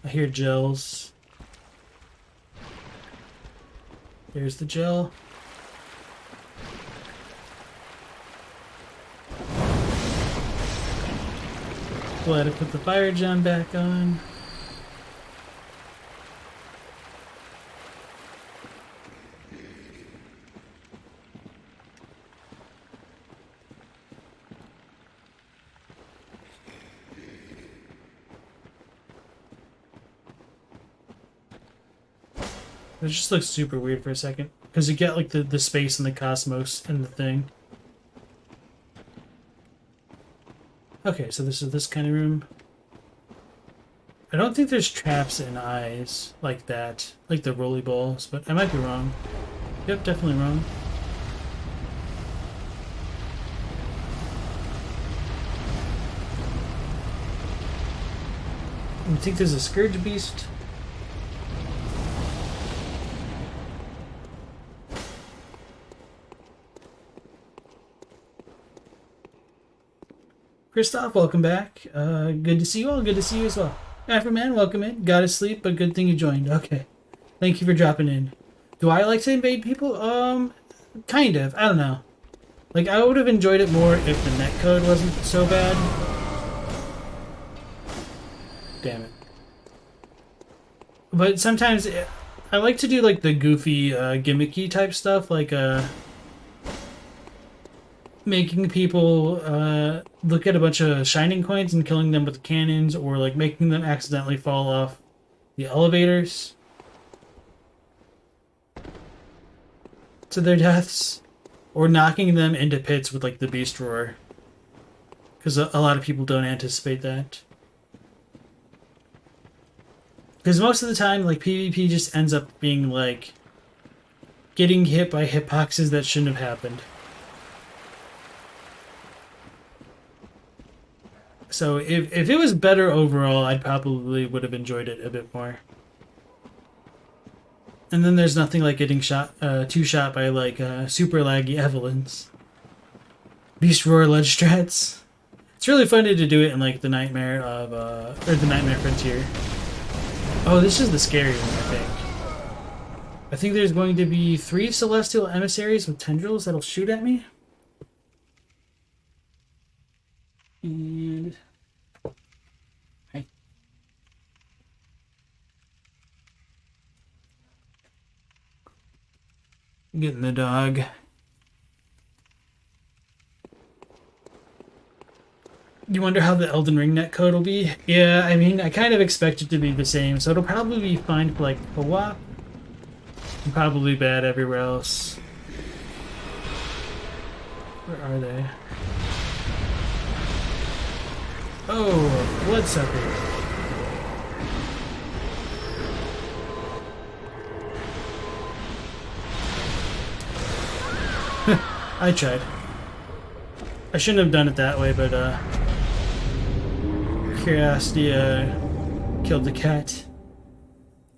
I hear gels. There's the gel. Glad I put the fire gem back on. It just looks super weird for a second. Because you get like the space and the cosmos and the thing. Okay, so this is this kind of room. I don't think there's traps and eyes like that. Like the rolly balls, but I might be wrong. Yep, definitely wrong. I think there's a Scourge Beast. Christoph, welcome back. Good to see you all. Good to see you as well. Afroman, welcome in. Gotta sleep, but good thing you joined. Okay. Thank you for dropping in. Do I like to invade people? Kind of. I don't know. Like, I would have enjoyed it more if the netcode wasn't so bad. Damn it. But sometimes I like to do like the goofy, gimmicky type stuff, like making people look at a bunch of shining coins and killing them with cannons, or like making them accidentally fall off the elevators to their deaths, or knocking them into pits with like the beast roar, because a lot of people don't anticipate that. Because most of the time, like, PvP just ends up being like getting hit by hitboxes that shouldn't have happened. So if it was better overall, I probably would have enjoyed it a bit more. And then there's nothing like getting shot, two-shot by like super laggy Evelynns. Beast Roar ledge strats. It's really funny to do it in like the Nightmare of, or the Nightmare Frontier. Oh, this is the scary one, I think. I think there's going to be 3 celestial emissaries with tendrils that'll shoot at me. And... hi. Getting the dog. You wonder how the Elden Ring netcode will be? Yeah, I mean, I kind of expect it to be the same, so it'll probably be fine for like co-op. And probably bad everywhere else. Where are they? Oh, Bloodsucker. I tried. I shouldn't have done it that way, but curiosity killed the cat.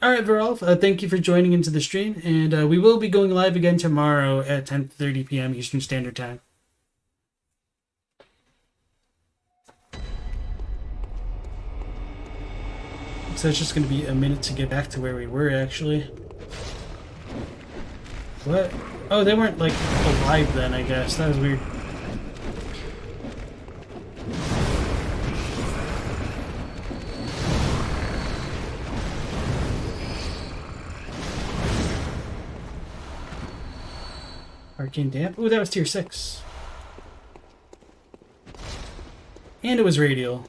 Alright, Virolf, thank you for joining into the stream, and we will be going live again tomorrow at 10:30 p.m. Eastern Standard Time. So it's just going to be a minute to get back to where we were, actually. What? Oh, they weren't, like, alive then, I guess. That was weird. Arcane Damp? Ooh, that was tier 6. And it was radial.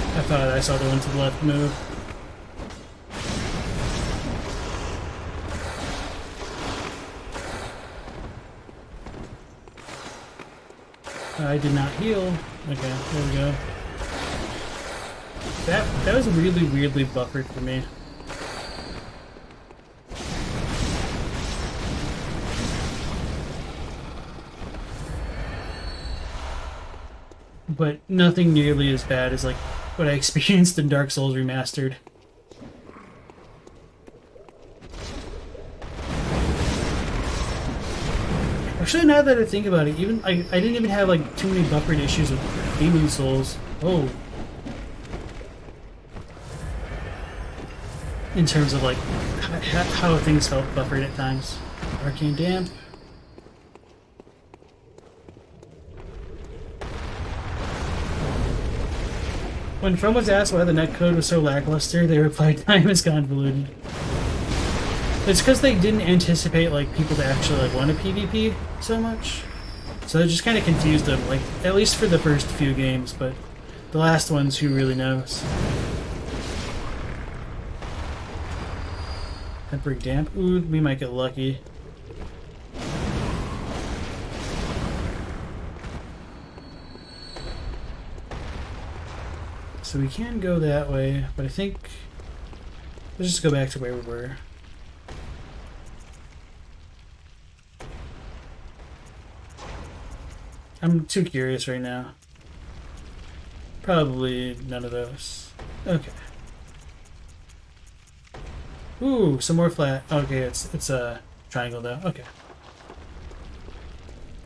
I thought I saw the one to the left move. I did not heal. Okay, there we go. That was really weirdly buffered for me. But nothing nearly as bad as like what I experienced in Dark Souls Remastered. Actually, now that I think about it, even I didn't even have like too many buffered issues with Demon Souls. Oh. In terms of like how things felt buffered at times. Arcane Damp. When From was asked why the netcode was so lackluster, they replied, "Time is convoluted." It's because they didn't anticipate like people to actually like want to PvP so much, so they just kind of confused them. Like at least for the first few games, but the last ones, who really knows? Temporary Damp. Ooh, we might get lucky. So we can go that way, but I think let's just go back to where we were. I'm too curious right now. Probably none of those. Okay. Ooh, some more flat. Okay, it's a triangle though. Okay.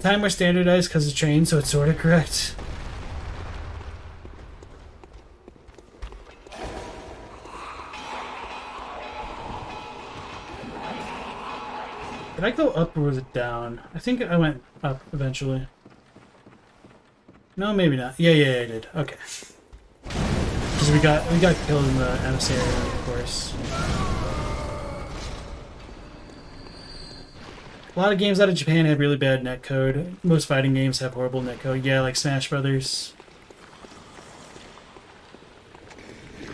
Time was standardized because of chain, so it's sort of correct. Did I go up or was it down? I think I went up eventually. No, maybe not. Yeah, I did. Okay. Because we got killed in the emissary, of course. A lot of games out of Japan have really bad netcode. Most fighting games have horrible netcode. Yeah, like Smash Brothers. I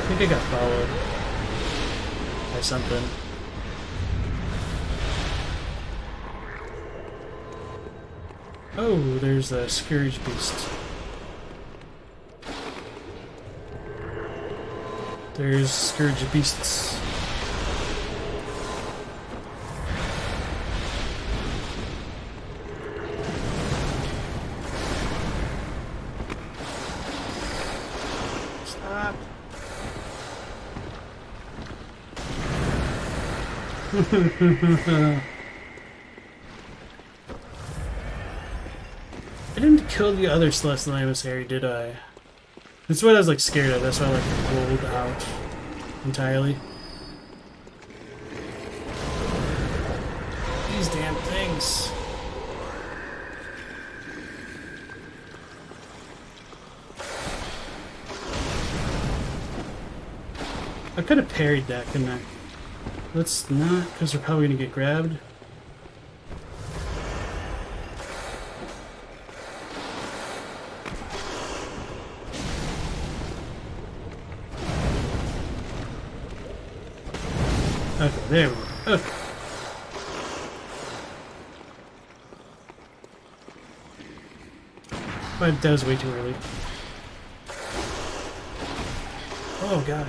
think I got followed by something. Oh, there's a Scourge Beast. There's Scourge Beasts. Stop. I didn't kill the other Celestial Emissary, did I? That's what I was like scared of. That's why I like rolled out entirely. These damn things. I could have parried that, couldn't I? Let's not, because we're probably gonna get grabbed. Okay, there we go. Okay. But that was way too early. Oh god.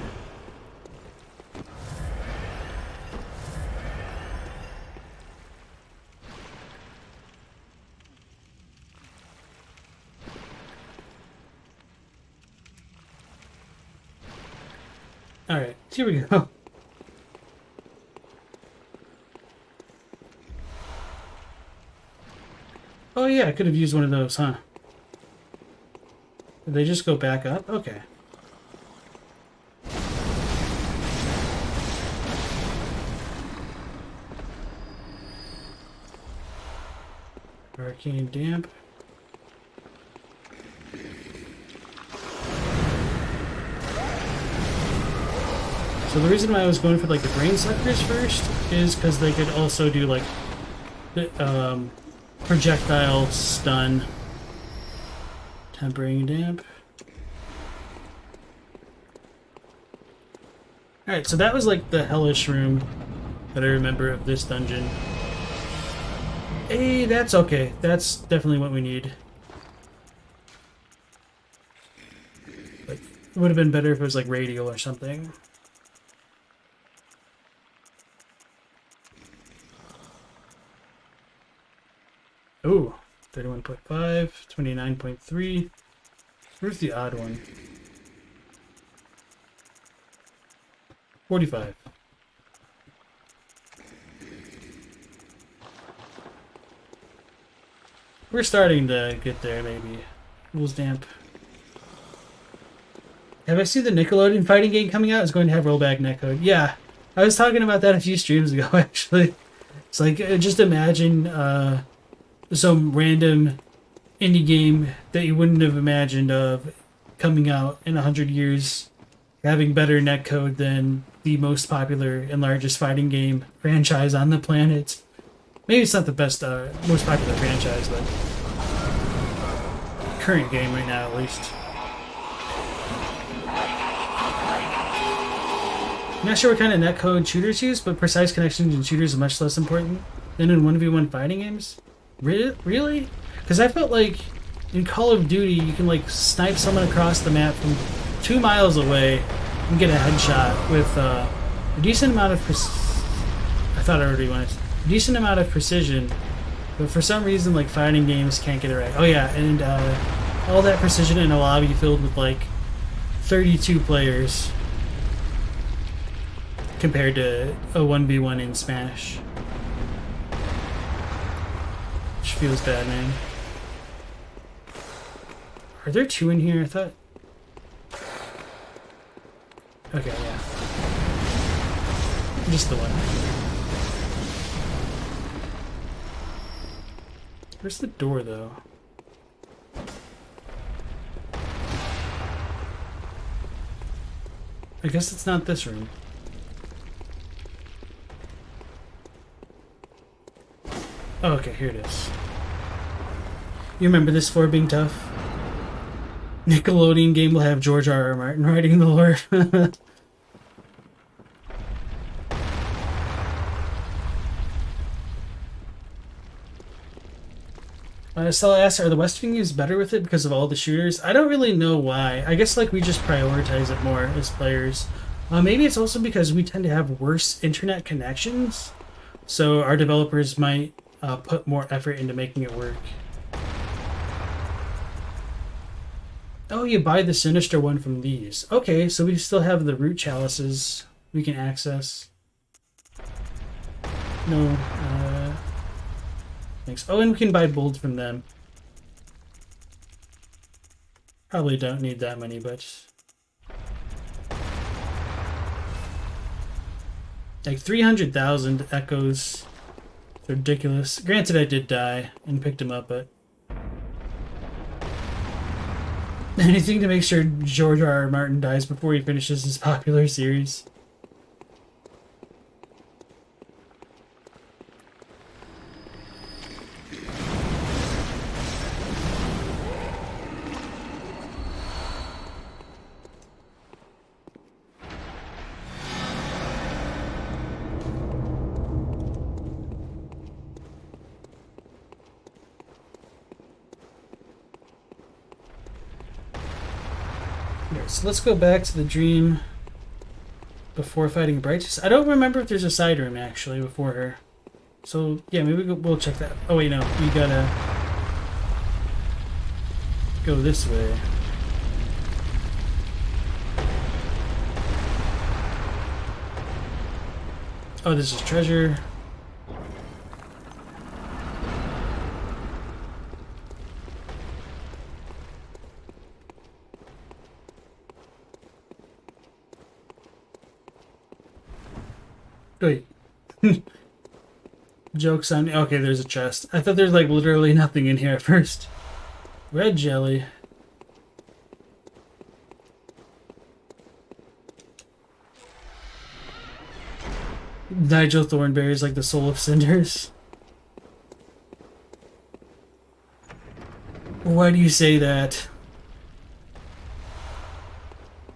Alright, here we go. Oh yeah, I could have used one of those, huh? Did they just go back up? Okay. Arcane damp. So the reason why I was going for like the brain suckers first is because they could also do like the projectile stun. Tempering damp. Alright, so that was like the hellish room that I remember of this dungeon. Hey, that's okay. That's definitely what we need. Like, it would have been better if it was like radial or something. Ooh, 31.5, 29.3. Where's the odd one? 45. We're starting to get there, maybe. Rules damp. Have I seen the Nickelodeon fighting game coming out? It's going to have rollback netcode. Yeah, I was talking about that a few streams ago, actually. It's like, just imagine some random indie game that you wouldn't have imagined of coming out in 100 years, having better netcode than the most popular and largest fighting game franchise on the planet. Maybe it's not the best, most popular franchise, but current game right now, at least. I'm not sure what kind of netcode shooters use, but precise connections in shooters are much less important than in 1v1 fighting games. Really? Because I felt like in Call of Duty, you can like snipe someone across the map from 2 miles away and get a headshot with a decent amount of I thought I already went. Decent amount of precision, but for some reason, like fighting games can't get it right. Oh yeah, and all that precision in a lobby filled with like 32 players compared to a 1v1 in Smash. Which feels bad, man. Are there 2 in here? I thought... Okay, yeah. Just the one. Where's the door, though? I guess it's not this room. Oh, okay, here it is. You remember this floor being tough? Nickelodeon game will have George R. R. Martin writing the lore. Stella asks, are the West venues better with it because of all the shooters? I don't really know why. I guess like we just prioritize it more as players. Maybe it's also because we tend to have worse internet connections, so our developers might put more effort into making it work. Oh, you buy the Sinister one from these. Okay, so we still have the root chalices we can access. No, thanks. Oh, and we can buy bolts from them. Probably don't need that many, but... like 300,000 echoes. It's ridiculous. Granted, I did die and picked him up, but... anything to make sure George R. R. Martin dies before he finishes his popular series. So let's go back to the dream. before fighting Brightest. I don't remember if there's a side room actually before her. So yeah, maybe we'll check that. Oh wait, no, we gotta go this way. Oh, this is treasure. Wait. Joke's on me. Okay, there's a chest. I thought there's like literally nothing in here at first. Red jelly. Nigel Thornberry is like the soul of cinders. Why do you say that?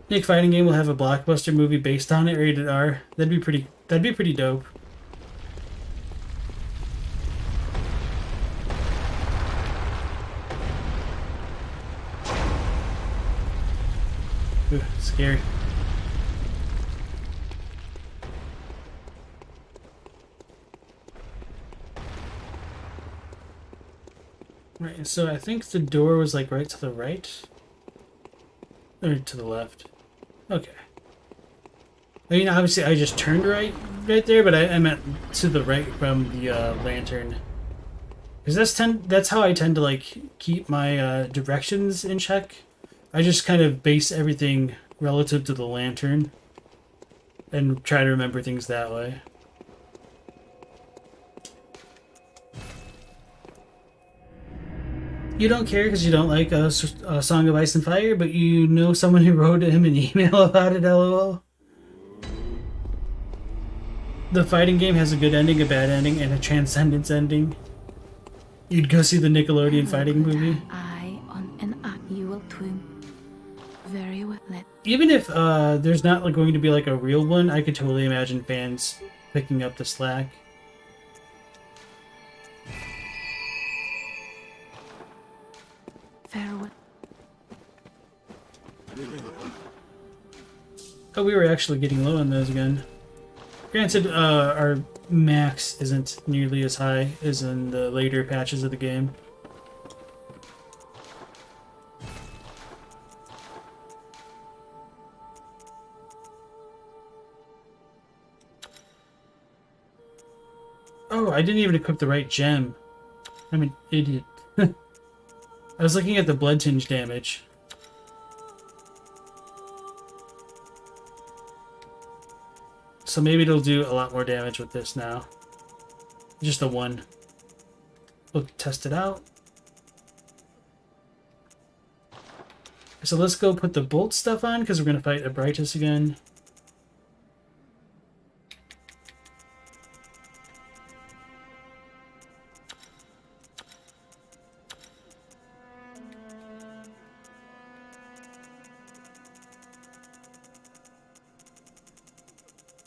Nick Fighting Game will have a blockbuster movie based on it, rated R. That'd be pretty dope. Ooh, scary. Right, so I think the door was like right to the right. Or to the left. Okay. I mean, obviously I just turned right there, but I meant to the right from the lantern. Because that's how I tend to like keep my directions in check. I just kind of base everything relative to the lantern and try to remember things that way. You don't care because you don't like a Song of Ice and Fire, but you know someone who wrote him an email about it, lol. The fighting game has a good ending, a bad ending, and a transcendence ending. You'd go see the Nickelodeon fighting movie. Eye on an eye, you will twin. Very well. Even if there's not like going to be like a real one, I could totally imagine fans picking up the slack. Farewell. Oh, we were actually getting low on those again. Granted, our max isn't nearly as high as in the later patches of the game. Oh, I didn't even equip the right gem. I'm an idiot. I was looking at the blood tinge damage. So maybe it'll do a lot more damage with this now. Just a one. We'll test it out. So let's go put the bolt stuff on because we're going to fight Abritus again.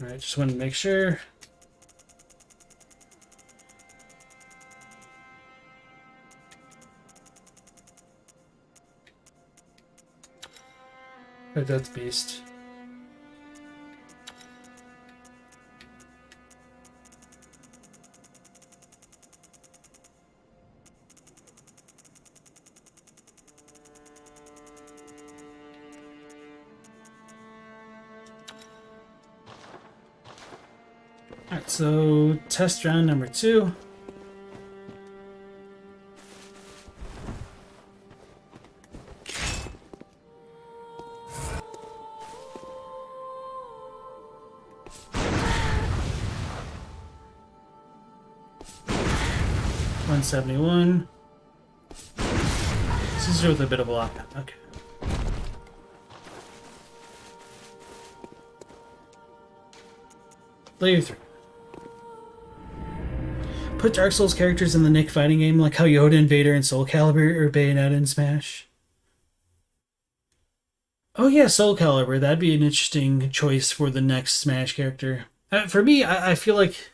Alright, just wanted to make sure. Oh, that's Beast. Alright, so test round number 2. $171. This is with a bit of a lockdown. Okay. Layer 3. Put Dark Souls characters in the Nick fighting game like how Yoda and Vader in Soul Calibur or Bayonetta in Smash. Oh yeah, Soul Calibur. That'd be an interesting choice for the next Smash character. For me, I feel like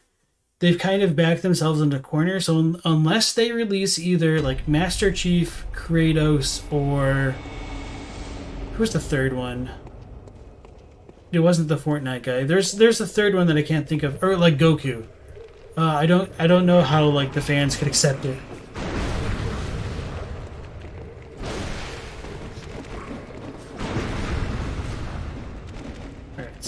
they've kind of backed themselves into a corner, so unless they release either like Master Chief, Kratos, or... who's the third one? It wasn't the Fortnite guy. There's a third one that I can't think of, or like Goku. I don't know how like the fans could accept it. Alright.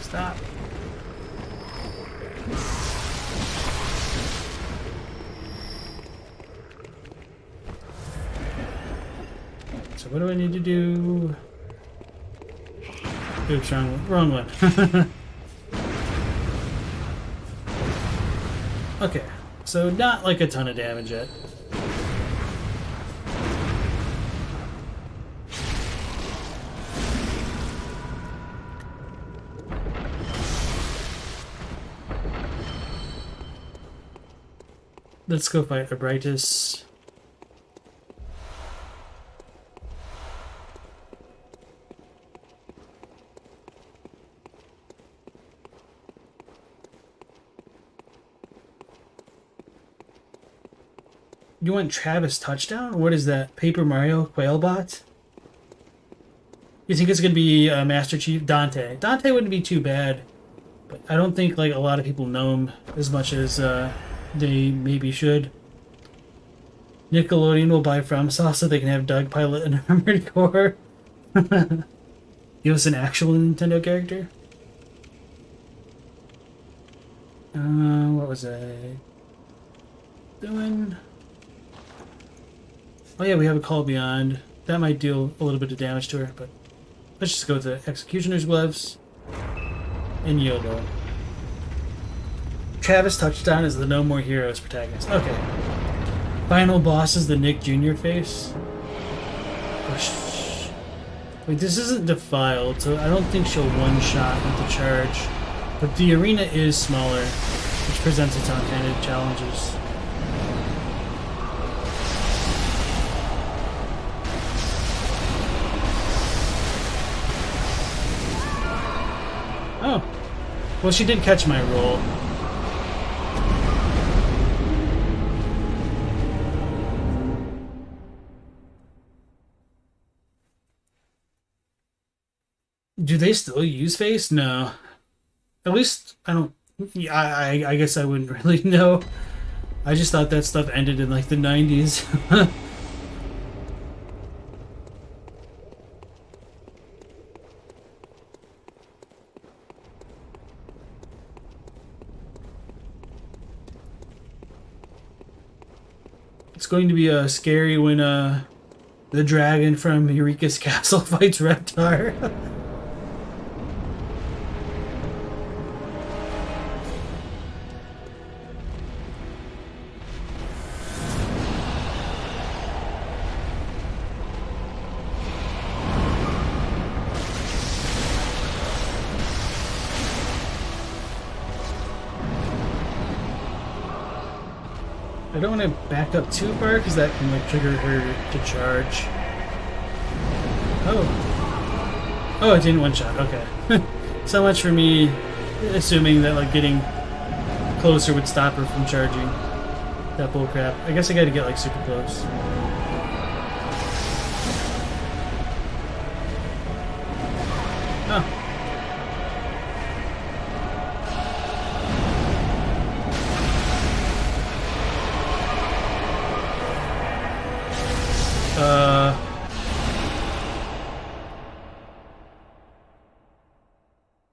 Stop. So what do I need to do? Oops, wrong one. Okay, so not like a ton of damage yet. Let's go fight Arbritus. You want Travis touchdown? What is that? Paper Mario Quailbot? You think it's gonna be Master Chief Dante? Dante wouldn't be too bad, but I don't think like a lot of people know him as much as they maybe should. Nickelodeon will buy FromSoft so they can have Doug pilot and Armored Core. Give us an actual Nintendo character. What was I doing? Oh yeah, we have a Call Beyond. That might deal a little bit of damage to her, but let's just go with the Executioner's Gloves and YOLO. Travis Touchdown is the No More Heroes protagonist. Okay. Final boss is the Nick Jr. face. Wait, this isn't Defiled, so I don't think she'll one-shot with the charge. But the arena is smaller, which presents its own kind of challenges. Oh. Well, she did catch my roll. Do they still use face? No. At least, I don't... Yeah, I guess I wouldn't really know. I just thought that stuff ended in, like, the 90s. It's going to be scary when the dragon from Eureka's castle fights Reptar. I don't want to back up too far because that can like trigger her to charge. Oh, it didn't one shot. Okay. So much for me assuming that like getting closer would stop her from charging. That bullcrap. I guess I got to get like super close. Oh.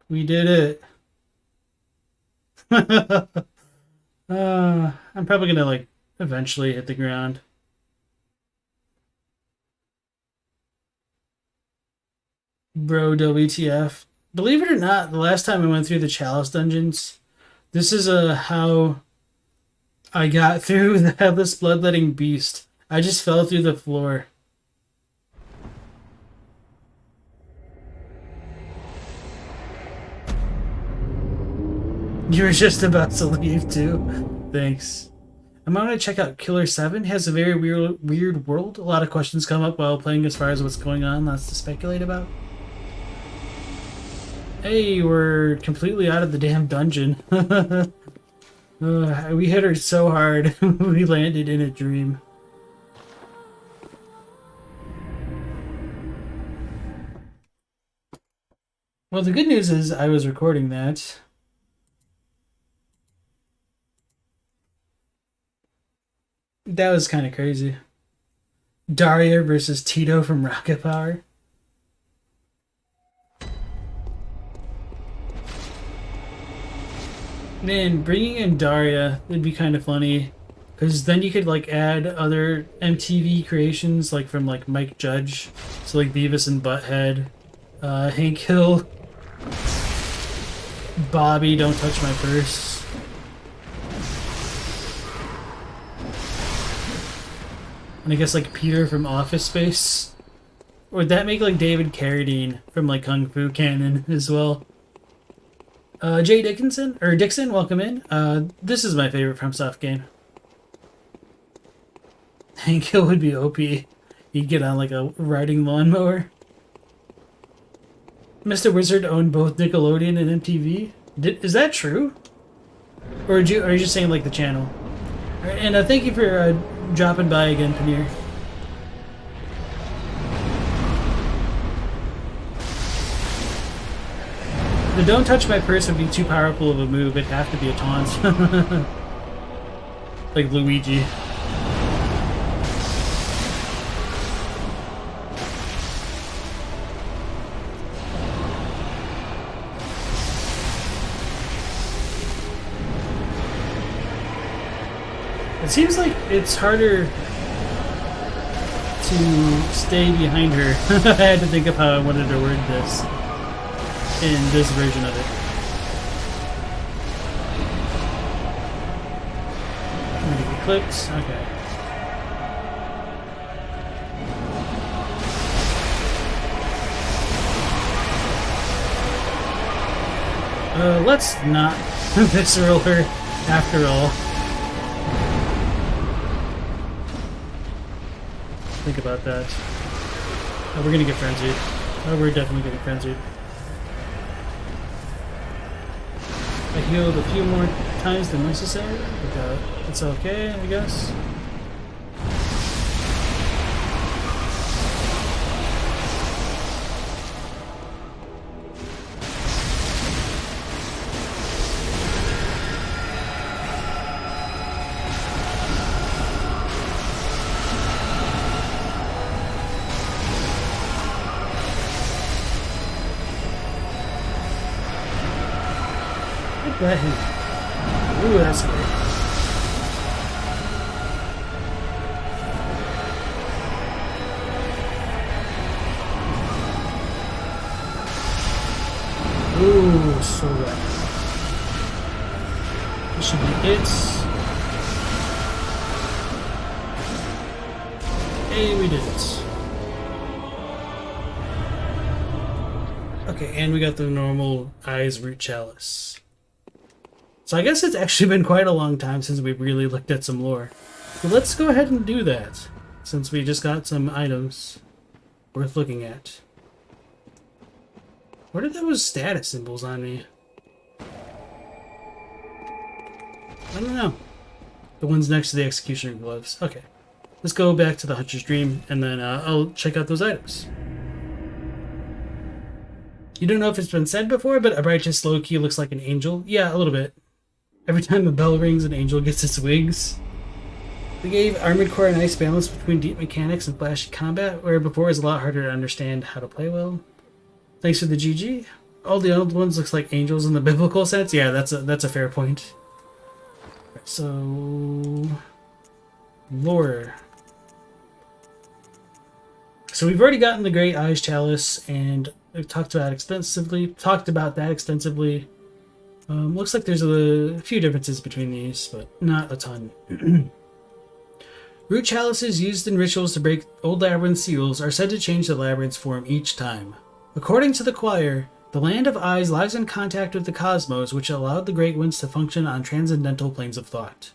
We did it. I'm probably gonna like eventually hit the ground. Bro, WTF. Believe it or not, the last time I went through the Chalice dungeons, this is how I got through the Headless Bloodletting Beast. I just fell through the floor. You were just about to leave too. Thanks. I'm gonna check out Killer 7. It has a very weird world. A lot of questions come up while playing as far as what's going on. Lots to speculate about. Hey, we're completely out of the damn dungeon. We hit her so hard. We landed in a dream. Well, the good news is I was recording that. That was kind of crazy. Daria versus Tito from Rocket Power. Man, bringing in Daria would be kind of funny. Because then you could, like, add other MTV creations, like, from, like, Mike Judge. So, like, Beavis and Butthead. Hank Hill. Bobby, Don't Touch My Purse. And I guess, like, Peter from Office Space. Or would that make, like, David Carradine from, like, Kung Fu Canon as well? Jay Dickinson, or Dixon, welcome in. This is my favorite FromSoft game. Hank Hill would be OP. He'd get on, like, a riding lawnmower. Mr. Wizard owned both Nickelodeon and MTV. Is that true? Or are you just saying, like, the channel? Alright, and thank you for dropping by again, Panir. The Don't Touch My Purse would be too powerful of a move. It'd have to be a taunt. Like Luigi. It seems like it's harder to stay behind her. I had to think of how I wanted to word this in this version of it. I'm gonna get clipped. Okay. Let's not visceral her after all. Think about that. Oh, we're gonna get frenzied. Oh, we're definitely getting frenzied. I healed a few more times than necessary, but it's okay, I guess. That hit. Ooh, that's great. Ooh, so good. This should be it. Hey, we did it. Okay, and we got the normal eyes root chalice. So I guess it's actually been quite a long time since we've really looked at some lore. So let's go ahead and do that, since we just got some items worth looking at. What are those status symbols on me? I don't know. The ones next to the executioner gloves. Okay. Let's go back to the Hunter's Dream, and then I'll check out those items. You don't know if it's been said before, but a righteous low-key looks like an angel. Yeah, a little bit. Every time a bell rings, an angel gets its wings. They gave Armored Core a nice balance between deep mechanics and flashy combat, where before it was a lot harder to understand how to play well. Thanks for the GG. All the old ones looks like angels in the biblical sense. Yeah, that's a fair point. So, lore. So we've already gotten the Great Eyes Chalice, and we've talked about that extensively. Looks like there's a few differences between these, but not a ton. Root chalices used in rituals to break old labyrinth seals are said to change the labyrinth's form each time. According to the choir, the Land of Eyes lies in contact with the cosmos, which allowed the Great Winds to function on transcendental planes of thought.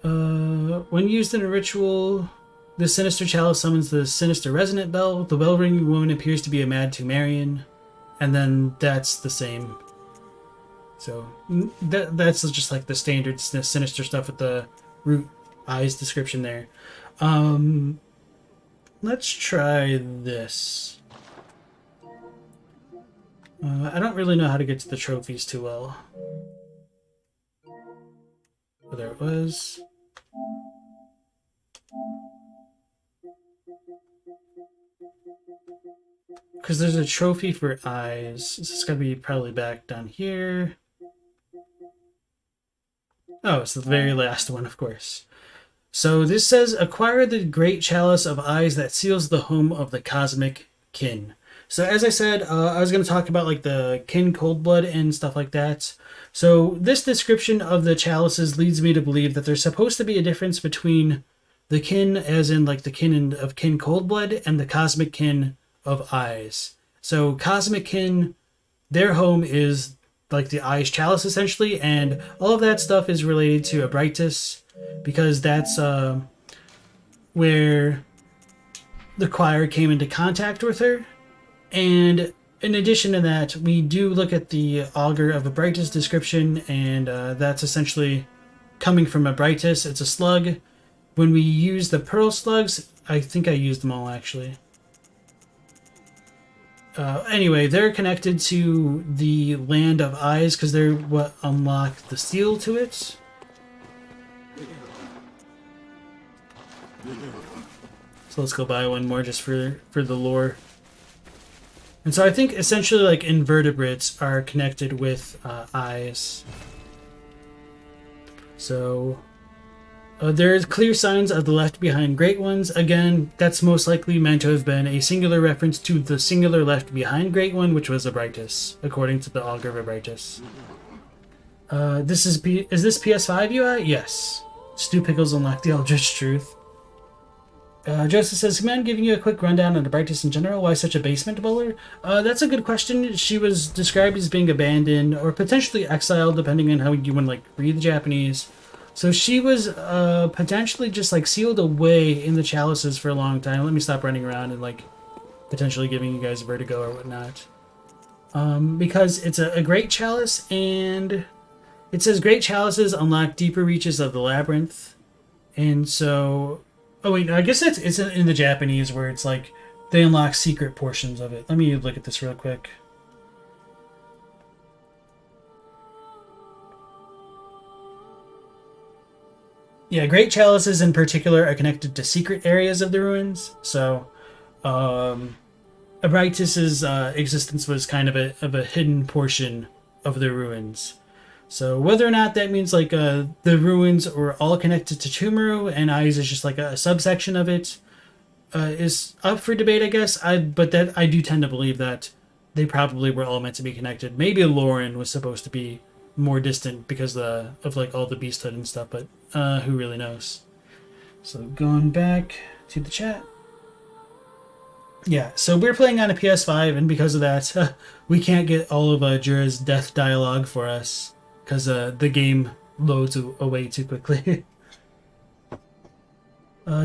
When used in a ritual, the Sinister Chalice summons the Sinister Resonant Bell. The bell-ringing woman appears to be a Mad Tumerian, and then that's the same. So that's just like the standard sinister stuff with the root eyes description there. Let's try this. I don't really know how to get to the trophies too well. Oh, there it was. Because there's a trophy for eyes. This is going to be probably back down here. Oh, it's the very last one, of course. So this says, acquire the great chalice of eyes that seals the home of the cosmic kin. So as I said, I was going to talk about like the kin cold blood and stuff like that. So this description of the chalices leads me to believe that there's supposed to be a difference between the kin, as in like the kin of kin cold blood, and the cosmic kin of eyes. So cosmic kin, their home is like the eyes chalice essentially, and all of that stuff is related to Abritus, because that's where the choir came into contact with her. And in addition to that, we do look at the Augur of Abritus description, and that's essentially coming from Abritus. It's a slug. When we use the pearl slugs, I think I used them all actually. Anyway, they're connected to the Land of Eyes because they're what unlock the seal to it. So let's go buy one more just for the lore. And so I think essentially like invertebrates are connected with eyes. So there's clear signs of the left behind great ones. Again, that's most likely meant to have been a singular reference to the singular left behind great one, which was Abritus, according to the Augur of Abritus. Is this PS5 UI? Yes. Stu Pickles unlocked the Eldritch Truth. Joseph says, "Command giving you a quick rundown on Arcane in general. Why such a basement dweller?" That's a good question. She was described as being abandoned or potentially exiled, depending on how you want to like read the Japanese. So she was potentially just like sealed away in the chalices for a long time. Let me stop running around and like potentially giving you guys vertigo or whatnot. Because it's a great chalice, and it says great chalices unlock deeper reaches of the labyrinth, and so. Oh wait, no, I guess it's in the Japanese where it's like they unlock secret portions of it. Let me look at this real quick. Yeah, great chalices in particular are connected to secret areas of the ruins. So, Abritus's existence was kind of a hidden portion of the ruins. So whether or not that means like the ruins were all connected to Tumuru and Eyes is just like a subsection of it is up for debate, I guess. But that I do tend to believe that they probably were all meant to be connected. Maybe Loran was supposed to be more distant because of like all the beasthood and stuff, but who really knows? So going back to the chat. Yeah, so we're playing on a PS5, and because of that, we can't get all of Jura's death dialogue for us. Because the game loads away too quickly.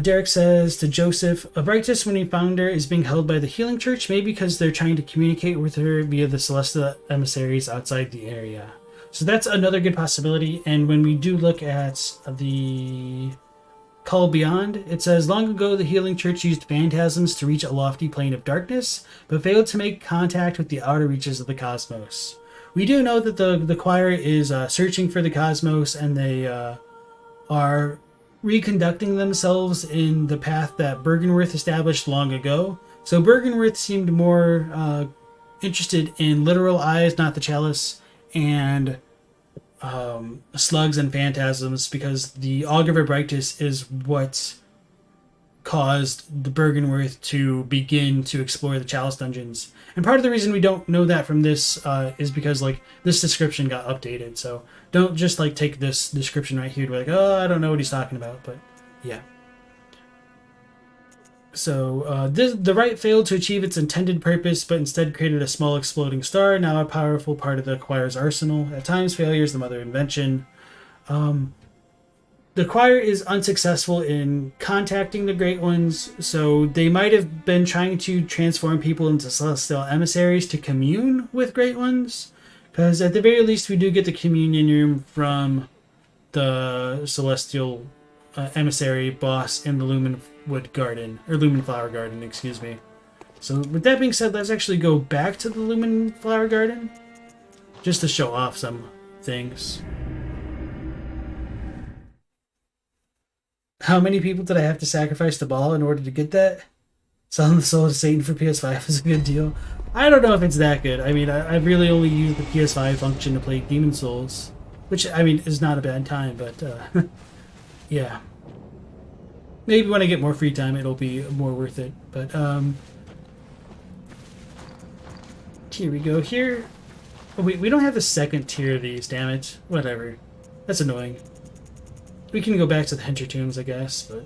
Derek says to Joseph, Abritus, when he found her, is being held by the Healing Church, maybe because they're trying to communicate with her via the Celestial emissaries outside the area. So that's another good possibility. And when we do look at the Call Beyond, it says, long ago the Healing Church used phantasms to reach a lofty plane of darkness, but failed to make contact with the outer reaches of the cosmos. We do know that the choir is searching for the cosmos, and they are reconducting themselves in the path that Bergenworth established long ago. So Bergenworth seemed more interested in literal eyes, not the chalice, and slugs and phantasms, because the Augur of Abritus is what caused the Bergenworth to begin to explore the chalice dungeons. And part of the reason we don't know that from this is because like this description got updated. So don't just like take this description right here to be like, oh, I don't know what he's talking about. But yeah. So the rite failed to achieve its intended purpose, but instead created a small exploding star, now a powerful part of the choir's arsenal. At times, failure is the mother of invention. The choir is unsuccessful in contacting the Great Ones, so they might have been trying to transform people into celestial emissaries to commune with Great Ones, because at the very least we do get the communion room from the celestial emissary boss in the Lumenwood Garden, or Lumenflower Garden, excuse me. So with that being said, let's actually go back to the Lumen Flower Garden just to show off some things. How many people did I have to sacrifice to Baal in order to get that? Selling the Soul to Satan for PS5 is a good deal. I don't know if it's that good. I mean, I really only use the PS5 function to play Demon Souls, which, I mean, is not a bad time, but, yeah. Maybe when I get more free time, it'll be more worth it. But, here we go. Here. Oh, we don't have the second tier of these, damn it. Whatever. That's annoying. We can go back to the Hencher Tombs, I guess, but...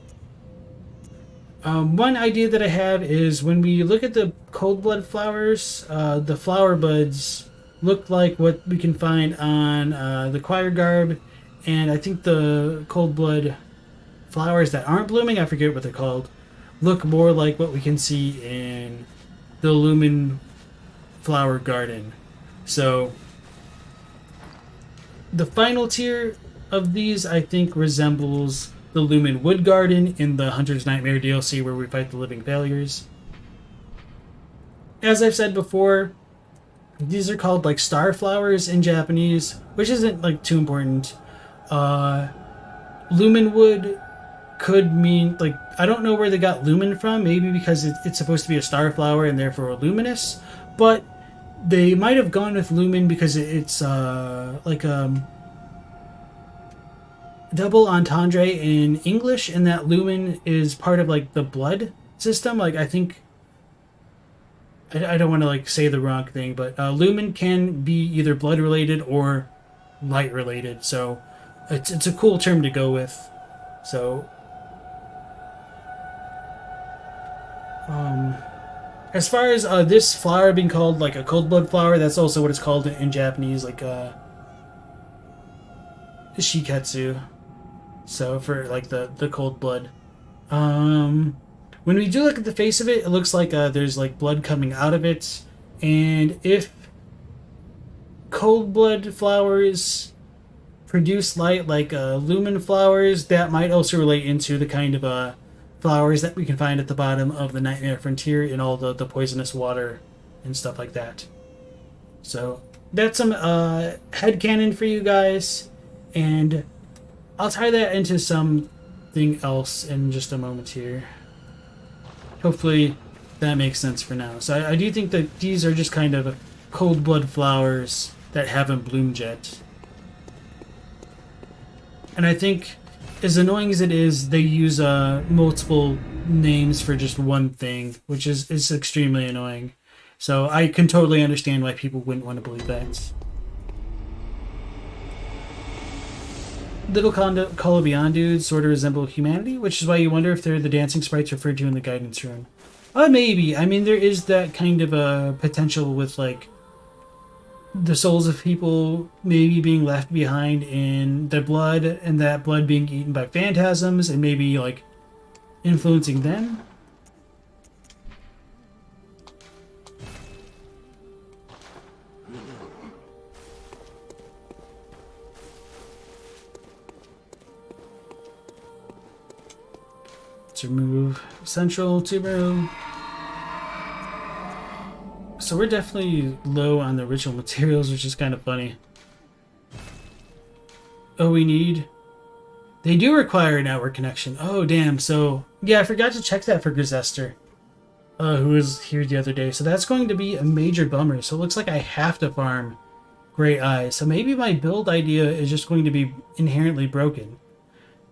one idea that I have is when we look at the cold blood flowers, the flower buds look like what we can find on the choir garb, and I think the cold blood flowers that aren't blooming, I forget what they're called, look more like what we can see in the Lumen Flower Garden. So the final tier of these, I think, resembles the Lumen Wood Garden in the Hunter's Nightmare DLC where we fight the living failures. As I've said before, these are called like star flowers in Japanese, which isn't like too important. Lumen Wood could mean, like, I don't know where they got lumen from, maybe because it's supposed to be a star flower and therefore luminous, but they might have gone with lumen because it's like double entendre in English, and that lumen is part of like the blood system. Like, I think I don't want to like say the wrong thing, but lumen can be either blood related or light related, so it's a cool term to go with. So as far as this flower being called like a cold blood flower, that's also what it's called in Japanese, like shiketsu. So for like the cold blood. When we do look at the face of it, it looks like there's like blood coming out of it. And if cold blood flowers produce light like lumen flowers, that might also relate into the kind of flowers that we can find at the bottom of the Nightmare Frontier in all the poisonous water and stuff like that. So that's some headcanon for you guys, and I'll tie that into something else in just a moment here. Hopefully that makes sense for now. So I do think that these are just kind of cold blood flowers that haven't bloomed yet. And I think, as annoying as it is, they use multiple names for just one thing, which is extremely annoying. So I can totally understand why people wouldn't want to believe that. Little Call of Beyond dudes sort of resemble humanity, which is why you wonder if they're the dancing sprites referred to in the guidance rune. Maybe. I mean, there is that kind of a potential with, like, the souls of people maybe being left behind in their blood, and that blood being eaten by phantasms, and maybe, like, influencing them. Let's remove central tuber. So we're definitely low on the ritual materials, which is kind of funny. Oh, they do require a network connection. Oh, damn. So, yeah, I forgot to check that for Grisester, who was here the other day. So that's going to be a major bummer. So it looks like I have to farm Great Eyes. So maybe my build idea is just going to be inherently broken.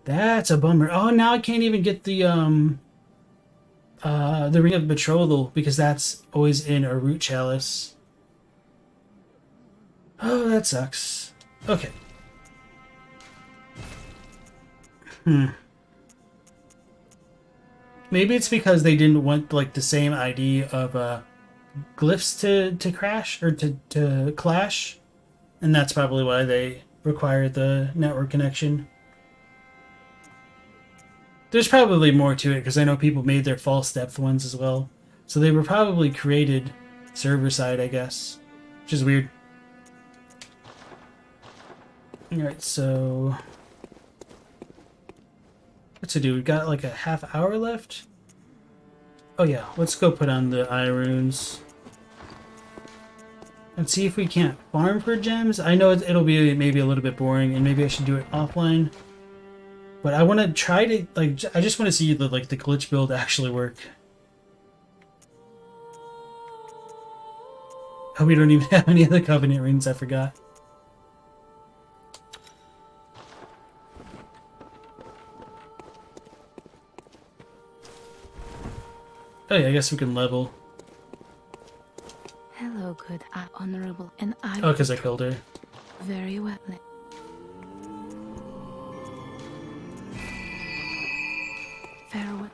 That's a bummer. Oh, now I can't even get the Ring of Betrothal, because that's always in a root chalice. Oh, that sucks. Okay. Maybe it's because they didn't want, like, the same ID of glyphs to crash, or to clash, and that's probably why they required the network connection. There's probably more to it, because I know people made their false depth ones as well. So they were probably created server-side, I guess. Which is weird. Alright, so... what to do? We've got like a half hour left? Oh yeah, let's go put on the eye runes. And see if we can't farm for gems. I know it'll be maybe a little bit boring, and maybe I should do it offline. But I want to try to, like, I just want to see the glitch build actually work. Oh, we don't even have any of the Covenant runes, I forgot. Oh yeah, I guess we can level. Hello, good, honorable, and I. Oh, because I killed her. Very well. Farewell.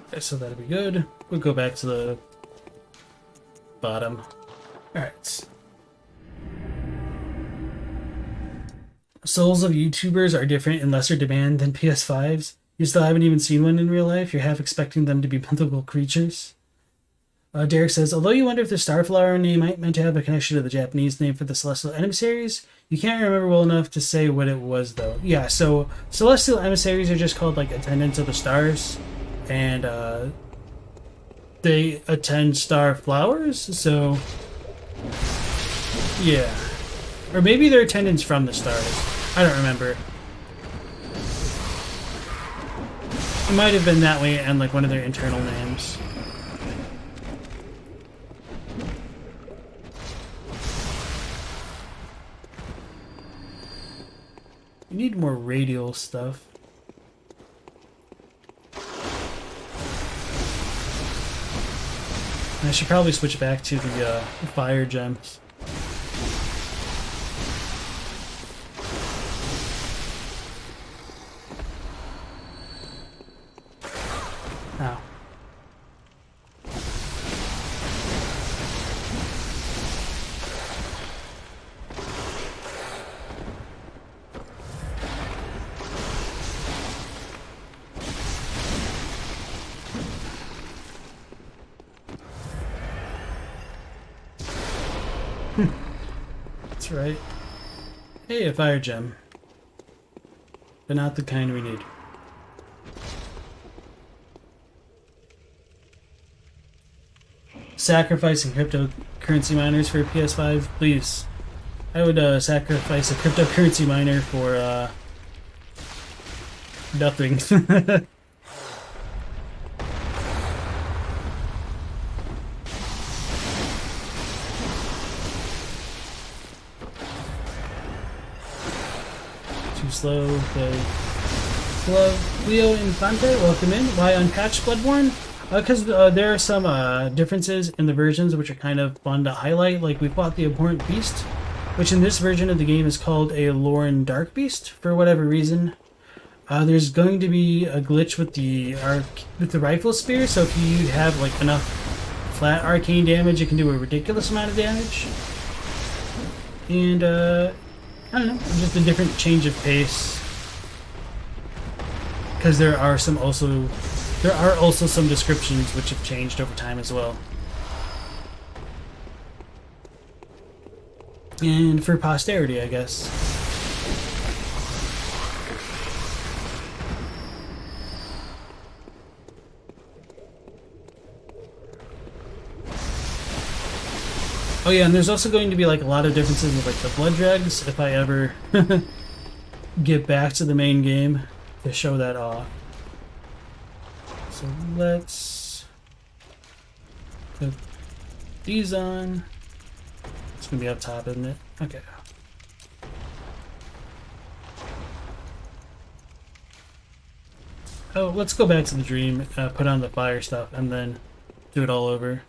Okay, so that'll be good. We'll go back to the bottom. Alright. Souls of YouTubers are different and lesser demand than PS5s. You still haven't even seen one in real life. You're half expecting them to be mythical creatures. Derek says, although you wonder if the Starflower name might meant to have a connection to the Japanese name for the Celestial Emissaries, you can't remember well enough to say what it was, though. Yeah, so Celestial Emissaries are just called, like, attendants of the stars, and they attend star flowers, so yeah. Or maybe they're attendants from the stars. I don't remember. It might have been that way and like one of their internal names. We need more radial stuff. I should probably switch back to the fire gems. Ow. That's right. Hey, a fire gem. But not the kind we need. Sacrificing cryptocurrency miners for PS5, please. I would sacrifice a cryptocurrency miner for nothing. Too slow. Okay. Hello, Leo Infante. Welcome in. Why Unpatched Bloodborne? Because there are some differences in the versions which are kind of fun to highlight. Like, we fought the Abhorrent Beast, which in this version of the game is called a Loran Darkbeast for whatever reason. There's going to be a glitch with the rifle spear, so if you have like enough flat arcane damage, it can do a ridiculous amount of damage. And I don't know, just a different change of pace. Because there are also some descriptions which have changed over time as well. And for posterity, I guess. Oh yeah, and there's also going to be like a lot of differences with like the blood dregs if I ever get back to the main game to show that off. So let's put these on. It's gonna be up top, isn't it? Okay. Oh, let's go back to the dream, put on the fire stuff, and then do it all over.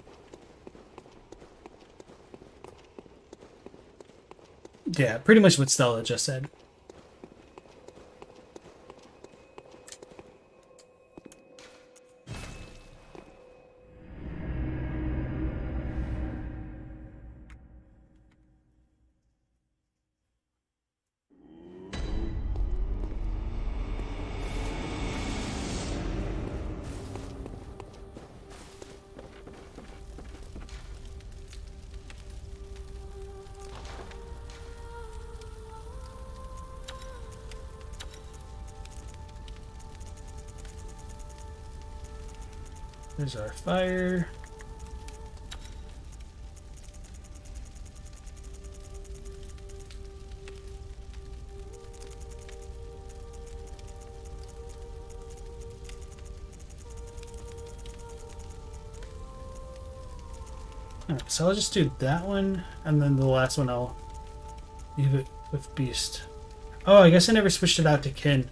Yeah, pretty much what Stella just said. There's our fire. Alright, so I'll just do that one, and then the last one I'll leave it with Beast. Oh, I guess I never switched it out to Kin.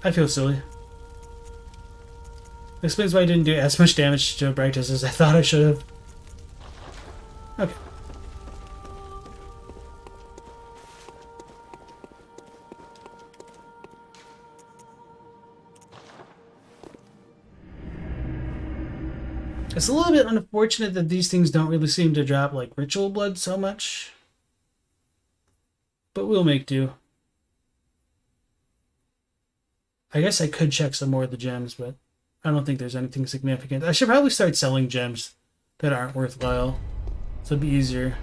I feel silly. Explains why I didn't do as much damage to Brightus as I thought I should have. Okay. It's a little bit unfortunate that these things don't really seem to drop like ritual blood so much. But we'll make do. I guess I could check some more of the gems, but I don't think there's anything significant. I should probably start selling gems that aren't worthwhile, so it'd be easier.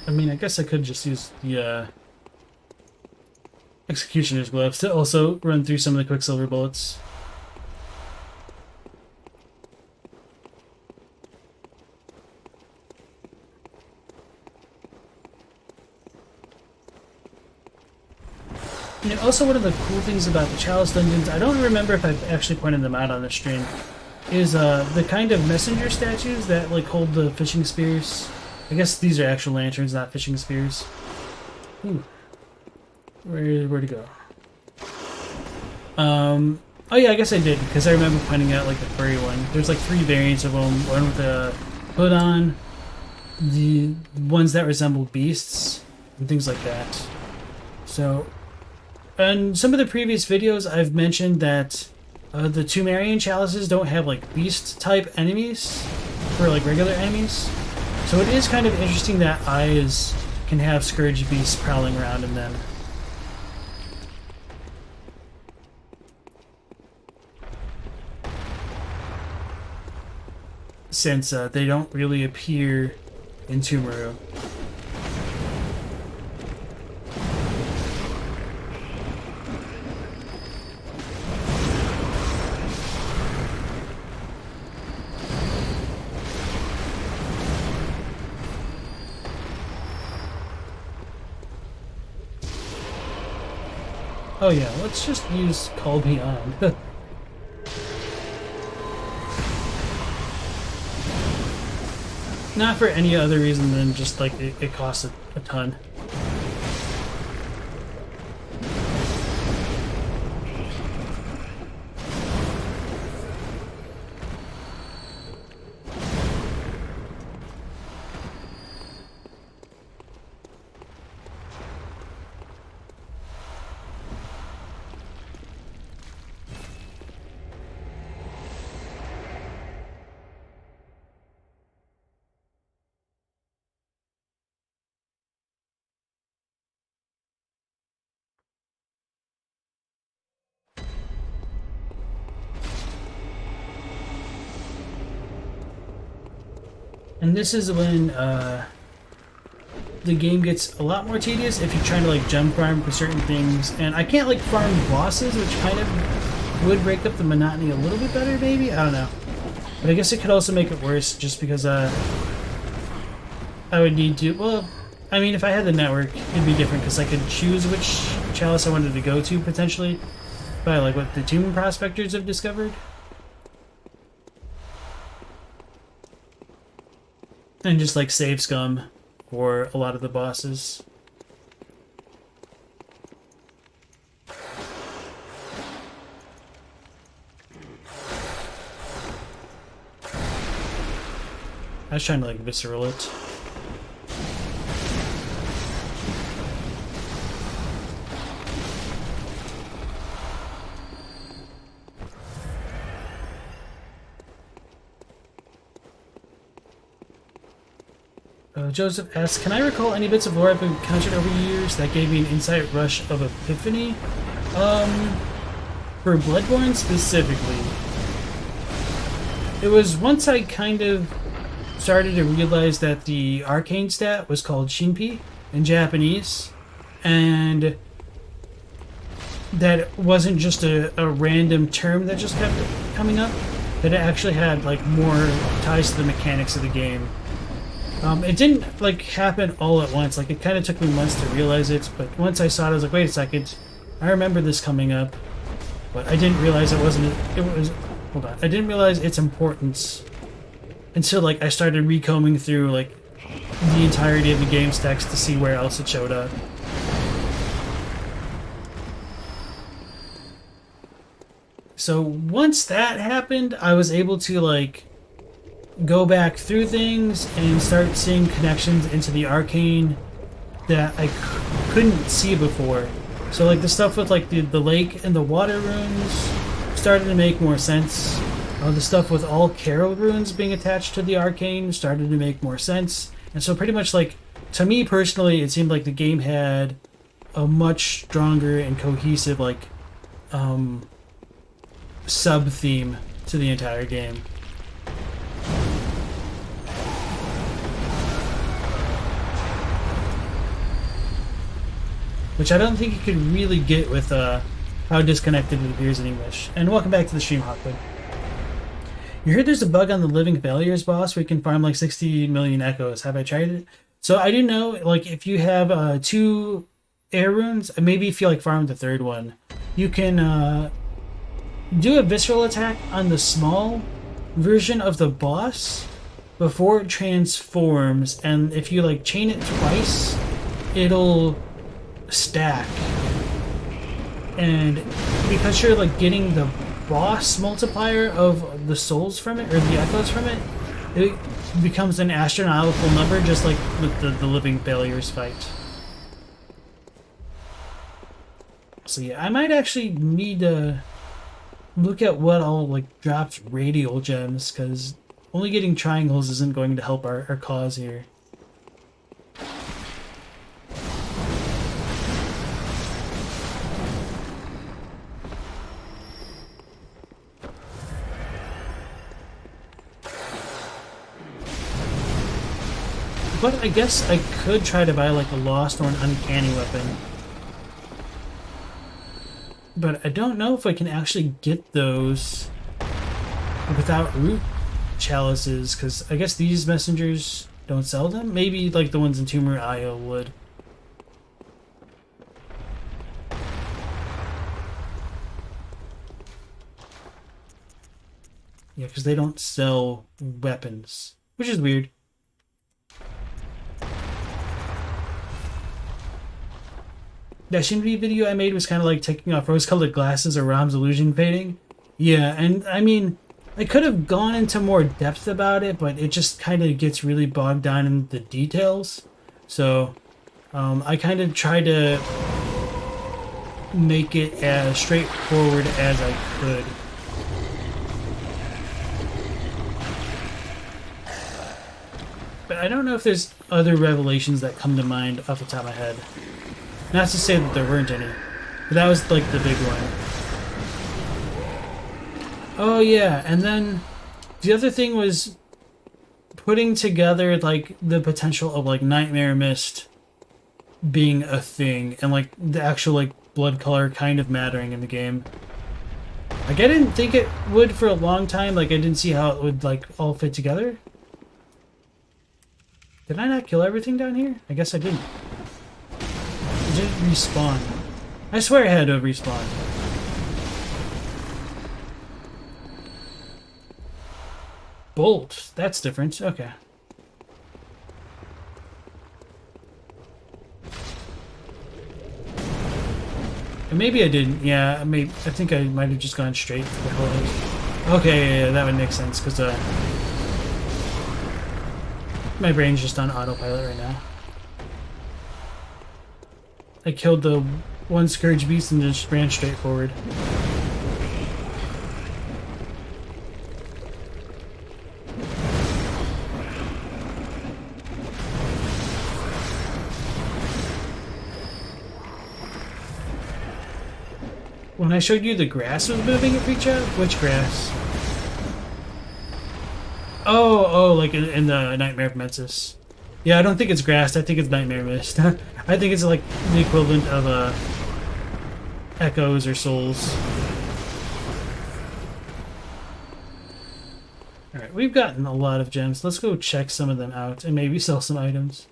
I mean, I guess I could just use the Executioner's Gloves to also run through some of the Quicksilver bullets. And also, one of the cool things about the Chalice dungeons, I don't remember if I've actually pointed them out on the stream, is the kind of messenger statues that like hold the fishing spears. I guess these are actual lanterns, not fishing spears. Ooh. Where'd it go? Oh yeah, I guess I did, because I remember pointing out like the furry one. There's like 3 variants of them. One with a hood on, the ones that resemble beasts, and things like that. So, in some of the previous videos, I've mentioned that the Tumerian chalices don't have like beast-type enemies for like regular enemies. So it is kind of interesting that eyes can have scourge beasts prowling around in them. Since they don't really appear in Tumeru. Oh yeah, let's just use Call Me On. Not for any other reason than just like it costs a ton. And this is when the game gets a lot more tedious if you're trying to like jump farm for certain things. And I can't like farm bosses, which kind of would break up the monotony a little bit better, maybe? I don't know. But I guess it could also make it worse just because I would need to... Well, I mean, if I had the network, it'd be different because I could choose which chalice I wanted to go to, potentially, by like what the Tomb Prospectors have discovered. And just like save scum for a lot of the bosses. I was trying to like visceral it. Joseph asks, can I recall any bits of lore I've encountered over the years that gave me an insight rush of epiphany? For Bloodborne specifically, it was once I kind of started to realize that the Arcane stat was called Shinpi in Japanese, and that it wasn't just a random term that just kept coming up, that it actually had like more ties to the mechanics of the game. It didn't like happen all at once, like it kind of took me months to realize it, but once I saw it I was like, wait a second, I remember this coming up, but I didn't realize it wasn't, hold on, I didn't realize its importance until like I started recombing through like the entirety of the game's text to see where else it showed up. So once that happened, I was able to like go back through things and start seeing connections into the Arcane that I couldn't see before. So like the stuff with like the lake and the water runes started to make more sense. The stuff with all Carol runes being attached to the Arcane started to make more sense. And so pretty much like, to me personally, it seemed like the game had a much stronger and cohesive like sub-theme to the entire game. Which I don't think you could really get with how disconnected it appears in English. And welcome back to the stream, Hawkwood. You heard there's a bug on the Living Failures boss where you can farm like 60 million echoes. Have I tried it? So I do know, like, if you have 2 air runes, maybe if you like farm the 3rd one, you can do a visceral attack on the small version of the boss before it transforms, and if you like chain it twice, it'll stack. And because you're like getting the boss multiplier of the souls from it, or the echoes from it, it becomes an astronomical number, just like with the Living Failures fight. So yeah, I might actually need to look at what all like drops radial gems, because only getting triangles isn't going to help our cause here. But I guess I could try to buy like a lost or an uncanny weapon. But I don't know if I can actually get those without root chalices, because I guess these messengers don't sell them. Maybe like the ones in Tumor Isle would. Yeah, because they don't sell weapons, which is weird. That Shinbi video I made was kind of like taking off rose-colored glasses or Rom's illusion fading. Yeah, and I mean, I could have gone into more depth about it, but it just kind of gets really bogged down in the details. So, I kind of tried to make it as straightforward as I could. But I don't know if there's other revelations that come to mind off the top of my head. Not to say that there weren't any, but that was like the big one. Oh yeah, and then the other thing was putting together like the potential of like Nightmare Mist being a thing, and like the actual like blood color kind of mattering in the game. Like I didn't think it would for a long time, like I didn't see how it would like all fit together. Did I not kill everything down here? I guess I didn't. It didn't respawn. I swear it had to respawn. Bolt. That's different. Okay. And maybe I didn't. Yeah, I think I might have just gone straight for the hole. Okay, yeah, that would make sense, because my brain's just on autopilot right now. I killed the one Scourge Beast and just ran straight forward. When I showed you the grass was moving at Reach Out? Which grass? Oh, like in the Nightmare of Mensis. Yeah, I don't think it's grass. I think it's Nightmare Mist. I think it's like the equivalent of echoes or souls. Alright, we've gotten a lot of gems. Let's go check some of them out and maybe sell some items.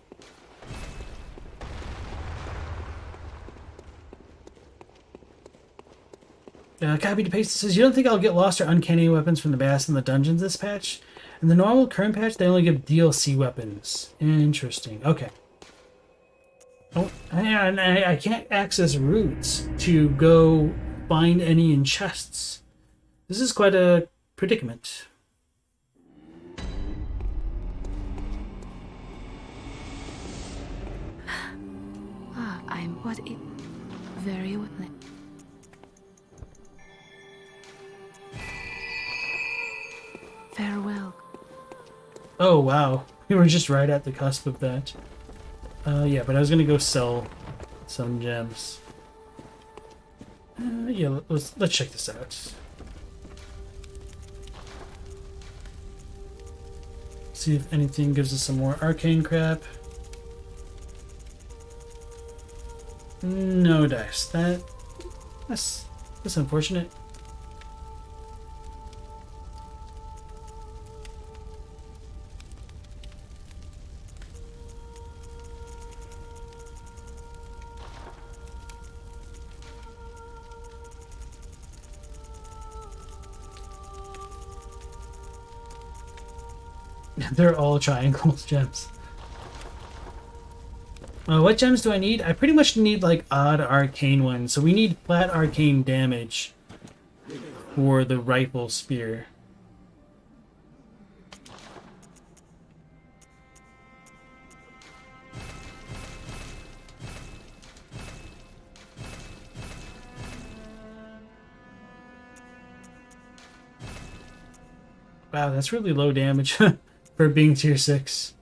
Copy to paste says, you don't think I'll get lost or uncanny weapons from the bass in the dungeons this patch? In the normal current patch, they only give DLC weapons. Interesting. Okay. Oh, and I can't access routes to go find any in chests. This is quite a predicament. I'm what it very well. Farewell. Oh, wow. We were just right at the cusp of that. Yeah, but I was gonna go sell some gems. Yeah, let's check this out. See if anything gives us some more arcane crap. No dice. That's unfortunate. They're all triangle gems. What gems do I need? I pretty much need like odd arcane ones. So we need flat arcane damage for the rifle spear. Wow, that's really low damage for being tier 6.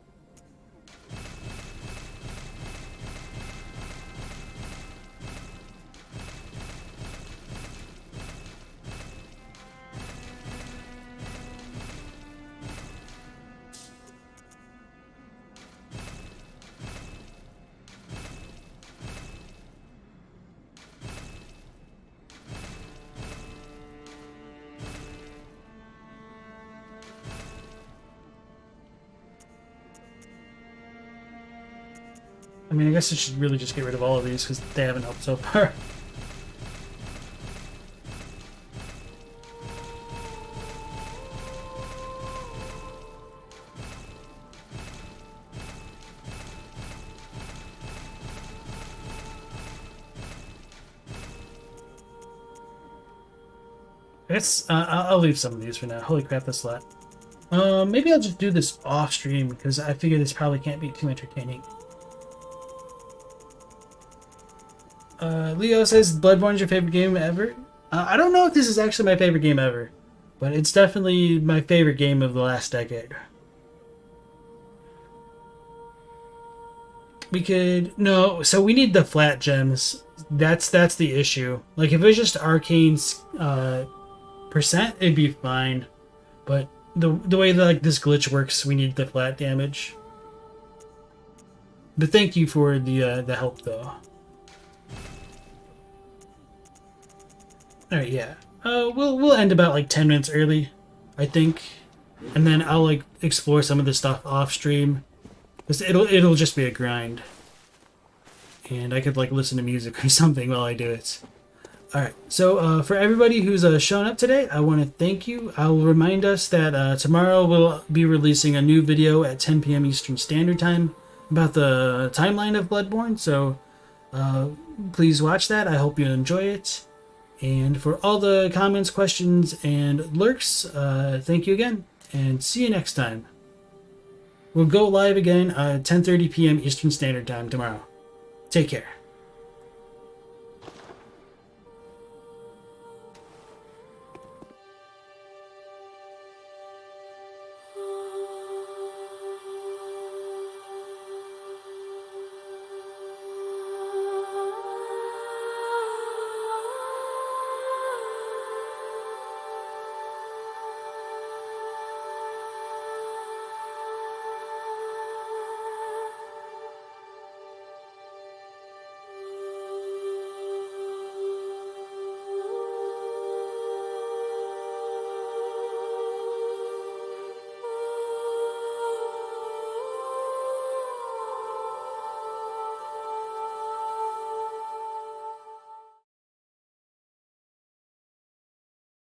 I mean, I guess I should really just get rid of all of these because they haven't helped so far. I'll leave some of these for now. Holy crap, that's a lot. Maybe I'll just do this off stream because I figure this probably can't be too entertaining. Leo says Bloodborne's your favorite game ever. I don't know if this is actually my favorite game ever, but it's definitely my favorite game of the last decade. So we need the flat gems. That's the issue. Like if it was just Arcane's percent, it'd be fine. But the way that like this glitch works, we need the flat damage. But thank you for the help though. Alright, yeah. We'll end about like 10 minutes early, I think. And then I'll like explore some of the stuff off stream. Because it'll just be a grind. And I could like listen to music or something while I do it. Alright, so for everybody who's shown up today, I want to thank you. I'll remind us that tomorrow we'll be releasing a new video at 10 p.m. Eastern Standard Time about the timeline of Bloodborne. So please watch that. I hope you enjoy it. And for all the comments, questions, and lurks, thank you again, and see you next time. We'll go live again at 10:30 p.m. Eastern Standard Time tomorrow. Take care.